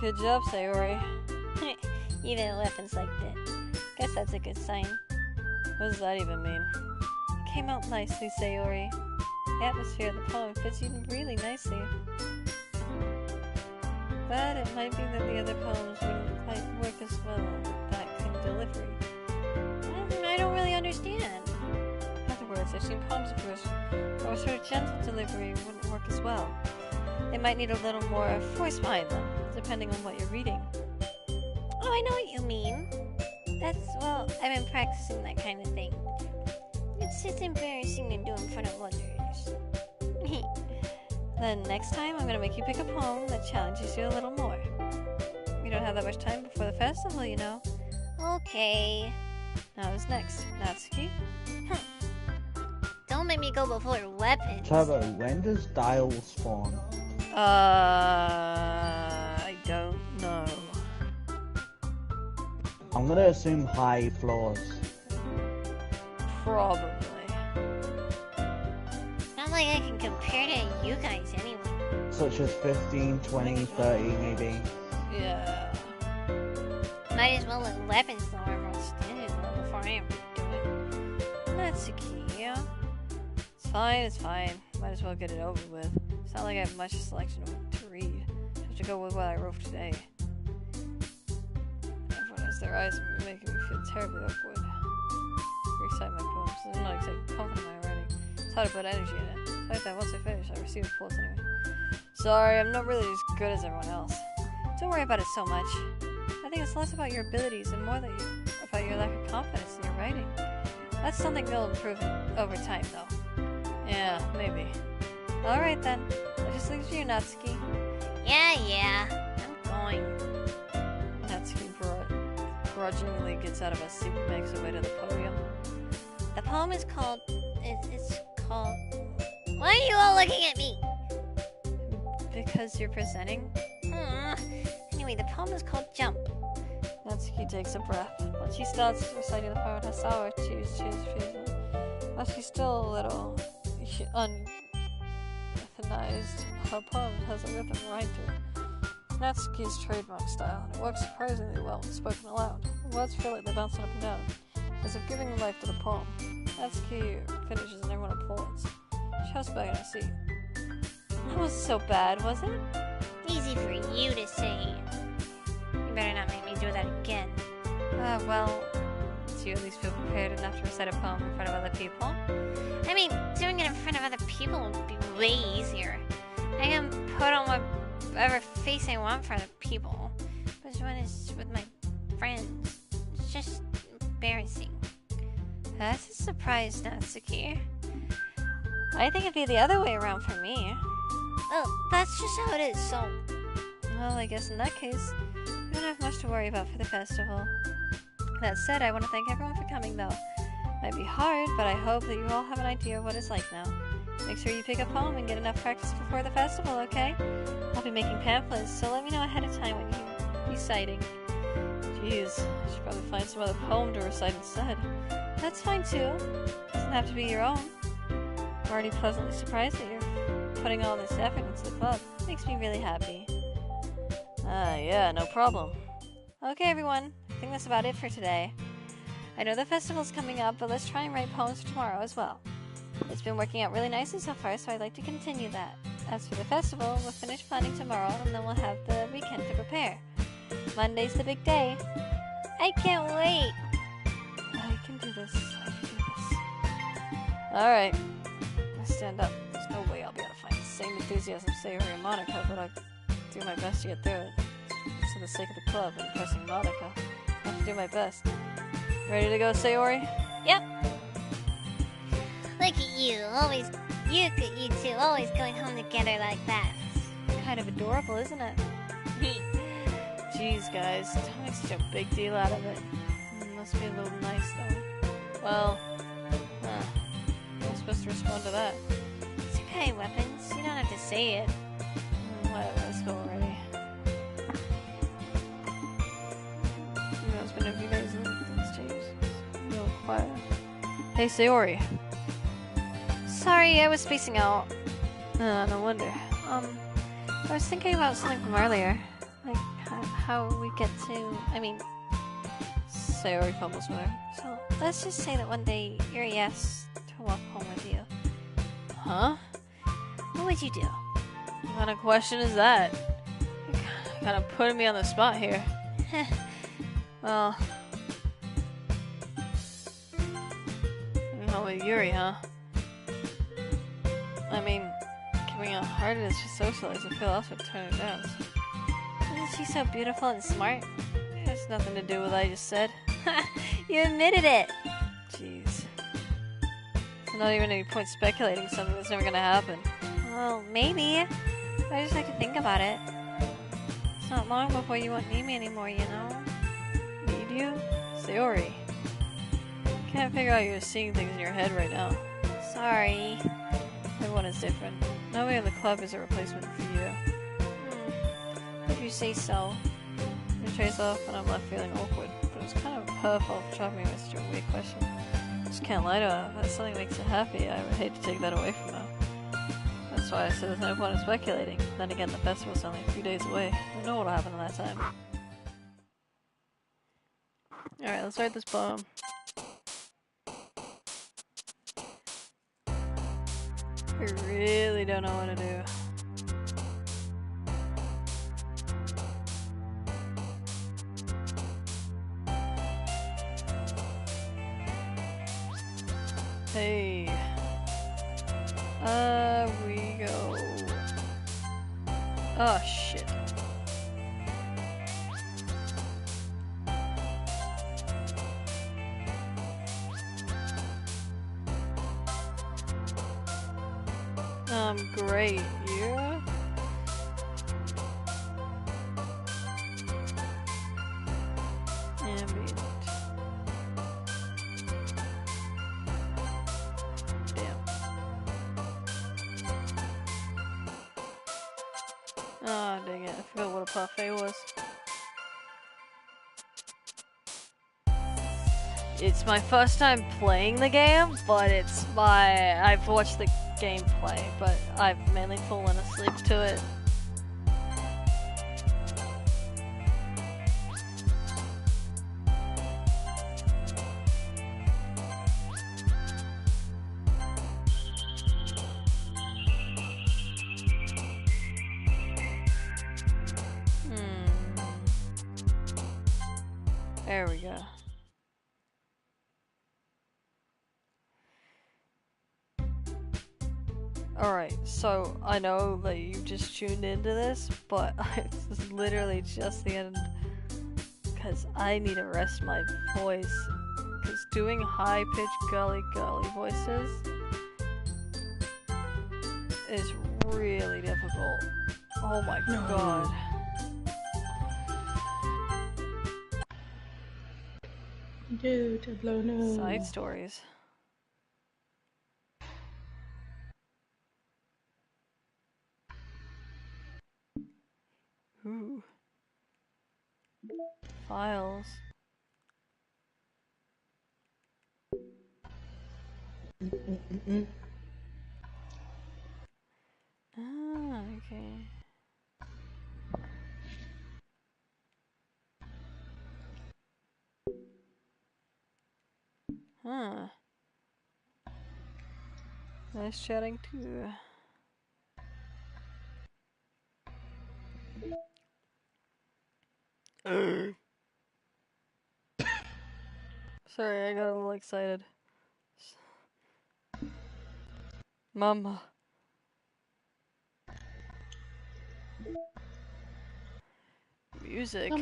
Good job, Sayori.
Even weapons like that. Guess that's a good sign.
What does that even mean?
It came out nicely, Sayori.
The atmosphere of the poem fits you really nicely. But it might be that the other poems wouldn't quite work as well with that kind of delivery.
I don't really understand.
In other words, I've seen poems of yours where a sort of gentle delivery wouldn't work as well. They might need a little more force behind them, depending on what you're reading.
Oh, I know what you mean. Well, I've been practicing that kind of thing. It's embarrassing to do in front of others.
Then next time, I'm gonna make you pick a poem that challenges you a little more. We don't have that much time before the festival, you know.
Okay.
Now who's next? Natsuki?
Don't make me go before weapons.
Turbo, when does Dial spawn?
I don't know.
I'm gonna assume high floors.
Probably.
Not like I can compare to you guys anyway.
Such as 15, 20, 30 maybe.
Yeah.
Might as well let weapons know everyone's standard level before I ever do it.
Natsuki, yeah? It's fine. Might as well get it over with. It's not like I have much selection to read. I have to go with what I wrote today. Everyone has their eyes on me, making me feel terribly awkward. Recite my poems. I'm not exactly confident in my writing. It's hard to put energy in it. It's like that once I finish, I receive applause anyway. Sorry, I'm not really as good as everyone else. Don't worry about it so much. I think it's less about your abilities and more about your lack of confidence in your writing. That's something you'll improve over time, though. Yeah, maybe. Alright then. That just leaves you, Natsuki.
Yeah. I'm going.
Natsuki grudgingly gets out of her seat and makes her way to the podium.
The poem is called... It's called... Why are you all looking at me?
Because you're presenting?
Anyway, the poem is called Jump.
Natsuki takes a breath. When she starts reciting the poem, her sour cheese refusing. While she's still a little unthanized, her poem has a rhythm right to it. It's Natsuki's trademark style, and it works surprisingly well when spoken aloud. The words feel like they're bouncing up and down, as if giving life to the poem. Natsuki finishes and everyone applauds. She hops back in her seat. That wasn't so bad, was it?
Easy for you to say. You better not make me do that again.
Well, do you at least feel prepared enough to recite a poem in front of other people?
I mean, doing it in front of other people would be way easier. I can put on whatever face I want in front of people. But when it's with my friends, it's just embarrassing.
That's a surprise, Natsuki. I think it'd be the other way around for me.
Well, that's just how it is, so...
Well, I guess in that case, we don't have much to worry about for the festival. That said, I want to thank everyone for coming, though. Might be hard, but I hope that you all have an idea of what it's like now. Make sure you pick a poem and get enough practice before the festival, okay? I'll be making pamphlets, so let me know ahead of time when you're reciting. Jeez, I should probably find some other poem to recite instead. That's fine, too. Doesn't have to be your own. I'm already pleasantly surprised at your putting all this effort into the club. Makes me really happy. Yeah, no problem. Okay, everyone. I think that's about it for today. I know the festival's coming up, but let's try and write poems for tomorrow as well. It's been working out really nicely so far, so I'd like to continue that. As for the festival, we'll finish planning tomorrow, and then we'll have the weekend to prepare. Monday's the big day.
I can't wait.
I can do this. I can do this. Alright. Let's stand up. There's no way I'll be able to find the same enthusiasm Sayori and Monica, but I'll do my best to get through it. Just for the sake of the club and impressing Monica. I have to do my best. Ready to go, Sayori?
Yep. Look at you, always, you two, always going home together like that.
Kind of adorable, isn't it? Jeez, guys, don't make such a big deal out of it. Must be a little nice, though. Well, I'm supposed to respond to that.
It's okay, Weapons. You don't have to say it.
Whatever, let's go already. You know, it's been a few days and things changed. It's a little quiet. Hey, Sayori.
Sorry, I was spacing out.
No wonder.
I was thinking about something from earlier. Like, how we get to... I mean...
Sayori fumbles with her.
So, let's just say that one day Yuri asks to walk home with you.
Huh?
What would you do?
What kind of question is that? You're kind of putting me on the spot here. Well... You're home with Yuri, huh? I mean, given how hard it is to socialize, I feel else would turn her down.
Isn't she so beautiful and smart?
It has nothing to do with what I just said.
You admitted it!
Jeez. There's not even any point speculating something that's never gonna happen.
Well, maybe. I just like to think about it. It's not long before you won't need me anymore, you know?
Need you? Sayori. Can't figure out you're seeing things in your head right now.
Sorry.
Everyone is different. Nobody in the club is a replacement for you.
If you say so.
You chase off and I'm left feeling awkward, but it was kind of her fault for dropping me with such a weird question. Just can't lie to her. If something makes her happy, I would hate to take that away from her. That's why I said there's no point in speculating. Then again, the festival's only a few days away. We know what'll happen in that time. Alright, let's write this poem. I really don't know what to do. Hey. We go. Oh, shit. Great. Yeah? Ambient. Damn. Oh, dang it. I forgot what a parfait was. It's my first time playing the game, but I've watched the gameplay, but I've mainly fallen asleep to it. There we go. Alright, so I know that you just tuned into this, but it's literally just the end. Because I need to rest my voice. Because doing high-pitched girly voices is really difficult. Oh my god.
Dude, no.
Side stories. Ooh. Files. Ah, okay. Huh. Nice chatting too. Sorry, I got a little excited. Mama. Music.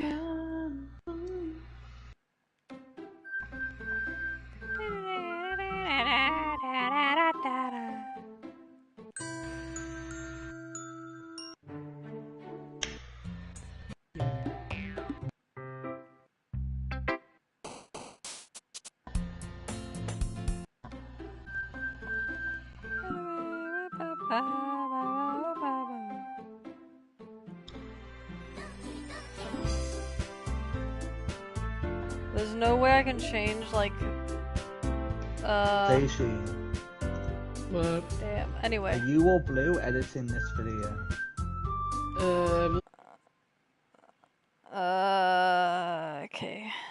There's no way I can change, like,
Daisy,
What?
damn. Anyway.
are you or Blue editing this video?